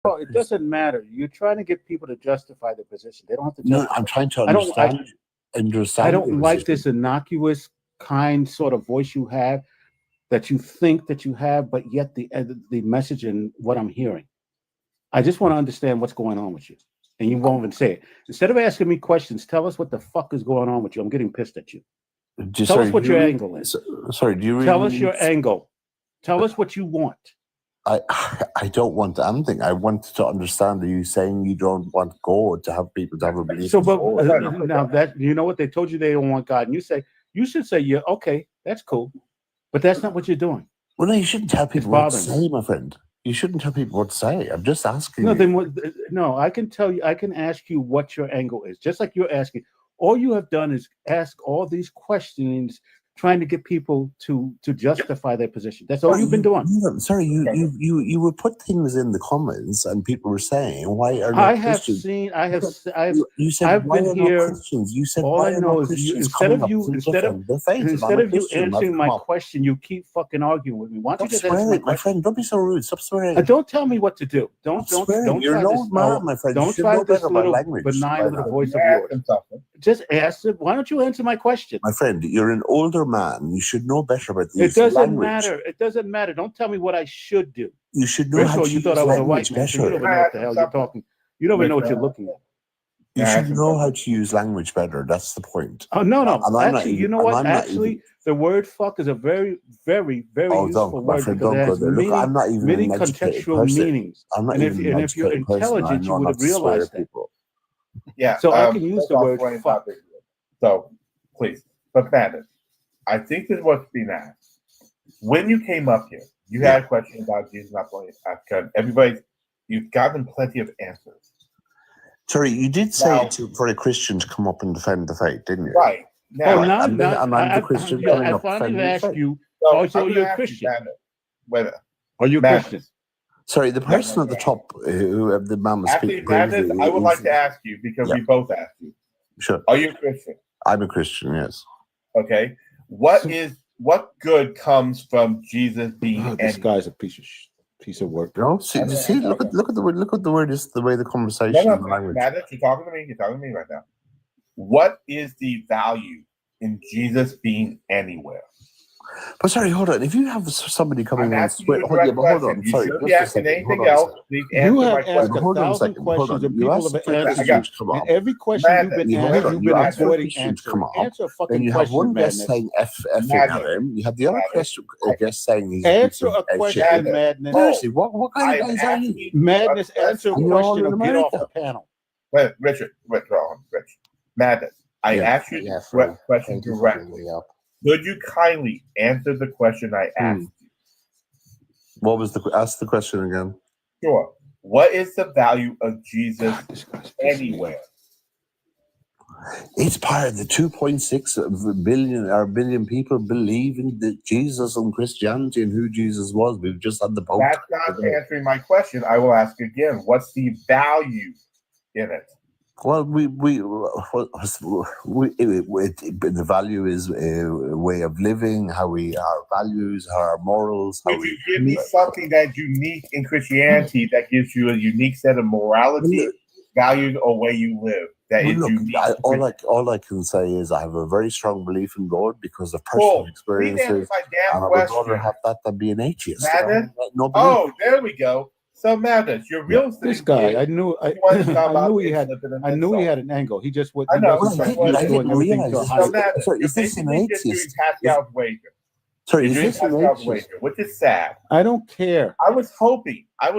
Well, it doesn't matter. You're trying to get people to justify their position. They don't have to justify. No, I'm trying to understand. I don't like this innocuous kind sort of voice you have that you think that you have, but yet the message and what I'm hearing. I just want to understand what's going on with you. And you won't even say it. Instead of asking me questions, tell us what the fuck is going on with you. I'm getting pissed at you. Tell us what your angle is. Sorry, do you really tell us your angle? Tell us what you want. I don't want anything. I want to understand. Are you saying you don't want God to have people to have a belief? So, but now that you know what they told you, they don't want God, and you should say, yeah, okay, that's cool, but that's not what you're doing. Well, no, you shouldn't tell people what to say, my friend. You shouldn't tell people what to say. I'm just asking. No, then what? No, I can tell you. I can ask you what your angle is, just like you're asking. All you have done is ask all these questions, trying to get people to justify their position. That's all you've been doing. Sorry, you would put things in the comments, and people were saying, "Why are I not have Christians?" seen. I have. You said, I've "Why been are here. not Christians?" You said, All "Why I are know not is Christians coming up to defend their faith?" Instead of you answering my question, you keep fucking arguing with me. Why don't you just answer my friend? Don't be so rude. Stop swearing. Don't tell me what to do. Don't You're try an this. old man, my friend. Don't try this little benign little voice of yours. Just ask it. Why don't you answer my question? My friend, you're an older man. You should know better about the It doesn't matter. It doesn't matter. Don't tell me what I should do. You should know how to you thought I was a white man, so you don't even know what the hell you're talking. You don't even know what you're looking at. You should know how to use language better. That's the point. Oh no! Actually, you know what? Actually, the word "fuck" is a very, very, very useful word because it has many contextual meanings. And if you're intelligent, you would have realized that. Yeah. So I can use the word "fuck." So please, but Madness, I think this is what's being asked. When you came up here, you had a question about Jesus not going to Africa. You've gotten plenty of answers. Sorry, you did say for a Christian to come up and defend the faith, didn't you? Right. Now, I'm the Christian coming up defending the faith. So you're a Christian. Are you a Christian? Sorry, the person at the top who the man was speaking. I would like to ask you, because we both asked you. Sure. Are you a Christian? I'm a Christian, yes. Okay. What good comes from Jesus being this guy's a piece of work. No, see, look at the word. Look at the word. Is the way the conversation and the language. Madness, you're talking to me. You're talking to me right now. What is the value in Jesus being anywhere? But sorry, hold on. If you have somebody coming in, hold on. Sorry, you be asking anything else. You have asked 1,000 questions and people have answered. And every question you've been asked, you've been avoiding answering. Answer a fucking question. Then you have one guest saying effing at him. You have the other guest saying he's answer a question, Madness. Seriously, what kind of guys are you? Madness, answer a question or get off the panel. Wait, Richard. Madness, I asked you the question directly. Could you kindly answer the question I asked you? What was ask the question again? Sure. What is the value of Jesus anywhere? It's part of the 2.6 billion people believe in Jesus and Christianity and who Jesus was. We've just had the Pope. That's not answering my question. I will ask again. What's the value in it? Well, the value is a way of living, our values, our morals. Could you give me something that's unique in Christianity that gives you a unique set of morality, values, or way you live? That is unique. All I can say is I have a very strong belief in God because of personal experiences, and I would rather have that than be an atheist. There we go. So Madness, your real estate. This guy, I knew he had an angle. He just would. I know. I didn't realize. Is this an atheist? Pascal's wager. Sorry, is this an atheist? Which is sad. I don't care. I was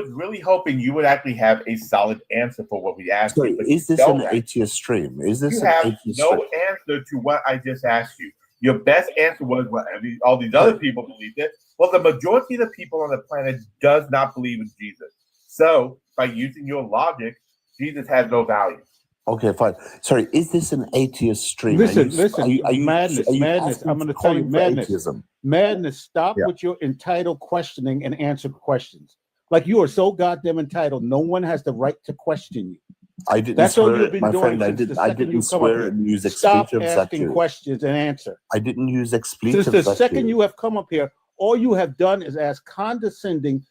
really hoping you would actually have a solid answer for what we asked you. But is this an atheist stream? Is this you have no answer to what I just asked you. Your best answer was what all these other people believed it. Well, the majority of the people on the planet does not believe in Jesus. So, by using your logic, Jesus has no value. Okay, fine. Sorry, is this an atheist stream? Listen, madness. I'm going to tell you, madness. Stop with your entitled questioning and answer questions. Like you are so goddamn entitled. No one has the right to question you. I didn't That's swear, all you've been my doing. friend. I didn't swear and use expletives. Stop asking questions and answer. I didn't use expletives. Since the second you have come up here, all you have done is ask condescending,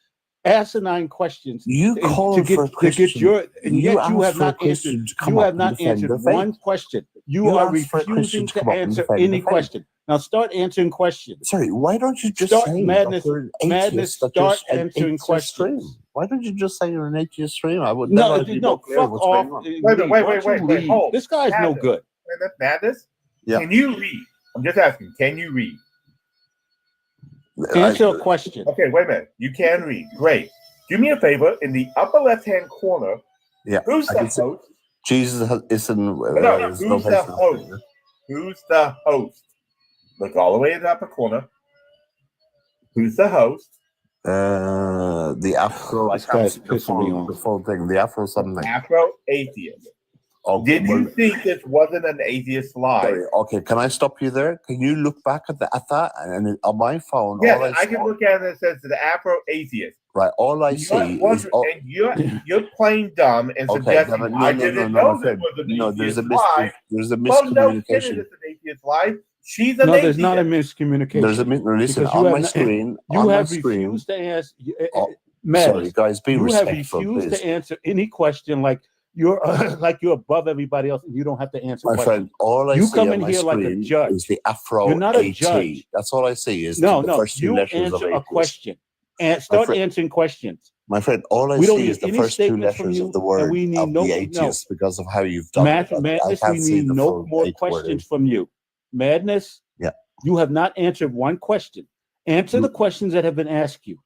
asinine questions. You call for questions. And yet you have not answered. You have not answered one question. You are refusing to answer any question. Now start answering questions. Sorry, why don't you just say madness? Start answering questions. Why don't you just say you're an atheist stream? I would no, fuck off. Wait. Hold. This guy's no good. Madness? Yeah. Can you read? I'm just asking. Can you read? Answer a question. Okay, wait a minute. You can read. Great. Do me a favor. In the upper left-hand corner, who's the host? Jesus is in. Who's the host? Who's the host? Look all the way in the upper corner. Who's the host? The Afro. I can't see the full thing. The Afro something. Afro atheist. Okay, Did you think this wasn't an atheist lie? Sorry, okay, can I stop you there? Can you look back at that and on my phone? Yes, I can look at it and it says the Afro atheist. Right, all I see is and you're playing dumb and suggesting I didn't know this was an atheist lie. There's a miscommunication. It's an atheist lie. She's an atheist. There's not a miscommunication. There's a listen on my screen. You have refused to ask. Sorry, guys, be respectful. You have refused to answer any question like you're above everybody else and you don't have to answer my questions. Friend, all I you see come on in my here like a screen judge. Is the Afro You're not a judge. That's all I see is the first two you letters answer of a question and start answering questions. My friend, all I see is the first two letters of the word of the atheist because of how you've done it. Madness, we need no more questions from you. Madness, you have not answered one question. Answer the questions that have been asked you.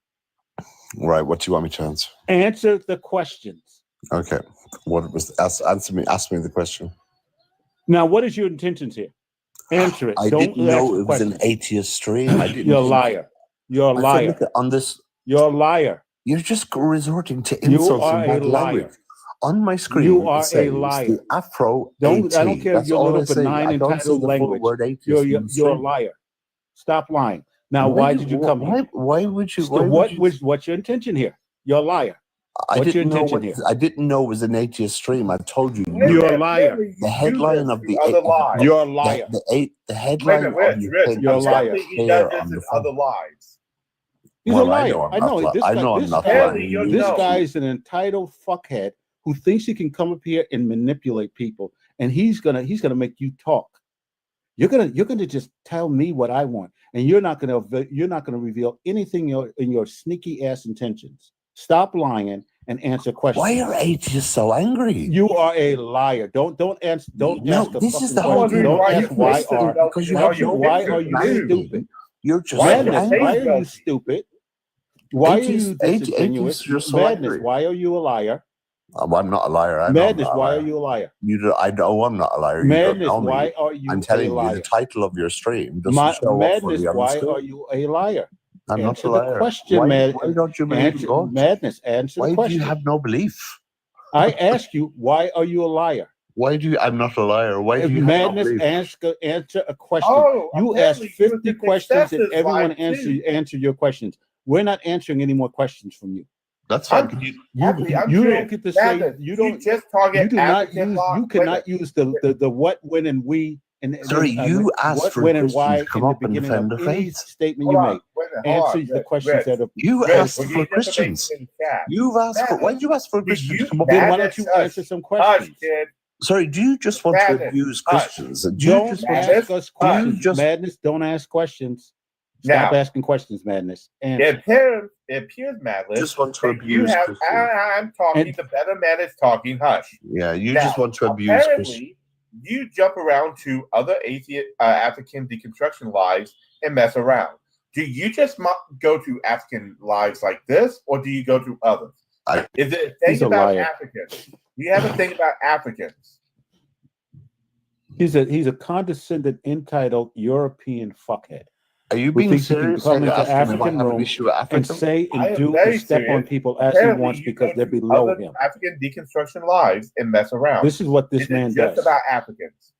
Right, what do you want me to answer? Answer the questions. Okay. What was ask me the question. Now, what is your intentions here? Answer it. I didn't know it was an atheist stream. I didn't. You're a liar. You're a liar. On this, you're a liar. You're just resorting to insults and bad language. On my screen, you are a liar. The Afro. I don't care if you're a little benign entitled language. You're a liar. Stop lying. Now, why did you come here? Why would you? What's your intention here? You're a liar. What's your intention here? I didn't know it was an atheist stream. I told you. You're a liar. The headline of the you're a liar. The headline of the you're a liar. Other lies. He's a liar. I know. I'm not lying. This guy is an entitled fuckhead who thinks he can come up here and manipulate people, and he's gonna make you talk. You're gonna just tell me what I want, and you're not gonna reveal anything in your sneaky ass intentions. Stop lying and answer questions. Why are atheists so angry? You are a liar. Don't answer. This is the whole thing. Don't ask why are you stupid? You're just madness. Why are you stupid? Why are you disingenuous? Madness. Why are you a liar? I'm not a liar. Madness. Why are you a liar? I know I'm not a liar. Madness. Why are you? I'm telling you the title of your stream. Madness. Why are you a liar? I'm not a Answer the liar. question, Why don't you believe in God? Madness, answer Why the do question. you have no belief? I ask you, why are you a liar? Why do you? I'm not a liar. Why do you Madness, have no belief? answer a question. Oh, You asked apparently you 50 think questions and success is everyone life, too. answer your questions. We're not answering any more questions from you. That's fine. Actually, I'm You serious. don't get to say Madness, you don't. just target You do not African use. law. You Wait a cannot minute. use the what, when, and we. And Sorry, you asked what, for when, and Christians why to come in the up and beginning of defend the any faith. statement Hold you on. make. Wait a minute. Hold Answer on. the questions that are. You Rich, asked we're for getting Christians. information in the chat. You've asked for. Why did you ask for Do Christians you, to come up? Then why Madness, don't you hush. answer some Hush, questions? kid. Sorry, do you just want to Madness, abuse hush. Christians? Do you Don't just want ask to? us questions. just Madness, don't ask questions. Stop Now, asking questions, Madness. it Answer. appears, Madness, just want to that you abuse have. Christians? I'm talking. And- The better man is talking. Hush. Yeah, you Now, just want to abuse Christians. apparently, you jump around to other atheist, African deconstruction lives and mess around. Do you just go to African lives like this, or do you go to others? Is it a He's thing a about liar. Africans? Do you have a thing about Africans? He's a condescending, entitled European fuckhead. Are you who being thinks he can serious? come Are you into asking me why I African have an rooms issue with and Africa? say I and am do very and step serious. on people as he Apparently, wants you because go they're to below other him. African deconstruction lives and mess around. This is what this Is man it just does. about Africans?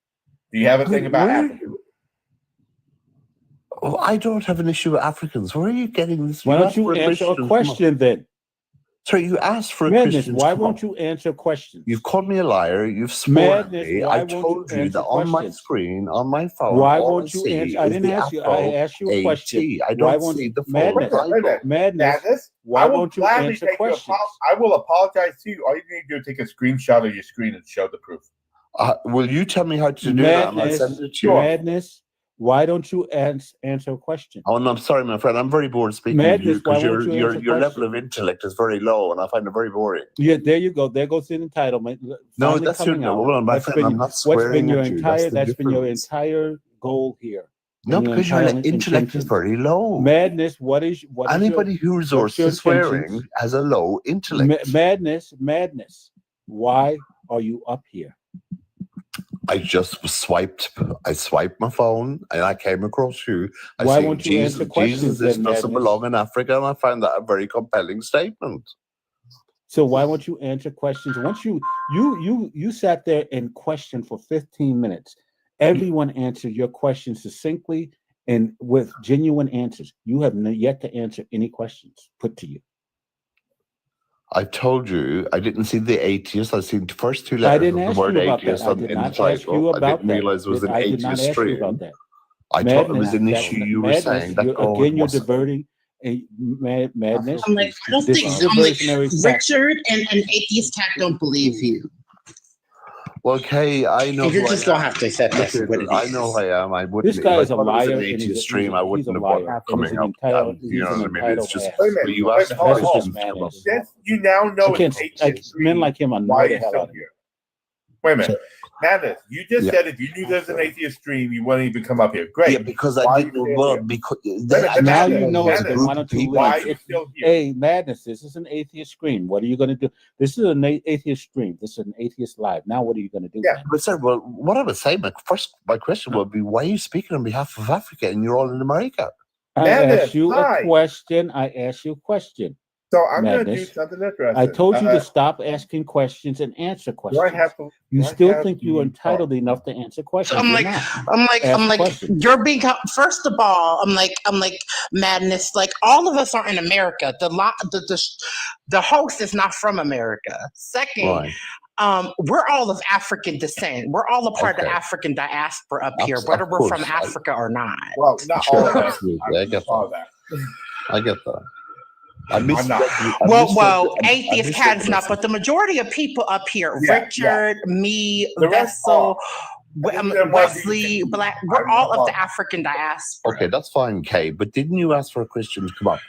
Do you have a thing about Where- Africans? Oh, I don't have an issue with Africans. Where are you getting this? Why You don't asked you for answer Christian a to come up. question then? Sorry, you asked for a Madness, Christian to why come won't up. you answer questions? You've called me a liar. You've sworn at Madness, me. why I won't you told you answer that on my questions? screen, on my phone, Why all I won't you see answer? I is didn't the ask you. I Afro asked you a question. AT. I Why don't won't see you? the full Madness, title. Madness, why I will won't you gladly answer take questions? I will apologize to you. All you need to do is take a screenshot of your screen and show the proof. Will you tell me how to do that and I'll send it to you? Madness, why don't you answer a question? Oh, no, I'm sorry, my friend. I'm very bored speaking to you Madness, why because won't you answer your level questions? of intellect is very low and I find it very boring. Yeah, there you go. There goes the entitlement. No, finally that's your coming out. hold on, my That's friend. been- I'm not what's swearing been your at you. entire? That's the That's been your difference. entire goal here. No, and because your entire intellect is intentions. very low. Madness, what is Anybody who what's resorts your to swearing intentions? has a low intellect. Madness. Why are you up here? I just swiped my phone and I came across you. I Why see won't you answer Jesus, questions this then, doesn't Madness? belong in Africa, and I find that a very compelling statement. So why won't you answer questions? Once you sat there and questioned for 15 minutes. Everyone answered your questions succinctly and with genuine answers. You have yet to answer any questions put to you. I told you I didn't see the atheist. I seen the first two I letters didn't of the ask word you about atheist that. I in did the not ask you title. I about didn't that. realize it was an I did not atheist ask you stream. about that. I thought it was an Madness, issue you were madness, saying that God again, you're wasn't. diverting a madness. I'm like, I don't This think diversionary tactic. Richard and Atheist Cat don't believe you. Well, Kay, I know. You who just I don't am. have to accept that for Listen, what it I know is. who I am. I wouldn't. This guy if is I a thought it was liar an and atheist stream, I he's a wouldn't have liar. bothered And he's coming an up. entitled, You he's know an what I mean? It's entitled just ass. well, you asked Hold on, questions man to come up. is. Since you now know I can't, it's atheist men like him why annoy are the you hell still out of me. here? Wait a minute. Madness, you just Yeah. said if you knew there's an atheist stream, you wouldn't even come up here. Great. Yeah, because Why I are you didn't. still Well, here? because Now Madness, you know it. Then Madness, why don't you why are leave? you still here? Hey, Madness, this is an atheist stream. What are you going to do? This is an atheist stream. This is an atheist live. Now what are you going to do? Yeah. But sir, well, what I was saying, my question would be, why are you speaking on behalf of Africa and you're all in America? I Madness, asked you hi. a question. I asked you a question. So I'm going to do Madness. something interesting. I told you to stop asking questions and answer Do questions. I have to? You do I still have think to you're talk? entitled enough to answer questions. I'm You're like, not. Ask questions. you're being. First of all, I'm like, Madness. Like, all of us are in America. The host is not from America. Second, Right. we're all of African descent. We're all a part of the African diaspora up here, whether Of we're from course. Africa or not. Well, not Sure, all of us. absolutely. I get All that. of that. I get that. I I'm misread not. you. I Well, misread the- I Atheist misread Cat is the not, message. but the majority of people up here, Yeah, Richard, me, The rest Vessel, are. And then why do Wesley, you- Black, we're I'm all not of the bothered. African diaspora. Okay, that's fine, Kay. But didn't you ask for a Christian to come up?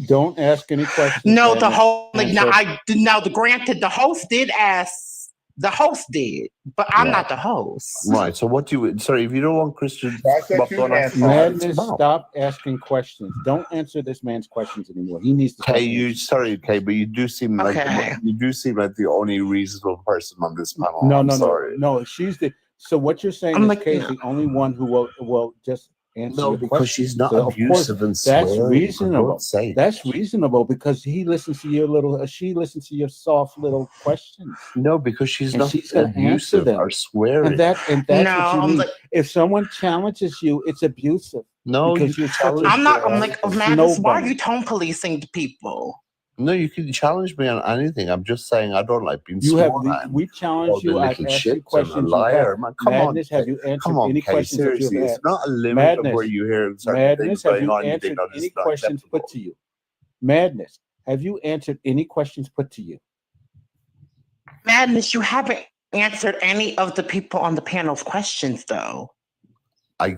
Don't ask any questions. No, the Madness. host, like, Answer. granted, the host did ask, the host did, but I'm Right. not the host. Right. So what do you? Sorry, if you don't want Christians to That's come what up you on asked. Madness, stop asking questions. Don't answer this man's questions anymore. He needs to. Kay, Kay, but you do seem like Okay. the only reasonable person on this panel. No, I'm no, sorry. no. She's the. So what you're saying I'm is like, Kay's the only one who will just answer No, your because question. she's not So, of course, abusive and that's swearing. reasonable. For God's sake. That's reasonable because he listens to your little. She listens to your soft little questions. No, because she's And not she's going to answer abusive them. or swearing. And that's No, what you I'm need. like, If someone challenges you, it's abusive. No, you because can you're such a challenge I'm not. I'm me. like, snow Madness. Why are bunny. you tone policing the people? No, you can challenge me on anything. I'm just saying I don't like being You have sworn at. we challenge The you. I've little asked you shit and a questions. You have liar. Man, come Madness. on, Have you answered come on, any Kay, questions that you seriously, have it's asked? not a limit Madness. of where you hear certain Madness. things Have going you on. You answered think, no, this any is not questions acceptable. put to you? Madness. Have you answered any questions put to you? Madness, you haven't answered any of the people on the panel's questions, though. I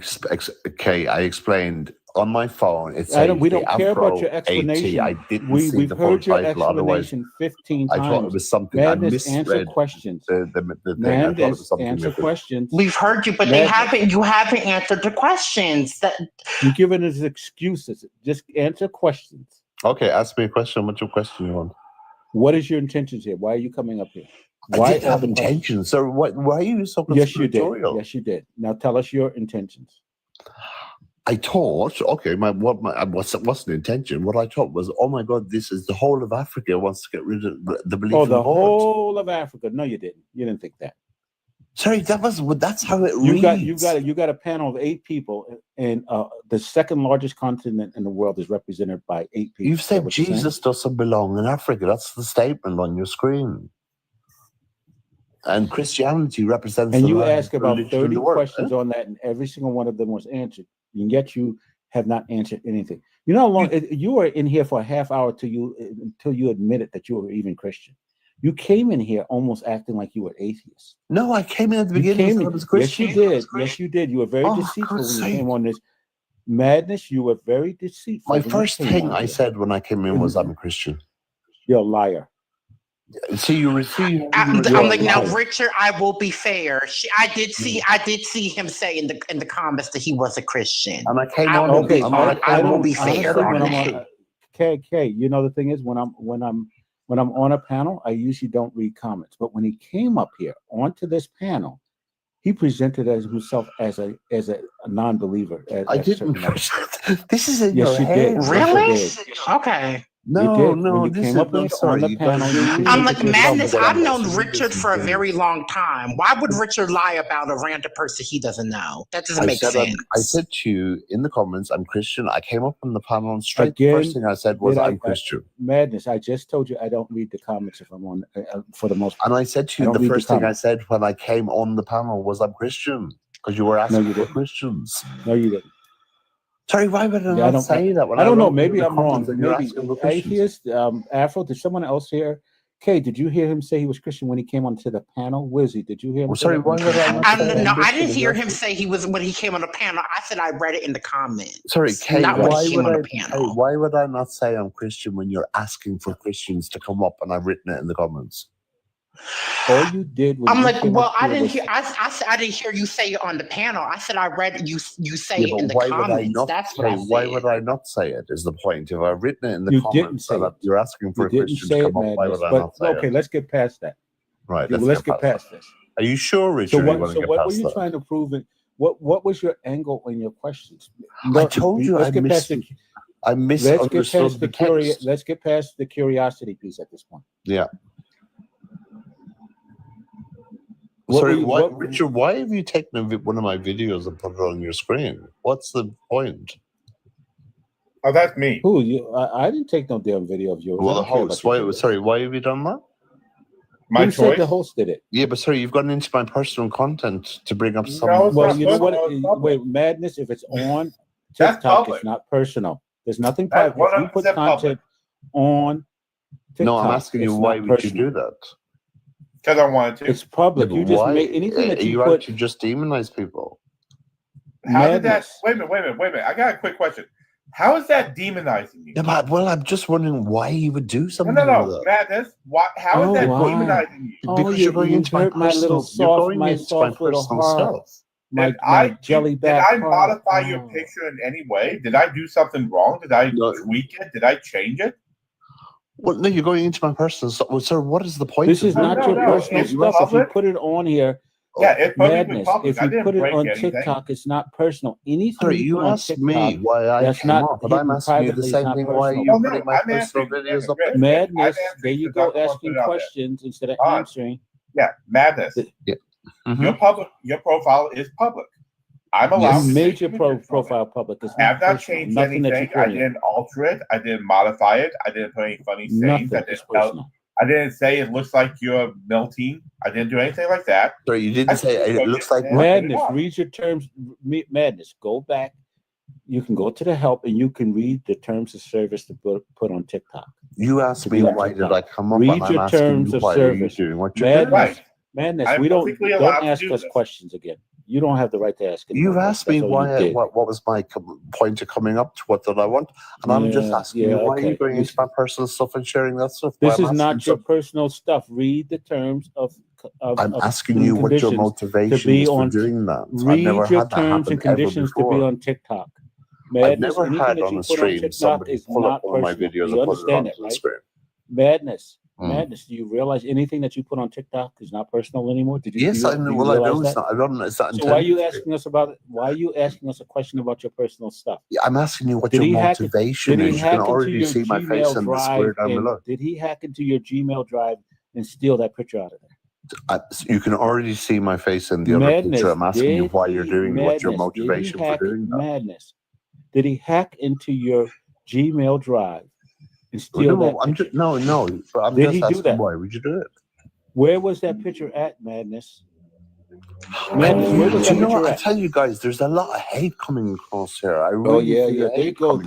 explained on my phone. It I says don't. We the don't care about Afro your explanation. AT. I didn't see We've the full heard your title. Otherwise, explanation 15 I times. thought it was something. Madness, I answer misread questions. the thing. I thought it Madness, was something answer different. questions. We've heard you, but Madness. you haven't answered the questions. That You're giving us excuses. Just answer questions. Okay, ask me a question. What's your question you want? What is your intentions here? Why are you coming up here? I Why didn't have all the questions? intentions. So why are you so Yes, you did. conspiratorial? Yes, you did. Now tell us your intentions. I thought, okay, what's an intention? What I thought was, oh my God, this is the whole of Africa wants to get rid of the belief Oh, in the God. whole of Africa. No, you didn't. You didn't think that. Sorry, that's how it reads. You got a panel of 8 people, and the second largest continent in the world is represented by 8 people. You've said Jesus doesn't belong in Africa. That's the statement on your screen. And Christianity represents And the you largest asked about religion in 30 the world. questions on that, and every single one of them was answered. And yet you have not answered anything. You know how long you were in here for a half hour until you admitted that you were even Christian. You came in here almost acting like you were atheist. No, I came in at the beginning and I was Christian. Yes, you did. Yes, you did. You were very deceitful when you came on this. Madness, you were very deceitful. My first thing I said when I came in was, I'm a Christian. You're a liar. See, you receive. I'm like, now, Richard, I will be fair. I did see him say in the comments that he was a Christian. And I came I on. will be, I will be fair. When I'm on, KK, you know the thing is when I'm on a panel, I usually don't read comments. But when he came up here onto this panel, he presented himself as a non-believer. I didn't. This is in yes, your you head. did. Really? Yes, you did. Okay. No, you this came is up on the panel. I'm like, Madness, I've known Richard for a very long time. Why would Richard lie about a random person he doesn't know? That doesn't make sense. I said to you in the comments, I'm Christian. I came up on the panel and straight the first thing I said was, I'm Christian. Madness, I just told you I don't read the comments if I'm on, for the most part. And I said to you, the first thing I said when I came on the panel was, I'm Christian. Because you were asking for Christians. No, you didn't. Sorry, why would I not say that? I don't know. Maybe I'm wrong. Maybe Atheist, Afro. Did someone else hear? Kay, did you hear him say he was Christian when he came onto the panel? Wizzy, did you hear him? Sorry, why would I not say No, I didn't hear him say he was when he came on the panel. I said I read it in the comments. Sorry, Kay, not when he came on the panel. Why would I not say I'm Christian when you're asking for Christians to come up and I've written it in the comments? All you did was I'm like, well, I didn't hear. I didn't hear you say it on the panel. I said I read you say it in the comments. That's what I said. Why would I not say it? Is the point? If I've written it in the comments, you're asking for a Christian to come up. Why would I not say it? Okay, let's get past that. Right. Let's get past this. Are you sure, Richard? So what were you trying to prove? What was your angle in your questions? I told you I misunderstood the text. Let's get past the curiosity piece at this point. Yeah. Sorry, Richard, why have you taken one of my videos and put it on your screen? What's the point? Oh, that's me. Who? I didn't take no damn video of yours. Well, the host. Why have you done that? My choice. Said the host did it. Yeah, but sorry, you've gotten into my personal content to bring up some. Well, you know what? Wait, Madness. If it's on TikTok, it's not personal. There's nothing private. If you put content on TikTok, no, I'm asking you, why would you do that? Because I wanted to. It's public. You just make anything that you put. You just demonize people. How did that? Wait a minute. I got a quick question. How is that demonizing you? Yeah, but I'm just wondering why you would do something. No, Madness. How is that demonizing you? Because you're going into my personal stuff. My jelly back. Did I modify your picture in any way? Did I do something wrong? Did I tweak it? Did I change it? Well, no, you're going into my personal stuff. Well, sir, what is the point? This is not your personal stuff. If you put it on here, Yeah, it's publicly Madness. public. If I you didn't put it break on anything. TikTok, it's not personal. Anything Sorry, you you put on asked TikTok, me why I that's came not off, but I'm hidden asking you the privately, is same not thing. Why are personal. you Oh no, putting my I'm personal answering videos up there? Madness. I'm There you answering go, because I want to asking put it out there. questions instead of All right. answering. Yeah, Madness. Yeah. Your profile is public. I'm allowed You to made take your images from it. profile public. It's I have not not personal. changed Nothing that you anything. put I in. didn't alter it. I didn't modify it. I didn't put any funny sayings. Nothing is personal. I didn't say it looks like you're melting. I didn't do anything like that. Sorry, you didn't say it looks like what? Madness. Read your terms. Madness. Go back. You can go to the help and you can read the terms of service to put on TikTok. You asked me why did I come up, Read and I'm your asking terms you of why service. are you doing what you're doing? Right. Madness. I'm We don't perfectly allowed to ask do us this. questions again. You don't have the right to ask. You've asked me That's all you why. did. What was my point of coming up to what did I want, and I'm just asking you why are you going into my personal stuff and sharing that stuff? This Why is I'm not asking your personal stuff. Read the terms of I'm asking you what your motivation is for doing that. Read I've never your had that terms and happen ever conditions to be before. on TikTok. I've Madness, never anything had that on you a put on stream TikTok somebody is pull up not one of my personal. videos You and put it understand onto that, the right? screen. Madness. Madness. Do you realize anything that you put on TikTok is not personal anymore? Did you? Yes, I know. Well, I know it's not. I don't. It's not. So why are you asking us about it? Why are you asking us a question about your personal stuff? Yeah, I'm asking you what Did your he hack motivation did he is. You hack can into already your see my face Gmail in the drive square down and below. did he hack into your Gmail drive and steal that picture out of there? You can already see my face in the other picture. I'm asking you why you're doing it. What's your motivation for doing that? Madness. Did he hack into your Gmail drive and steal that picture? No. But I'm Did just he do asking that? why would you do it? Where was that picture at, Madness? Madness, where was Do that you know picture what? I at? tell you guys, there's a lot of hate coming across here. I Oh really yeah, feel yeah. hate There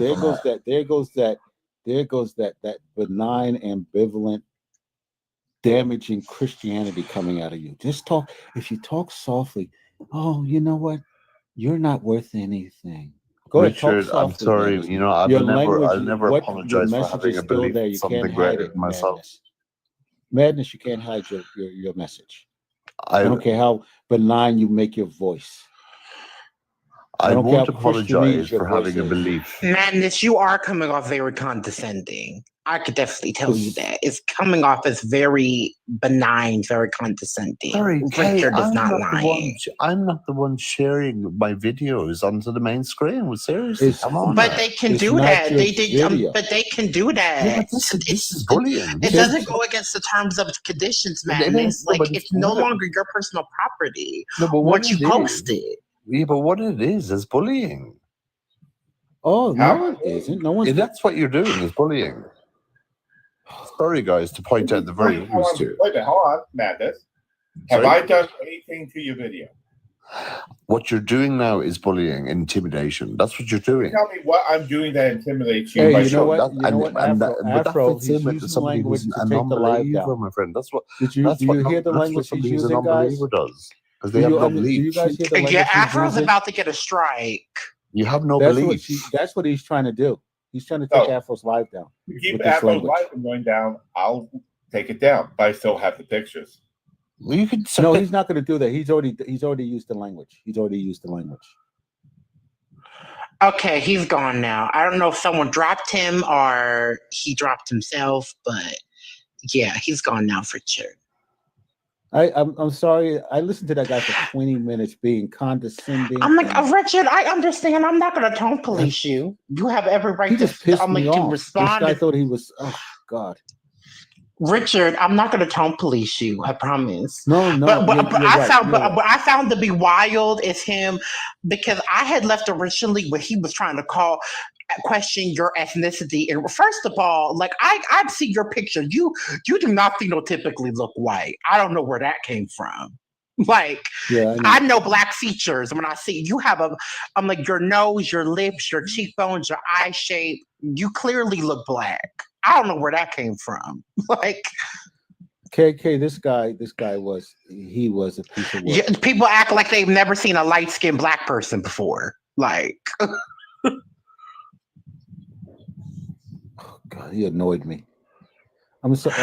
goes coming that benign, ambivalent, damaging Christianity coming out of you. Just talk. If you talk softly, oh, you know what? You're not worth anything. Go ahead, talk Richard, I'm softly. sorry. Madness. You know, I'll Your never your apologize for message having is a still belief there. in You can't something hide greater it, than myself. Madness, you can't hide your message. I don't care how benign you make your voice. I don't care won't how Christianese apologize your for voice having a is. belief. Madness, you are coming off very condescending. I could definitely tell you that. It's coming off as very benign, very condescending. Sorry, Kay, Richard is I'm not not lying. I'm not the one sharing my videos onto the main screen. Well, seriously, come on. But now. they can do that. But they can do that. Yeah, but this is bullying. It doesn't go against the terms of conditions, Madness. No, Like but it's no longer your personal property. No, but what you posted. Yeah, but what it is bullying. Oh no, it isn't. No one's. That's what you're doing is bullying. Sorry, guys, to point out the very obvious to you. Wait a minute, hold on, Madness. Have Sorry? I done anything to your video? What you're doing now is bullying, intimidation. That's what you're doing. Tell me what I'm doing that intimidates you. Hey, by you know showing- what? You know what? Afro, fits he's in with using somebody language who's to an take the live unbeliever, down. my friend. That's what. Do you hear the language he's who's an using, guys? unbeliever does because they have no Do belief. you guys hear the language Yeah, he's Afro's using? about to get a strike. You have no That's belief. that's what he's trying to do. He's trying to take So, Afro's live down. To keep with this Afro's language. life from going down, I'll take it down, but I still have the pictures. Well, you could No, he's not going to do that. He's already used the language. He's already used the language. Okay, he's gone now. I don't know if someone dropped him or he dropped himself, but yeah, he's gone now for sure. I'm sorry. I listened to that guy for 20 minutes being condescending. I'm like, Richard, I understand. I'm not going to tone police you. You have every right He just to, pissed I'm me like, to off. respond. This guy thought he was. Oh God. Richard, I'm not going to tone police you. I promise. No. But you're I right, found, you're but right. what I found to be wild is him, because I had left originally where he was trying to question your ethnicity. And first of all, like I see your picture. You do not phenotypically look white. I don't know where that came from. Like, yeah, I know black features when I see you have I'm like your nose, your lips, your cheekbones, your eye shape. You clearly look black. I don't know where that came from. Like, KK, this guy was a piece of work. yeah, people act like they've never seen a light skinned black person before. Like, oh God, he annoyed me. I'm sorry.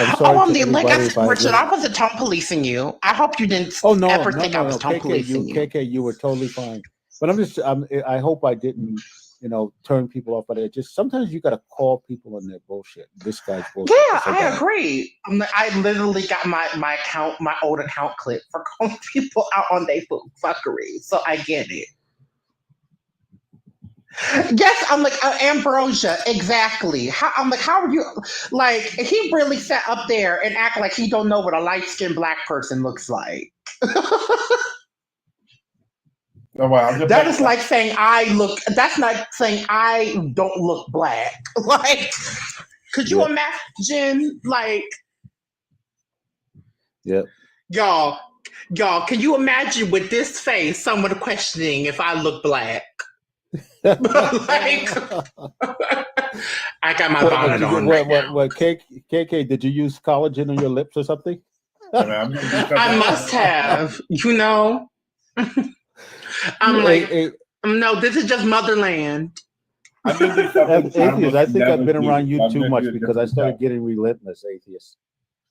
Richard, I wasn't tone policing you. I hope you didn't ever think I was tone policing you. KK, you were totally fine. But I hope I didn't turn people off. But it just sometimes you got to call people on their bullshit. This guy's bullshit. Yeah, I agree. I literally got my old account clip for calling people out on their fuckery. So I get it. Yes, I'm like Ambrosia, exactly. How are you? Like, he really sat up there and act like he don't know what a light-skinned black person looks like. That is like saying that's like saying I don't look black. Like, could you imagine? Like, yep. Y'all, can you imagine with this face someone questioning if I look black? Like, I got my bonnet on. What, KK, did you use collagen on your lips or something? I must have, I'm like, no, this is just motherland. Atheist, I think I've been around you too much because I started getting relentless, Atheist.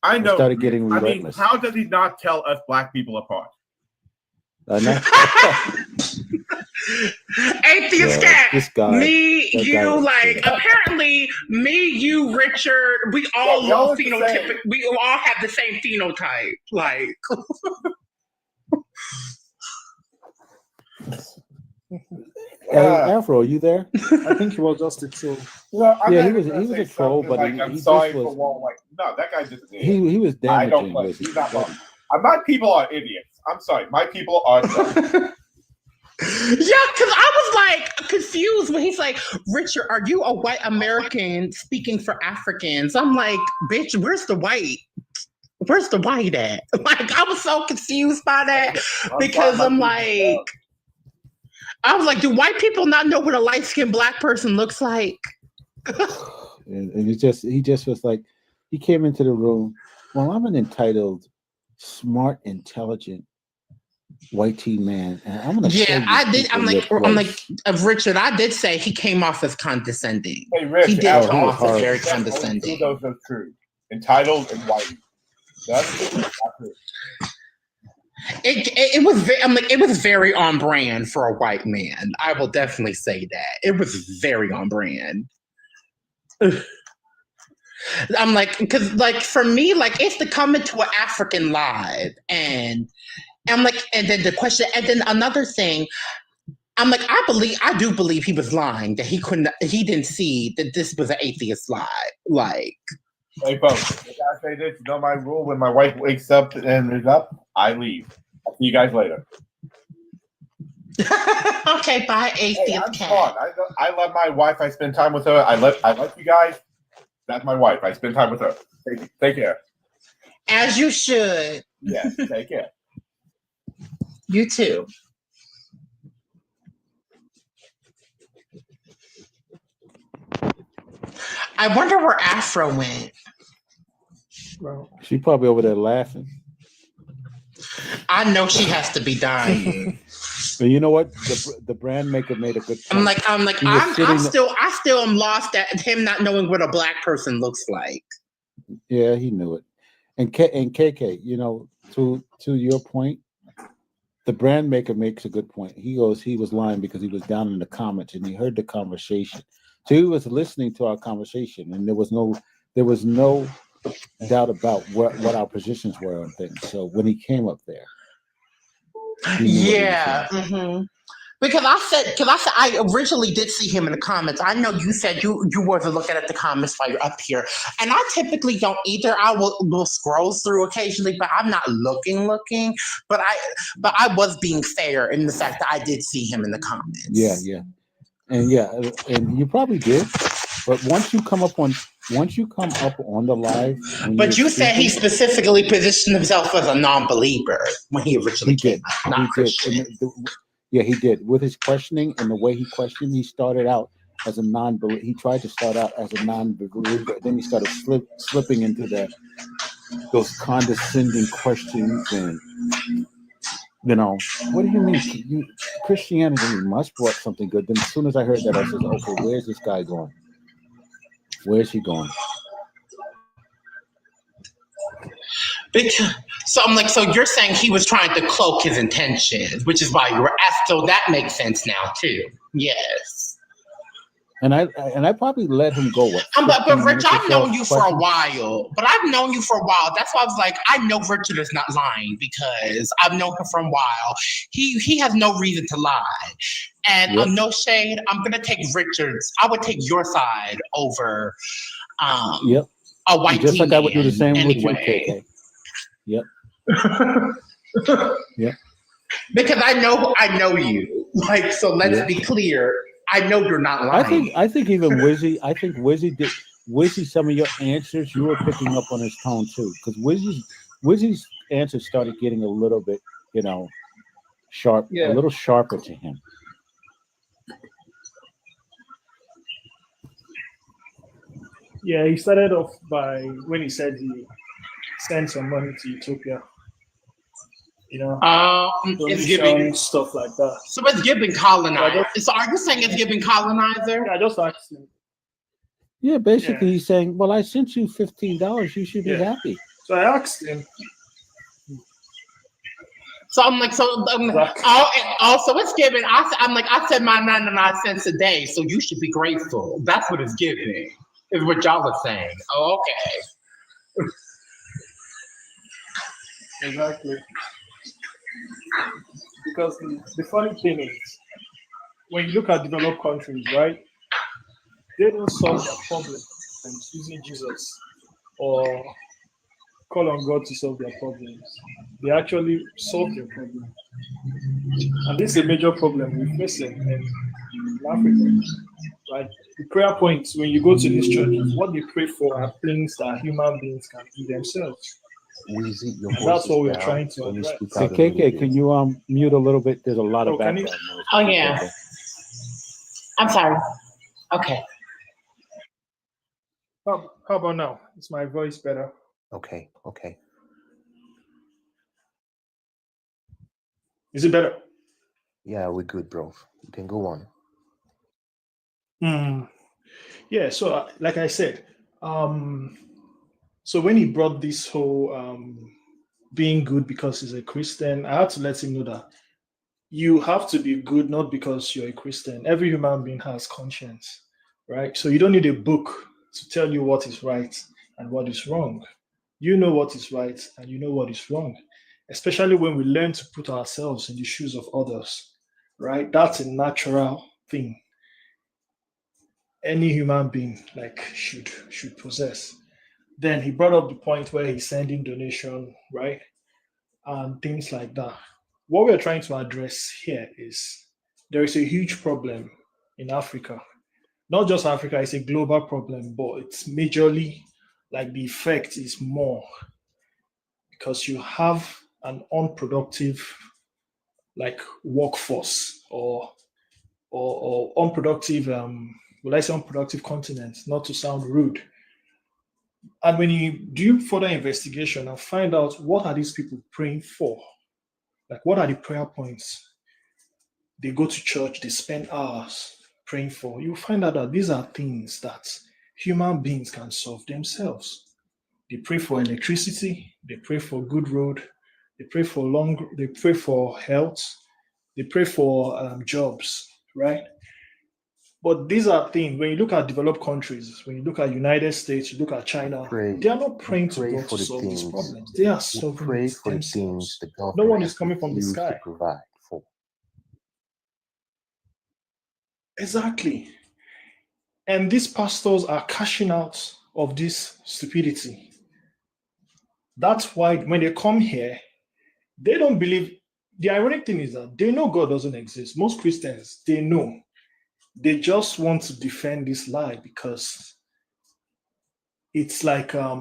I know. I started getting relentless. How does he not tell us black people apart? I know. Atheist cat. This guy, me, you, like, apparently, me, you, Richard, we all look phenotypic. We all have the same phenotype. Like, Afro, are you there? I think he was just a troll. Yeah, he was a troll, but he I'm just sorry was. for Wall. Like, no, that guy just did. He was I don't damaging. play. Basically. He's not wrong. My people are idiots. I'm sorry. My people are dumb. yeah, because I was like confused when he's like, Richard, are you a white American speaking for Africans? I'm like, bitch, where's the white? Where's the white at? Like, I was so confused by that because I'm like, I was like, do white people not know what a light-skinned black person looks like? and he just was like, he came into the room. Well, I'm an entitled, smart, intelligent white teen man, and I'm gonna. Yeah, I did. I'm like, of Richard. I did say he came off as condescending. Hey, Rich, he did come off as very condescending. Those are true. Entitled and white. That's not true. It was it was very on brand for a white man. I will definitely say that it was very on brand. I'm like, because like for me, like it's to come into an African live, and I'm like, and then the question, and then another thing, I'm like, I do believe he was lying that he didn't see that this was an atheist live, like. Hey folks, I gotta say this. You know my rule: when my wife wakes up and is up, I leave. I'll see you guys later. Okay, bye, atheist cat. I love my wife. I spend time with her. I love you guys. That's my wife. I spend time with her. Take care. As you should. Yes, take care. You too. I wonder where Afro went. Well, she probably over there laughing. I know she has to be dying. But you know what? The brand maker made a good point. I still am lost at him not knowing what a black person looks like. Yeah, he knew it. And KK, you know, to your point, the brand maker makes a good point. He goes, he was lying because he was down in the comments and he heard the conversation. So he was listening to our conversation, and there was no doubt about what our positions were on things. So when he came up there, yeah, because I originally did see him in the comments. I know you said you wasn't looking at the comments while you're up here, and I typically don't either. I will scroll through occasionally, but I'm not looking. But I was being fair in the fact that I did see him in the comments. Yeah, and you probably did. But once you come up on the live, but you said he specifically positioned himself as a non-believer when he originally came out, not Christian. Yeah, he did. With his questioning and the way he questioned, he started out as a non-believer. He tried to start out as a non-believer, then he started slipping into those condescending questions and. You know, what do you mean? Christianity must brought something good. Then as soon as I heard that, I said, okay, where's this guy going? Where's he going? So I'm like, so you're saying he was trying to cloak his intentions, which is why you were asked. So that makes sense now too. Yes. And I probably let him go. What? But Rich, I've known you for a while. But I've known you for a while. That's why I was like, I know Richard is not lying because I've known him for a while. He has no reason to lie. And no shade, I'm gonna take Richard's. I would take your side over a white just like I would do the same anyway. with you, KK. Yep. Because I know you. Like, so let's be clear. I know you're not lying. I think even Wizzy, Wizzy, some of your answers you were picking up on his tone too, because Wizzy's answers started getting a little bit, sharp, a little sharper to him. Yeah, he started off by when he said he sent some money to Ethiopia. It's giving stuff like that. So it's giving colonizer. So are you saying it's giving colonizer? Yeah, I just asked him. Yeah, basically he's saying, well, I sent you $15. You should be happy. So I asked him. So I'm like, so also it's giving. I'm like, I said my 99 cents a day, so you should be grateful. That's what it's giving. Is what y'all are saying. Oh, okay. Exactly. Because the funny thing is, when you look at developed countries, right, they don't solve their problems using Jesus or call on God to solve their problems. They actually solve their problem. And this is a major problem we're facing in Africa. Right? The prayer points, when you go to these churches, what they pray for are things that human beings can do themselves. And that's what we're trying to address. Hey, KK, can you mute a little bit? There's a lot of background noise. Oh, yeah. I'm sorry. Okay. How about now? Is my voice better? Okay. Is it better? Yeah, we're good, bro. You can go on. Yeah, so like I said, so when he brought this whole being good because he's a Christian, I had to let him know that you have to be good not because you're a Christian. Every human being has conscience, right? So you don't need a book to tell you what is right and what is wrong. You know what is right and you know what is wrong, especially when we learn to put ourselves in the shoes of others, right? That's a natural thing any human being should possess. Then he brought up the point where he's sending donation, right? And things like that. What we're trying to address here is there is a huge problem in Africa. Not just Africa, it's a global problem, but it's majorly like the effect is more because you have an unproductive workforce or unproductive will I say unproductive continent, not to sound rude. And when you do further investigation and find out what are these people praying for, like what are the prayer points they go to church, they spend hours praying for, you find out that these are things that human beings can solve themselves. They pray for electricity, they pray for good road, they pray for health, they pray for jobs, right? But these are things, when you look at developed countries, when you look at United States, you look at China, they are not praying to God to solve these problems. They are solving it themselves. No one is coming from the sky. Provide for. Exactly. And these pastors are cashing out of this stupidity. That's why when they come here, they don't believe. The ironic thing is that they know God doesn't exist. Most Christians, they know. They just want to defend this lie because it's like I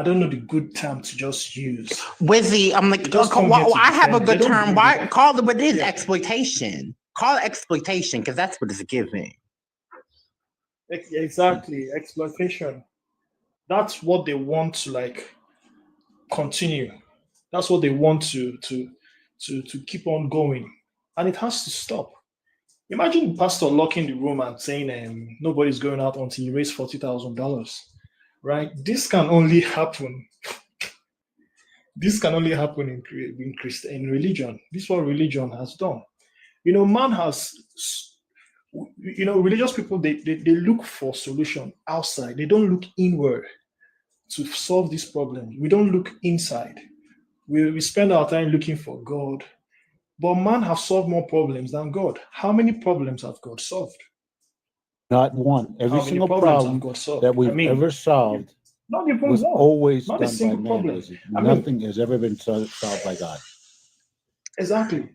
don't know the good term to just use. Wizzy, I'm like, I have a good term. Why call it what it is? Exploitation. Call it exploitation because that's what it's giving. Exactly, exploitation. That's what they want to continue. That's what they want to keep on going, and it has to stop. Imagine the pastor locking the room and saying nobody's going out until you raise $40,000, right? This can only happen. This can only happen in religion. This is what religion has done. Man has You know, religious people, they look for solution outside. They don't look inward to solve this problem. We don't look inside. We spend our time looking for God. But man have solved more problems than God. How many problems have God solved? Not one. Every How many single problems have problem God solved? that we've ever solved not even was one. always Not a done by single man. problem. Nothing has ever been solved by God. Exactly.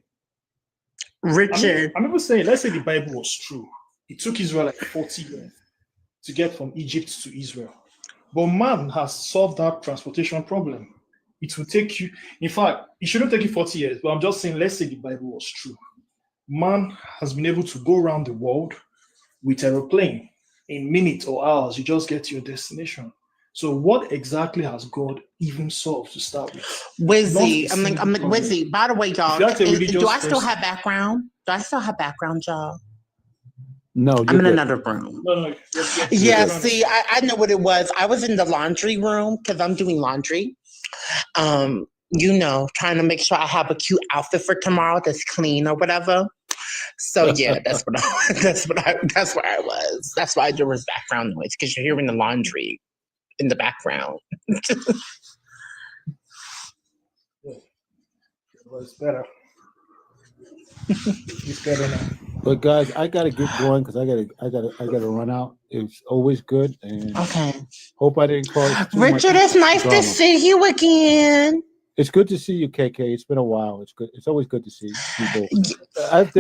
Richard. I'm even saying, let's say the Bible was true. It took Israel like 40 years to get from Egypt to Israel. But man has solved that transportation problem. It will take you, in fact, it shouldn't take you 40 years, but I'm just saying, let's say the Bible was true. Man has been able to go around the world with aeroplane in minutes or hours. You just get to your destination. So what exactly has God even solved to start with? Wizzy, I'm like Wizzy. By the way, y'all, do I still have background? Do I still have background, y'all? No, I'm in another room. No. Yeah, see, I know what it was. I was in the laundry room because I'm doing laundry. You know, trying to make sure I have a cute outfit for tomorrow that's clean or whatever. So yeah, that's where I was. That's why there was background noise, because you're hearing the laundry in the background. It's better. It's better now. But guys, I gotta get going because I gotta run out. It's always good, and hope I didn't cause too Richard, much it's nice drama. to see you again. It's good to see you, KK. It's been a while. It's good. It's always good to see people.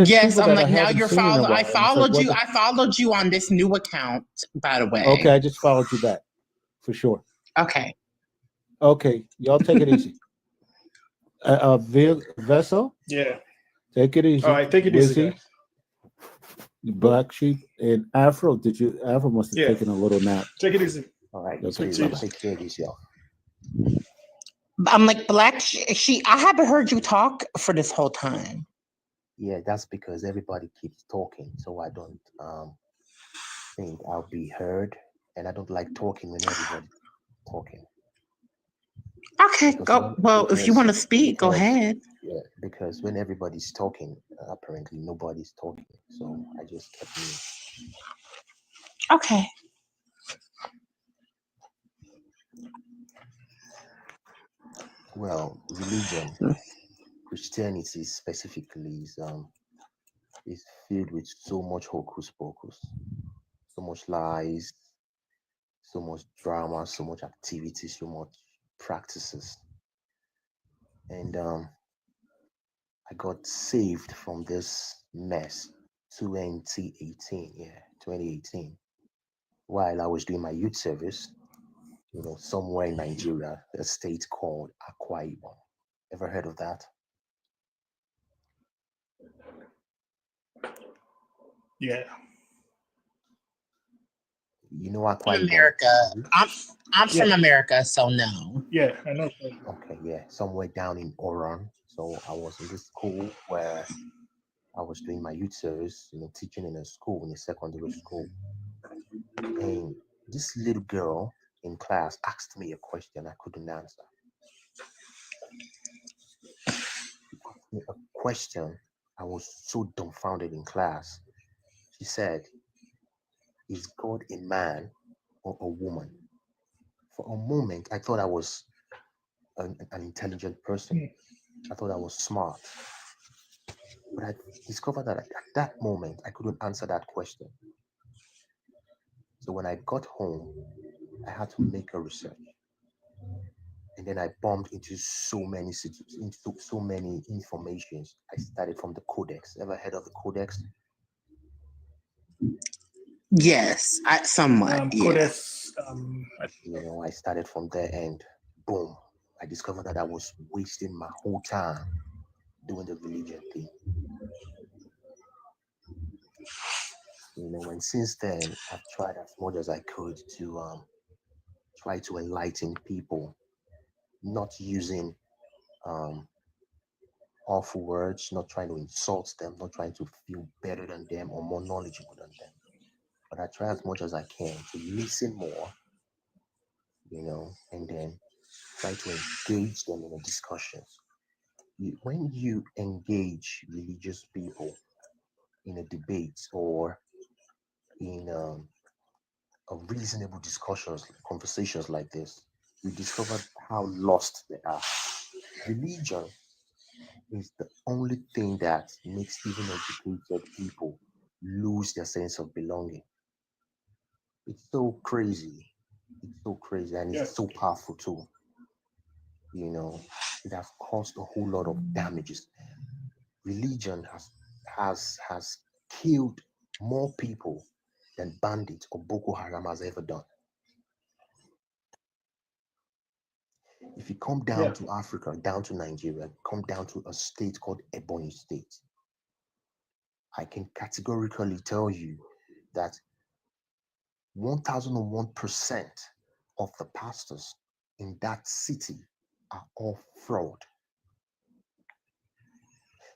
Yes, I'm like, now haven't you're seen in a following. while. I It's like, followed you. what I followed you on this new account, by the way. Okay, I just followed you back for sure. Okay. Okay, y'all take it easy. Vessel. Yeah. Take it easy. All right, take it easy, guys. Black Sheep and Afro. Afro must have taken a little nap. Take it easy. All right. Okay, Take care of yourself. I'm like, Black Sheep. I haven't heard you talk for this whole time. Yeah, that's because everybody keeps talking, so I don't think I'll be heard, and I don't like talking when everybody's talking. Okay, go. Well, if you want to speak, go ahead. Yeah, because when everybody's talking, apparently nobody's talking, so I just kept mute. Okay. Well, religion, Christianity specifically, is filled with so much hocus pocus, so much lies, so much drama, so much activity, so much practices. And I got saved from this mess 2018, while I was doing my youth service, somewhere in Nigeria, a state called Akwa Ibom. Ever heard of that? Yeah. You know Akwa From Ibom? America. I'm from America, so no. Yeah, I know. Okay, yeah, somewhere down in Oran. So I was in this school where I was doing my youth service, teaching in a school, in a secondary school. And this little girl in class asked me a question I couldn't answer. She asked me a question. I was so dumbfounded in class. She said, "Is God a man or a woman?" For a moment, I thought I was an intelligent person. I thought I was smart. But I discovered that at that moment, I couldn't answer that question. So when I got home, I had to make a research. And then I bumped into so many informations. I started from the Codex. Ever heard of the Codex? Yes, somewhat. Codex. I started from there, and boom, I discovered that I was wasting my whole time doing the religion thing. And since then, I've tried as much as I could to try to enlighten people, not using awful words, not trying to insult them, not trying to feel better than them or more knowledgeable than them. But I try as much as I can to listen more, and then try to engage them in the discussions. When you engage religious people, in a debate or in a reasonable conversations like this, we discovered how lost they are. Religion is the only thing that makes even educated people lose their sense of belonging. It's so crazy. It's so crazy, and it's so powerful too. You know, it has caused a whole lot of damages. Religion has killed more people than bandits or Boko Haram has ever done. If you come down to Africa, down to Nigeria, come down to a state called Ebonyi State, I can categorically tell you that 1001% of the pastors in that city are all fraud.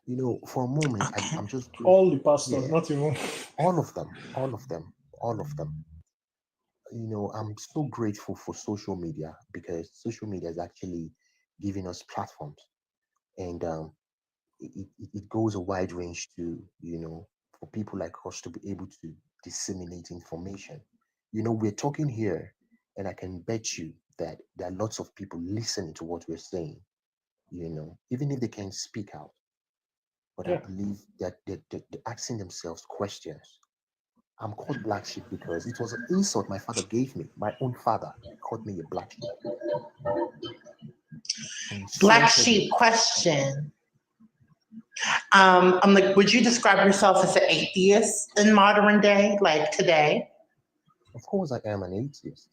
You know, for a moment, I'm just all the pastors, not even all of them. You know, I'm so grateful for social media because social media is actually giving us platforms, and it goes a wide range to, you know, for people like us to be able to disseminate information. You know, we're talking here, and I can bet you that there are lots of people listening to what we're saying, you know, even if they can't speak out. But I believe that they're asking themselves questions. I'm called black sheep because it was an insult my father gave me. My own father called me a black sheep. Black sheep question. I'm like, would you describe yourself as an atheist in modern day, like today? Of course I am an atheist.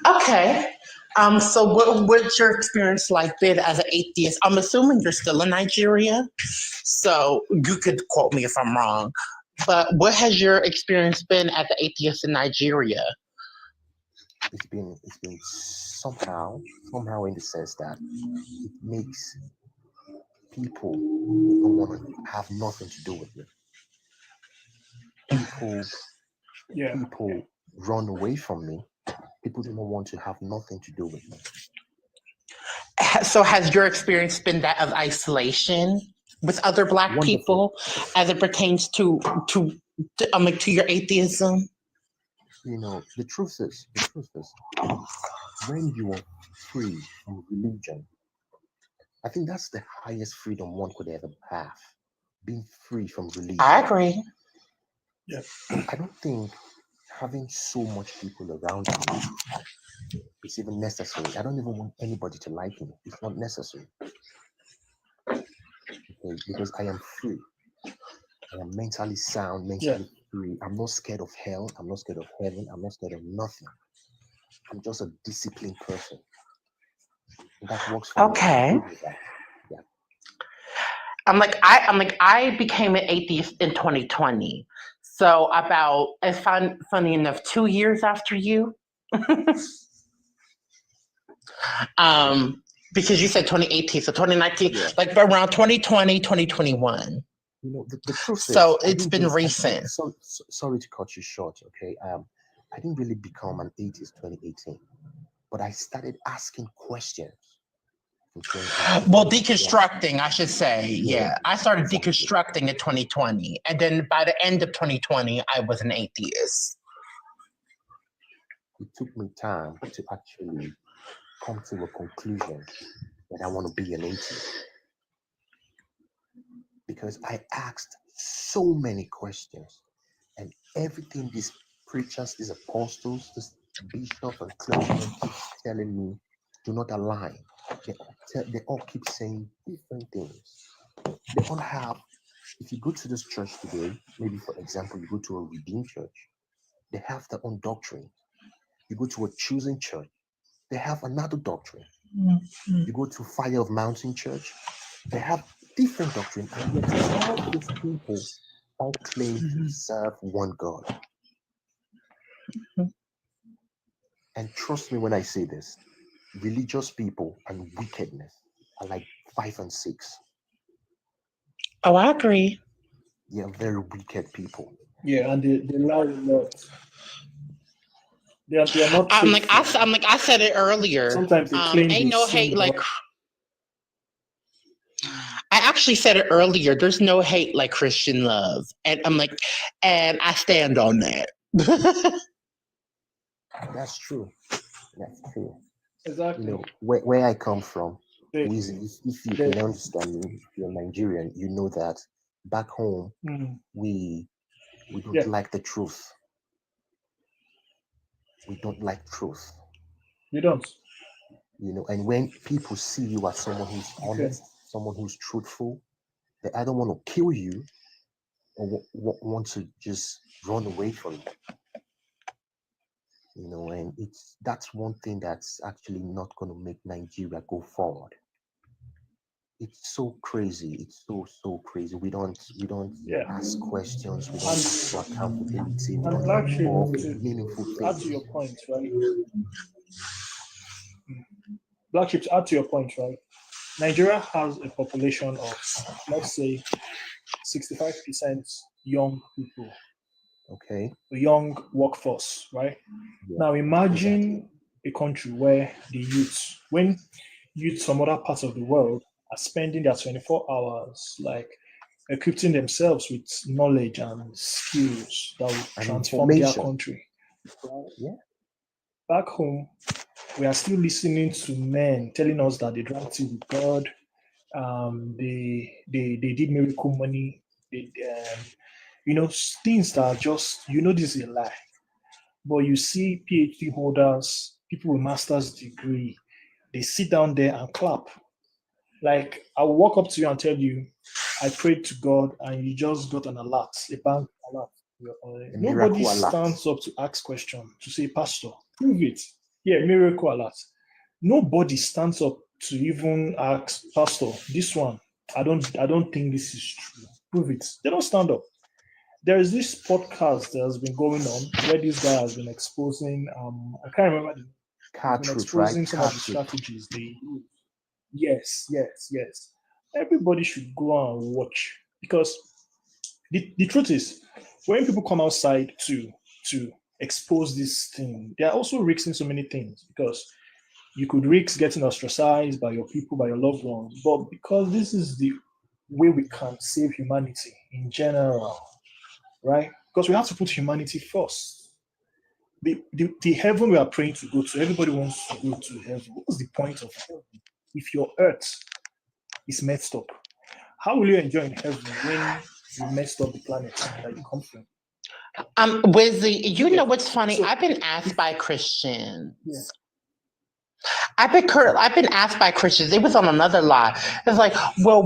Okay. So what's your experience like been as an atheist? I'm assuming you're still in Nigeria. So you could quote me if I'm wrong. But what has your experience been as an atheist in Nigeria? It's been somehow in the sense that it makes people don't want to have nothing to do with it. People run away from me. People do not want to have nothing to do with me. So has your experience been that of isolation with other Black people as it pertains to your atheism? You know, the truth is, when you are free from religion, I think that's the highest freedom one could ever have. Being free from religion. I agree. Yeah. I don't think having so much people around you is even necessary. I don't even want anybody to like me. It's not necessary. Okay, because I am free. I am mentally sound, mentally free. I'm not scared of hell. I'm not scared of heaven. I'm not scared of nothing. I'm just a disciplined person. And that works for me. Okay. Yeah. I became an atheist in 2020. So about, it's funny enough, 2 years after you. Because you said 2018, so 2019, like around 2020, 2021. You know, the truth so is, it's been recent. Sorry to cut you short, okay? I didn't really become an atheist 2018, but I started asking questions. Well, deconstructing, I should say. Yeah, I started deconstructing in 2020, and then by the end of 2020, I was an atheist. It took me time to actually come to a conclusion that I want to be an atheist, because I asked so many questions, and everything these preachers, these apostles, this bishop and clergymen keep telling me do not align. They all keep saying different things. They all have, if you go to this church today, maybe for example, you go to a redeemed church, they have their own doctrine. You go to a chosen church, they have another doctrine. Mm-hmm. You go to Fire of Mountain Church, they have different doctrine, and yet all these people all claim to serve one God. Mm-hmm. And trust me when I say this, religious people and wickedness are like 5 and 6. Oh, I agree. They are very wicked people. Yeah, and they lie a lot. They are not. I said it earlier. Sometimes they claim ain't no hate. Like, I actually said it earlier. There's no hate like Christian love. And I'm like, and I stand on that. That's true. That's true. Exactly. You know, where I come from, They- if you can understand me, if you're Nigerian, you know that back home, we don't like the truth. We don't like truth. You don't. You know, and when people see you as someone who's honest, someone who's truthful, they either want to kill you or want to just run away from you. You know, and that's one thing that's actually not going to make Nigeria go forward. It's so crazy. It's so crazy. We don't ask questions. We don't ask for accountability. We don't Black sheep, involve meaningful add things. to your point, right? Black sheep, add to your point, right? Nigeria has a population of, let's say, 65% young people. Okay. A young workforce, right? Yeah. Now imagine a country where the youth, when youth from other parts of the world are spending their 24 hours like equipping themselves with knowledge and skills that will transform their country. Yeah. Back home, we are still listening to men telling us that they drank tea with God, they did miracle money, things that are just, this is a lie. But you see PhD holders, people with master's degree, they sit down there and clap. Like, I will walk up to you and tell you, I prayed to God, and you just got an alert, a bank alert. Nobody stands up to ask questions, to say, Pastor, prove it. Yeah, miracle alert. Nobody stands up to even ask, Pastor, this one, I don't think this is true. Prove it. They don't stand up. There is this podcast that has been going on where this guy has been exposing, I can't remember the exposing some of the strategies they use. Yes. Everybody should go and watch, because the truth is, when people come outside to expose this thing, they are also risking so many things, because you could risk getting ostracized by your people, by your loved ones. But because this is the way we can save humanity in general, right? Because we have to put humanity first. The heaven we are praying to go to, everybody wants to go to heaven. What's the point of heaven if your earth is messed up? How will you enjoy in heaven when you messed up the planet that you come from? Wizzy, you know what's funny? So, I've been asked by Christians. Yeah. I've been asked by Christians. It was on another live. It's like, well,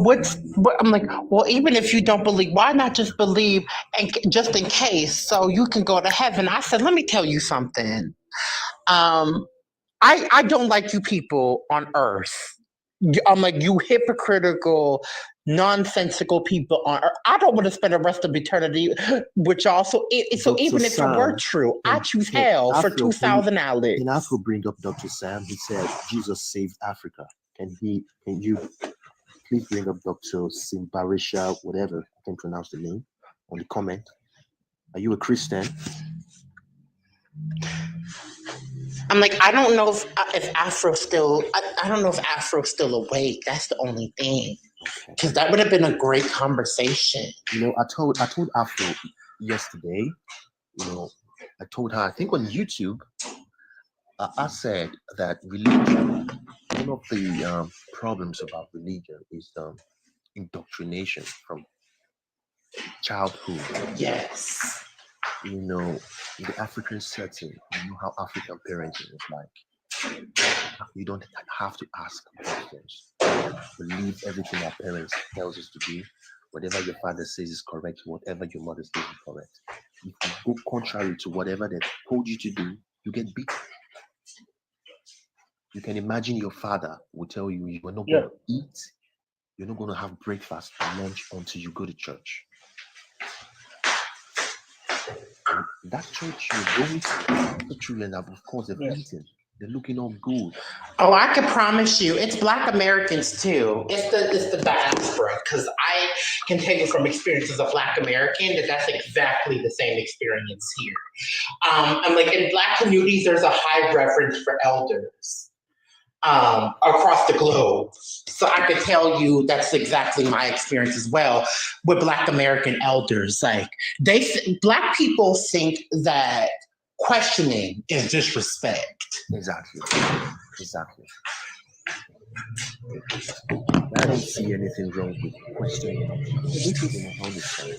I'm like, well, even if you don't believe, why not just believe, and just in case, so you can go to heaven? I said, let me tell you something. I don't like you people on earth. I'm like, you hypocritical, nonsensical people on earth. I don't want to spend the rest of eternity with y'all. So even if it were true, I choose hell for 2,000 outlets. Can Afro bring up Dr. Sam? He said Jesus saved Africa. Can you please bring up Dr. Simbarisha, whatever I can pronounce the name, on the comment? Are you a Christian? I'm like, I don't know if Afro's still. I don't know if Afro's still awake. That's the only thing, because that would have been a great conversation. You know, I told Afro yesterday. You know, I told her, I think on YouTube, I said that religion. One of the problems about religion is indoctrination from childhood. Yes. You know, in the African setting, you know how African parenting is like. You don't have to ask questions. Believe everything our parents tells us to do. Whatever your father says is correct. Whatever your mother says is correct. If you go contrary to whatever they told you to do, you get beaten. You can imagine your father will tell you you are not going to eat. You're not going to have breakfast or lunch until you go to church. And that church you're going to, the children have, of course, they've eaten. They're looking all good. Oh, I can promise you, it's Black Americans too. It's the diaspora, because I can tell you from experience as a Black American that's exactly the same experience here. I'm like, in Black communities, there's a high reverence for elders. across the globe. So I could tell you that's exactly my experience as well with Black American elders. Like Black people think that questioning is disrespect. Exactly. I don't see anything wrong with questioning. We do not understand.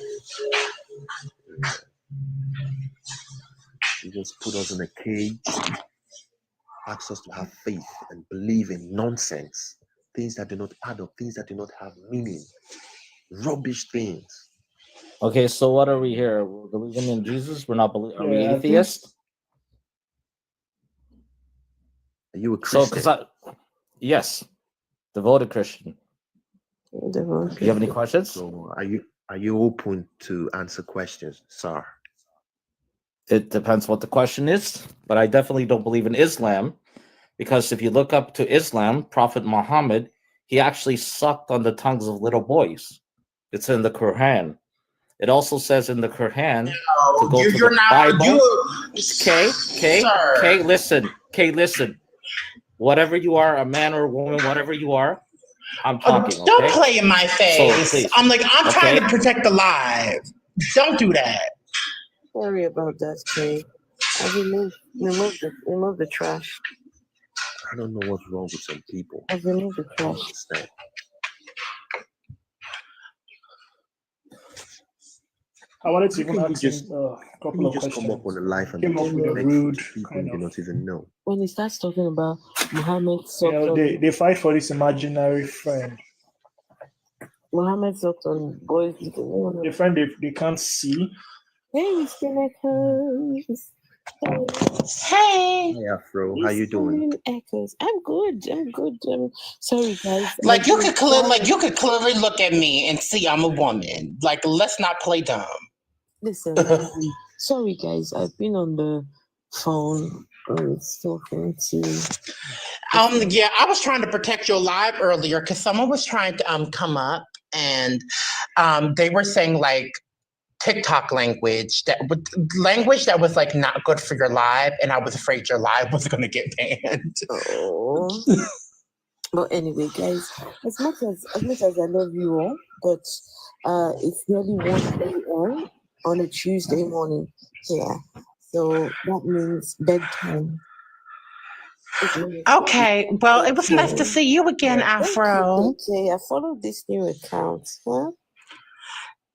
You just put us in a cage, ask us to have faith and believe in nonsense, things that do not add up, things that do not have meaning, rubbish things. Okay, so what are we here? We're believing in Jesus? We're not believing. Are we atheist? Are you a Christian? Yes, devoted Christian. Devoted. Do you have any questions? So are you open to answer questions, sir? It depends what the question is, but I definitely don't believe in Islam, because if you look up to Islam, Prophet Muhammad, he actually sucked on the tongues of little boys. It's in the Quran. It also says in the Quran to go to the Bible. Listen. Whatever you are, a man or a woman, whatever you are, I'm talking. Don't play in my face. So, I'm trying to protect the lives. Don't do that. Sorry about that, Kay. I remove the trash. I don't know what's wrong with some people. I've removed the trash. I wanted to even ask a couple of questions. Come up on a life and came up with a rude people you do not even know. When he starts talking about Muhammad, they fight for this imaginary friend. Muhammad sucked on boys. The friend they can't see. Hey, Echoes. Hey. Hey, Afro. How you doing? Echoes. I'm good. Sorry, guys. Like you could clearly look at me and see I'm a woman. Like, let's not play dumb. Listen, sorry, guys. I've been on the phone. Talking to. Yeah, I was trying to protect your live earlier because someone was trying to come up and they were saying like TikTok language that was like not good for your live, and I was afraid your live was going to get banned. Oh. But anyway, guys, as much as I love you all, but it's nearly 1 a.m. on a Tuesday morning here, so that means bedtime. Okay, well, it was nice to see you again, Afro. Okay, I followed this new account. Huh?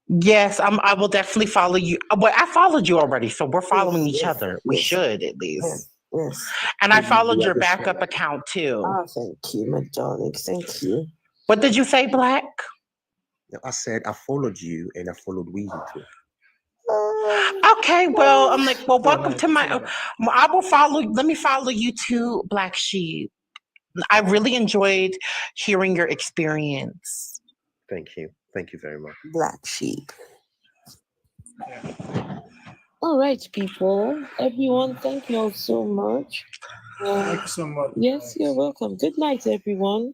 Yes, I will definitely follow you. Well, I followed you already, so we're following each other. We should at least. Yes. And I followed your backup account too. Oh, thank you, my darling. Thank you. What did you say, Black? I said I followed you and I followed Weezy too. Okay, well, I'm like, well, welcome to my. I will follow. Let me follow you too, Black Sheep. I really enjoyed hearing your experience. Thank you very much. Black Sheep. All right, people, everyone, thank you all so much. Thank you so much. Yes, you're welcome. Good night, everyone.